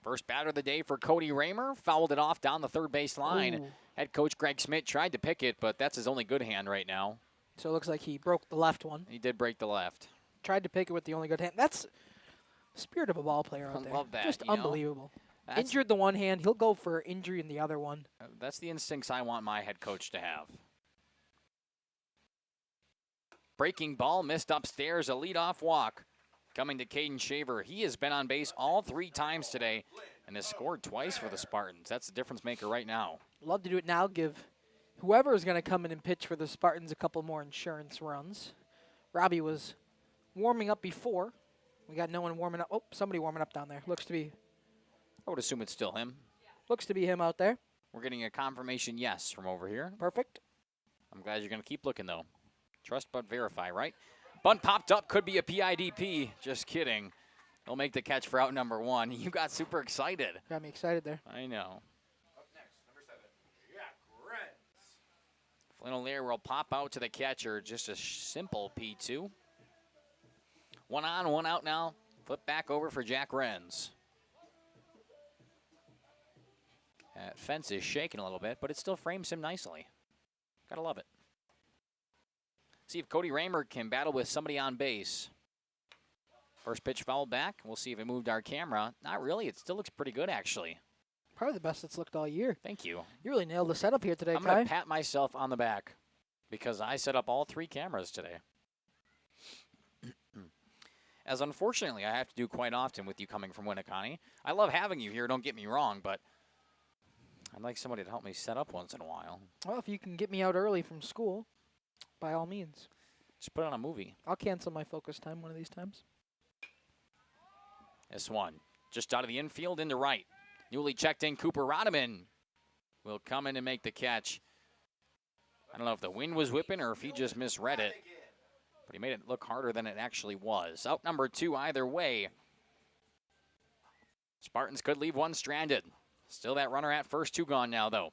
First batter of the day for Cody Raymer. Fouled it off down the third base line. Ooh. Head coach Greg Smith tried to pick it, but that's his only good hand right now. So it looks like he broke the left one. He did break the left. Tried to pick it with the only good hand. That's the spirit of a ball player out there. I love that. Just you know? unbelievable. That's, Injured the one hand, he'll go for injury in the other one. That's the instincts I want my head coach to have. Breaking ball missed upstairs, a leadoff walk. Coming to Caden Shaver. He has been on base all 3 times today and has scored twice for the Spartans. That's the difference maker right now. Love to do it now. Give whoever is going to come in and pitch for the Spartans a couple more insurance runs. Robbie was warming up before. We got no one warming up. Oh, somebody warming up down there. Looks to be. I would assume it's still him. Looks to be him out there. We're getting a confirmation yes from over here. Perfect. I'm glad you're going to keep looking, though. Trust but verify, right? Bunt popped up, could be a PIDP. Just kidding. He'll make the catch for out number 1. You got super excited. Got me excited there. I know. Up next, number 7, Jack Renz. Flynn O'Leary will pop out to the catcher. Just a simple P2. 1 on, 1 out now. Flip back over for Jack Renz. That fence is shaking a little bit, but it still frames him nicely. Gotta love it. See if Cody Raymer can battle with somebody on base. First pitch fouled back. We'll see if it moved our camera. Not really. It still looks pretty good, actually. Probably the best it's looked all year. Thank you. You really nailed the setup here today, I'm Kai. going to pat myself on the back because I set up all 3 cameras today. As unfortunately I have to do quite often with you coming from Winneconne. I love having you here, don't get me wrong, but I'd like somebody to help me set up once in a while. Well, if you can get me out early from school, by all means. Just put on a movie. I'll cancel my focus time one of these times. This one, just out of the infield into right. Newly checked in Cooper Rodeman will come in and make the catch. I don't know if the wind was whipping or if he just misread it, but he made it look harder than it actually was. Out number 2 either way. Spartans could leave 1 stranded. Still that runner at first, 2 gone now, though.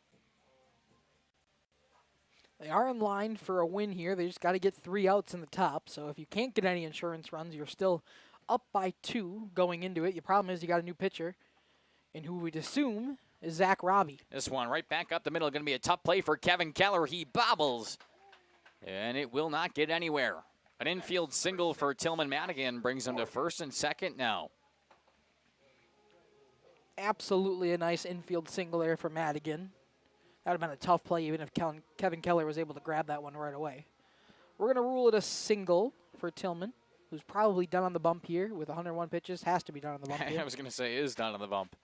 They are in line for a win here. They just got to get 3 outs in the top. So if you can't get any insurance runs, you're still up by 2 going into it. Your problem is you got a new pitcher, and who we'd assume is Zach Robbie. This one right back up the middle. Going to be a tough play for Kevin Keller. He bobbles, and it will not get anywhere. An infield single for Tillman Madigan brings him to first and second now. Absolutely a nice infield single there for Madigan. That would have been a tough play even if Kevin Keller was able to grab that one right away. We're going to rule it a single for Tillman, who's probably done on the bump here with 101 pitches. Has to be done on the bump here. I was going to say is done on the bump.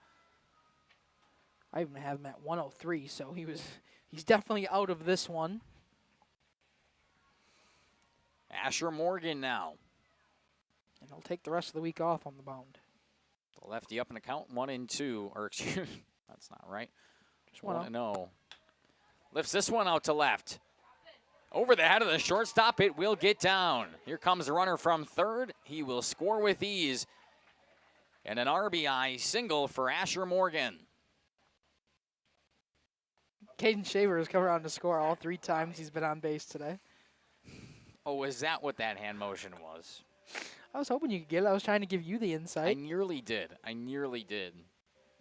I even have him at 103, so he's definitely out of this one. Asher Morgan now. And he'll take the rest of the week off on the mound. The lefty up in the count, 1-2, or excuse me, that's not right. Just 1-0. Lifts this one out to left. Over the head of the shortstop, it will get down. Here comes the runner from third. He will score with ease. And an RBI single for Asher Morgan. Caden Shaver has come around to score all 3 times he's been on base today. Oh, is that what that hand motion was? I was hoping you could get it. I was trying to give you the insight. I nearly did.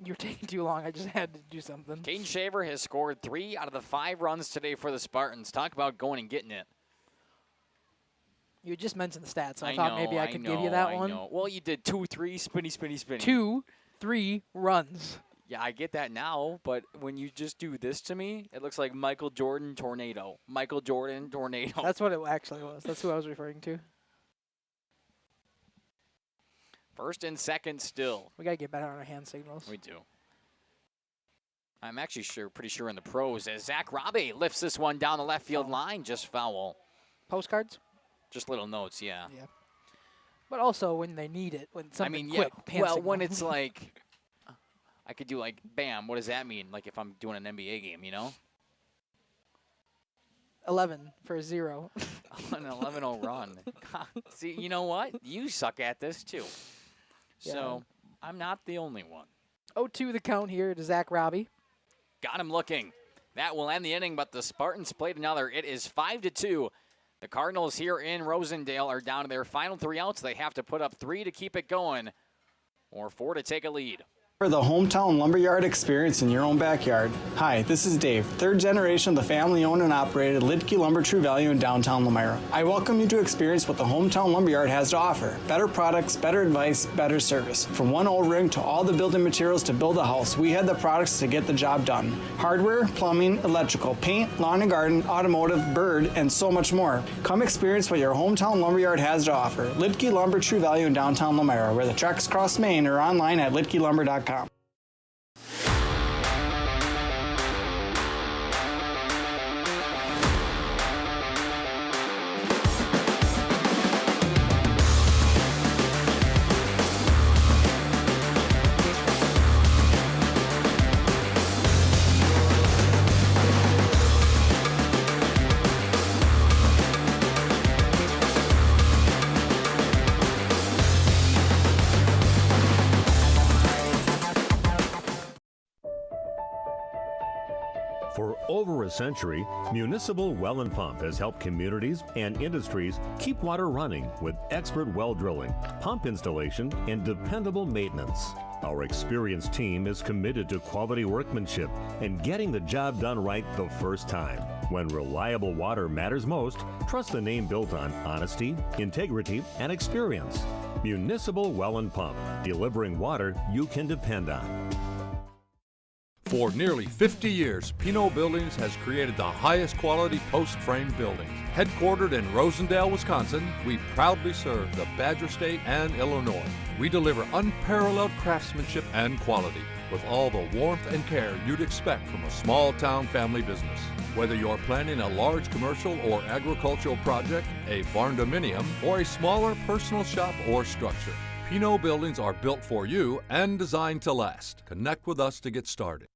You were taking too long. I just had to do something. Caden Shaver has scored 3 out of the 5 runs today for the Spartans. Talk about going and getting it. You just mentioned the stats, so I thought maybe I could give you that one. Well, you did 2, 3, spinny. 2, 3 runs. Yeah, I get that now, but when you just do this to me, it looks like Michael Jordan tornado. Michael Jordan tornado. That's what it actually was. That's who I was referring to. First and second still. We got to get better on our hand signals. We do. I'm actually pretty sure in the pros as Zach Robbie lifts this one down the left field line, just foul. Postcards? Just little notes, yeah. Yeah. But also when they need it, when something quick. Well, when it's like, I could do like, bam, what does that mean? Like if I'm doing an NBA game, you know? 11 for 0. An 11-0 run. See, you know what? You suck at this too. Yeah. So I'm not the only one. 0-2 the count here to Zach Robbie. Got him looking. That will end the inning, but the Spartans played another. It is 5-2. The Cardinals here in Rosendale are down to their final 3 outs. They have to put up 3 to keep it going, or 4 to take a lead. For the hometown lumberyard experience in your own backyard. Hi, this is Dave, 3rd generation of the family-owned and operated Lidke Lumber True Value in downtown Lamira. I welcome you to experience what the hometown lumberyard has to offer. Better products, better advice, better service. From one O-ring to all the building materials to build a house, we had the products to get the job done. Hardware, plumbing, electrical, paint, lawn and garden, automotive, bird, and so much more. Come experience what your hometown lumberyard has to offer. Lidke Lumber True Value in downtown Lamira, where the tracks cross Main, or online at lidkelumber.com. For over a century, Municipal Well and Pump has helped communities and industries keep water running with expert well drilling, pump installation, and dependable maintenance. Our experienced team is committed to quality workmanship and getting the job done right the first time. When reliable water matters most, trust the name built on honesty, integrity, and experience. Municipal Well and Pump, delivering water you can depend on. For nearly 50 years, Pinot Buildings has created the highest quality post-frame buildings. Headquartered in Rosendale, Wisconsin, we proudly serve the Badger State and Illinois. We deliver unparalleled craftsmanship and quality with all the warmth and care you'd expect from a small-town family business. Whether you're planning a large commercial or agricultural project, a barn-dominium, or a smaller personal shop or structure, Pinot Buildings are built for you and designed to last. Connect with us to get started.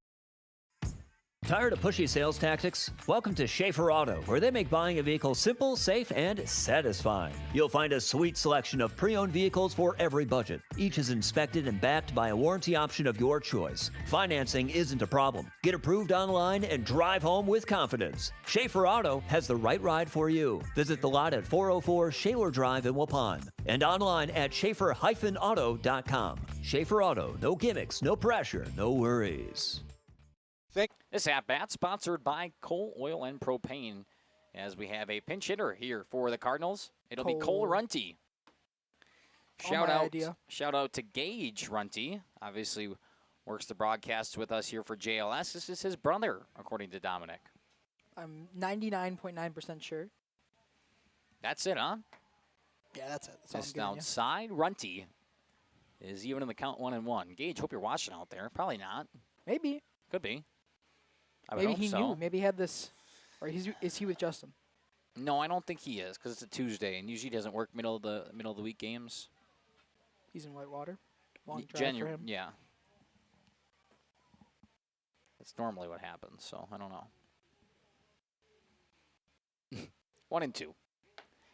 Tired of pushy sales tactics? Welcome to Schaefer Auto, where they make buying a vehicle simple, safe, and satisfying. You'll find a sweet selection of pre-owned vehicles for every budget. Each is inspected and backed by a warranty option of your choice. Financing isn't a problem. Get approved online and drive home with confidence. Schaefer Auto has the right ride for you. Visit the lot at 404 Shaler Drive in Waupun and online at schaefer-auto.com. Schaefer Auto, no gimmicks, no pressure, no worries. This at-bat sponsored by Coal, Oil, and Propane, as we have a pinch hitter here for the Cardinals. It'll be Cole Runty. Shout out to Gage Runty. Obviously works the broadcasts with us here for JLS. This is his brother, according to Dominic. I'm 99.9% sure. That's it, huh? Yeah, that's it. Just outside, Runty is even in the count 1-1. Gage, hope you're watching out there. Probably not. Maybe. Could be. Maybe he knew. Maybe he had this. Or is he with Justin? No, I don't think he is, because it's a Tuesday, and usually he doesn't work middle of the week games. He's in Whitewater. Long drive for him. Yeah. That's normally what happens, so I don't know. 1-2.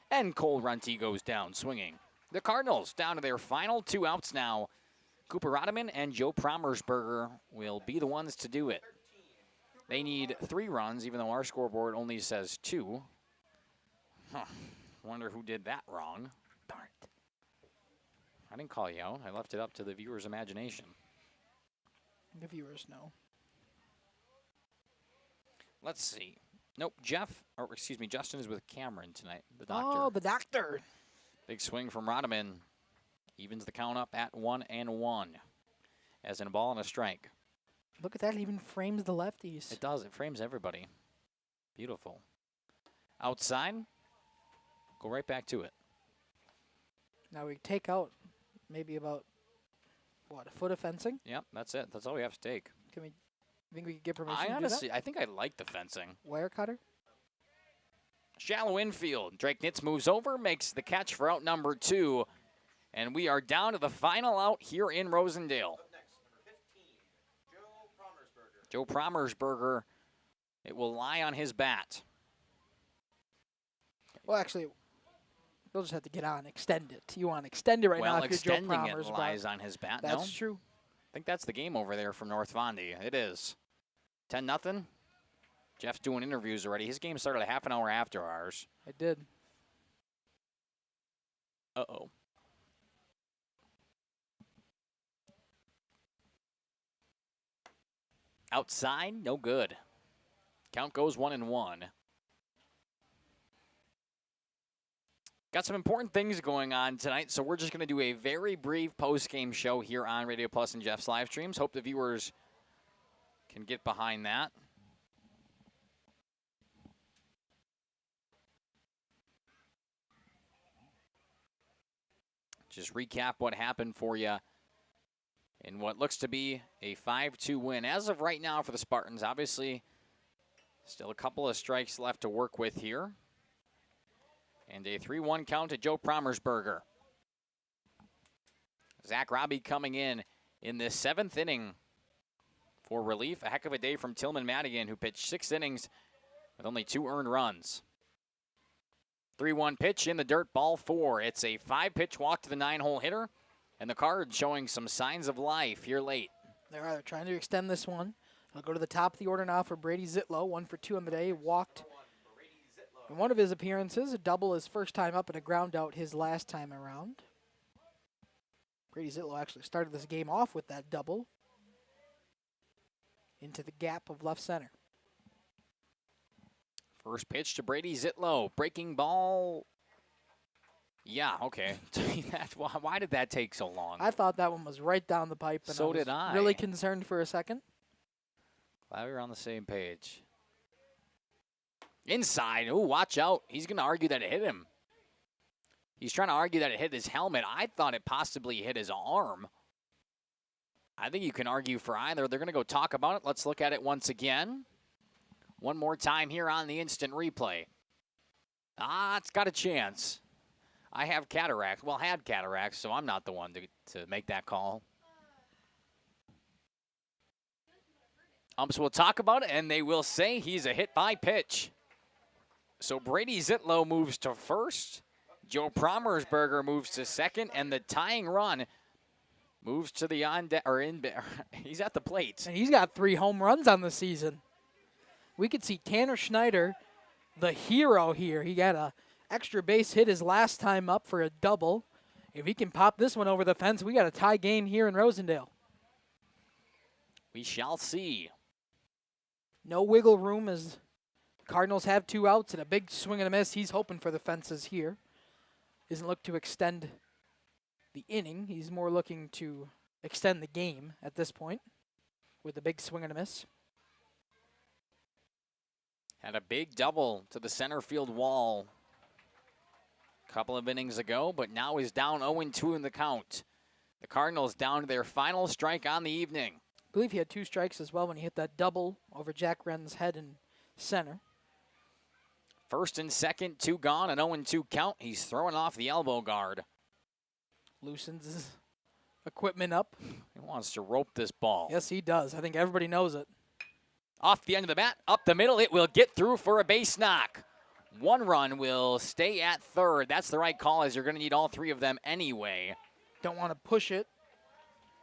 And Cole Runty goes down swinging. The Cardinals down to their final 2 outs now. Cooper Rodeman and Joe Promersberger will be the ones to do it. They need 3 runs, even though our scoreboard only says 2. Huh. Wonder who did that wrong. Darn it. I didn't call you out. I left it up to the viewer's imagination. The viewers know. Let's see. Nope, Justin is with Cameron tonight, the doctor. Oh, the doctor. Big swing from Rodeman. Evens the count up at 1-1. As in a ball and a strike. Look at that. It even frames the lefties. It does. It frames everybody. Beautiful. Outside. Go right back to it. Now we take out maybe about, what, a foot of fencing? Yep, that's it. That's all we have to take. Can we think we could get permission to Honestly, do that? I think I like the fencing. Wire cutter? Shallow infield. Drake Nitz moves over, makes the catch for out number 2. And we are down to the final out here in Rosendale. Joe Promersberger, it will lie on his bat. Well, actually, we'll just have to get on, extend it. You want to extend it right now if you're Joe Extending Promers, it lies on his bat, That's no? true. I think that's the game over there from North Fondy. It is. 10-0. Jeff's doing interviews already. His game started a half an hour after ours. It did. Uh-oh. Outside, no good. Count goes 1-1. Got some important things going on tonight, so we're just going to do a very brief post-game show here on Radio Plus and Jeff's live streams. Hope the viewers can get behind that. Just recap what happened for you in what looks to be a 5-2 win. As of right now for the Spartans, obviously still a couple of strikes left to work with here. And a 3-1 count to Joe Promersberger. Zach Robbie coming in the 7th inning for relief. A heck of a day from Tillman Madigan, who pitched 6 innings with only 2 earned runs. 3-1 pitch in the dirt, ball 4. It's a 5-pitch walk to the 9-hole hitter. And the Cards showing some signs of life here late. They're either trying to extend this one. I'll go to the top of the order now for Brady Zitlow. 1 for 2 on the day. Walked in one of his appearances. A double his first time up and a ground out his last time around. Brady Zitlow actually started this game off with that double into the gap of left center. First pitch to Brady Zitlow. Breaking ball. Yeah, okay. Why did that take so long? I thought that one was right down the pipe. And So I was did I. Really concerned for a second. Glad we were on the same page. Inside. Ooh, watch out. He's going to argue that it hit him. He's trying to argue that it hit his helmet. I thought it possibly hit his arm. I think you can argue for either. They're going to go talk about it. Let's look at it once again. One more time here on the instant replay. It's got a chance. I have cataracts. Well, had cataracts, so I'm not the one to make that call. Umps will talk about it, and they will say he's a hit by pitch. So Brady Zitlow moves to first. Joe Promersberger moves to second, and the tying run moves to the he's at the plate. And he's got 3 home runs on the season. We could see Tanner Schneider, the hero here. He got a extra base hit his last time up for a double. If he can pop this one over the fence, we got a tie game here in Rosendale. We shall see. No wiggle room as Cardinals have 2 outs and a big swing and a miss. He's hoping for the fences here. Doesn't look to extend the inning. He's more looking to extend the game at this point with a big swing and a miss. Had a big double to the center field wall a couple of innings ago, but now he's down 0-2 in the count. The Cardinals down to their final strike on the evening. I believe he had 2 strikes as well when he hit that double over Jack Wren's head in center. First and second, 2 gone, an 0-2 count. He's throwing off the elbow guard. Loosens equipment up. He wants to rope this ball. Yes, he does. I think everybody knows it. Off the end of the bat, up the middle, it will get through for a base knock. One run will stay at third. That's the right call, as you're going to need all three of them anyway. Don't want to push it.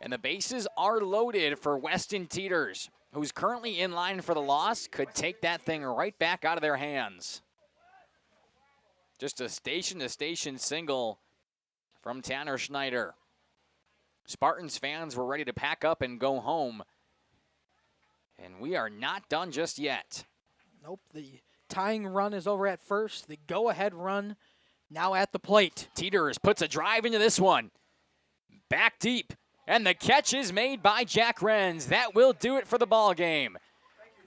And the bases are loaded for Weston Teeters, who's currently in line for the loss, could take that thing right back out of their hands. Just a station-to-station single from Tanner Schneider. Spartans fans were ready to pack up and go home. And we are not done just yet. Nope, the tying run is over at first. The go-ahead run now at the plate. Teeters puts a drive into this one. Back deep. And the catch is made by Jack Renz. That will do it for the ball game.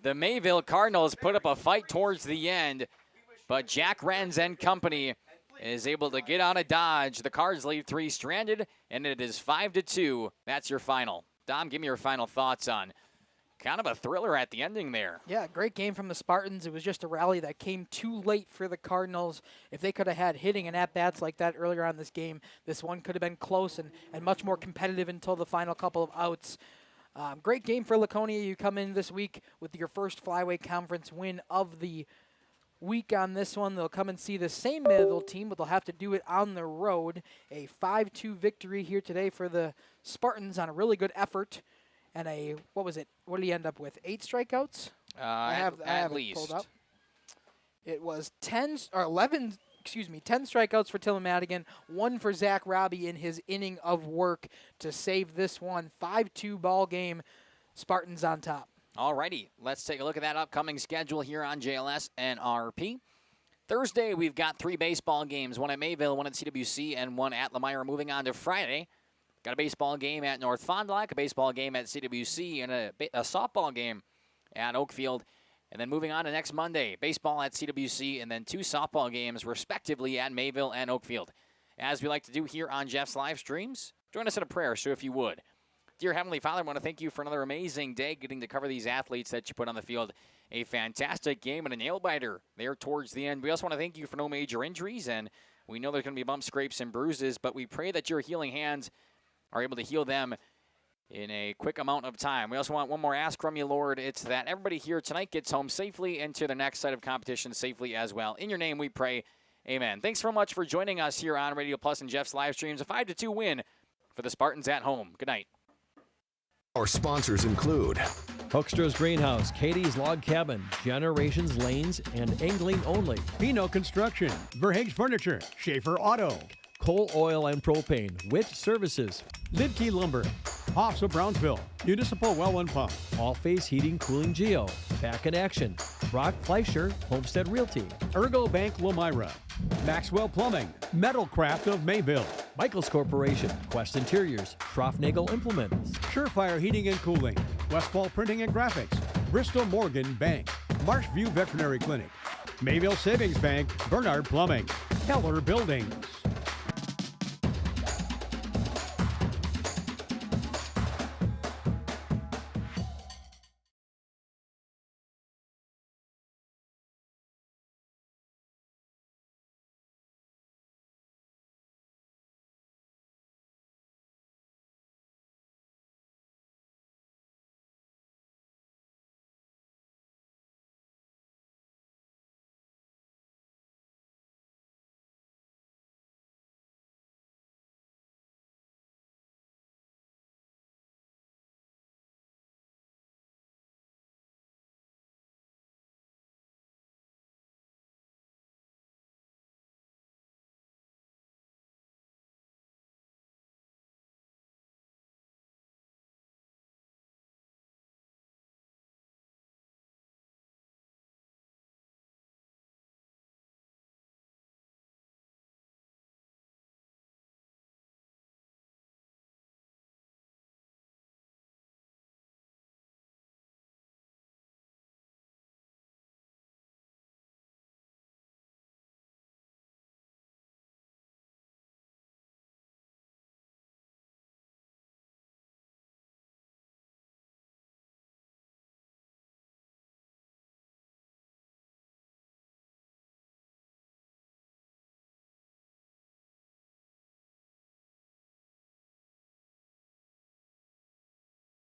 The Mayville Cardinals put up a fight towards the end, but Jack Renz and company is able to get out of Dodge. The Cards leave 3 stranded, and it is 5-2. That's your final. Dom, give me your final thoughts on kind of a thriller at the ending there. Yeah, great game from the Spartans. It was just a rally that came too late for the Cardinals. If they could have had hitting and at-bats like that earlier on this game, this one could have been close and much more competitive until the final couple of outs. Great game for Laconia. You come in this week with your first Flyweight Conference win of the week on this one. They'll come and see the same Mayville team, but they'll have to do it on the road. A 5-2 victory here today for the Spartans on a really good effort. And what was it? What did he end up with? 8 strikeouts? I have at it least. pulled up. It was 10 strikeouts for Tillman Madigan, 1 for Zach Robbie in his inning of work to save this one. 5-2 ball game. Spartans on top. Alrighty, let's take a look at that upcoming schedule here on JLS and RP. Thursday, we've got 3 baseball games, 1 at Mayville, 1 at CWC, and 1 at Lemire. Moving on to Friday, got a baseball game at North Fond du Lac, a baseball game at CWC, and a softball game at Oakfield. And then moving on to next Monday, baseball at CWC, and then 2 softball games, respectively, at Mayville and Oakfield. As we like to do here on Jeff's live streams, join us in a prayer, so if you would. Dear Heavenly Father, I want to thank you for another amazing day getting to cover these athletes that you put on the field. A fantastic game and a nail-biter there towards the end. We also want to thank you for no major injuries, and we know there's going to be bumps, scrapes, and bruises, but we pray that your healing hands are able to heal them in a quick amount of time. We also want one more ask from you, Lord. It's that everybody here tonight gets home safely and to their next set of competition safely as well. In your name we pray, amen. Thanks so much for joining us here on Radio Plus and Jeff's live streams. A 5-2 win for the Spartans at home. Good night. Our sponsors include Hoekstra's Greenhouse, Katie's Log Cabin, Generations Lanes, and Angling Only. Pino Construction, Verhaeg's Furniture, Schaefer Auto, Coal Oil and Propane, Witt Services, Lidkey Lumber, Hoffs of Brownsville, Municipal Well and Pump, All Face Heating Cooling Geo, Back in Action, Brock Fleischer, Homestead Realty, Ergo Bank Lemira, Maxwell Plumbing, Metalcraft of Mayville, Michaels Corporation, Quest Interiors, Schroffnagel Implements, Surefire Heating and Cooling, Westfall Printing and Graphics, Bristol Morgan Bank, Marshview Veterinary Clinic, Mayville Savings Bank, Bernard Plumbing, Keller Buildings.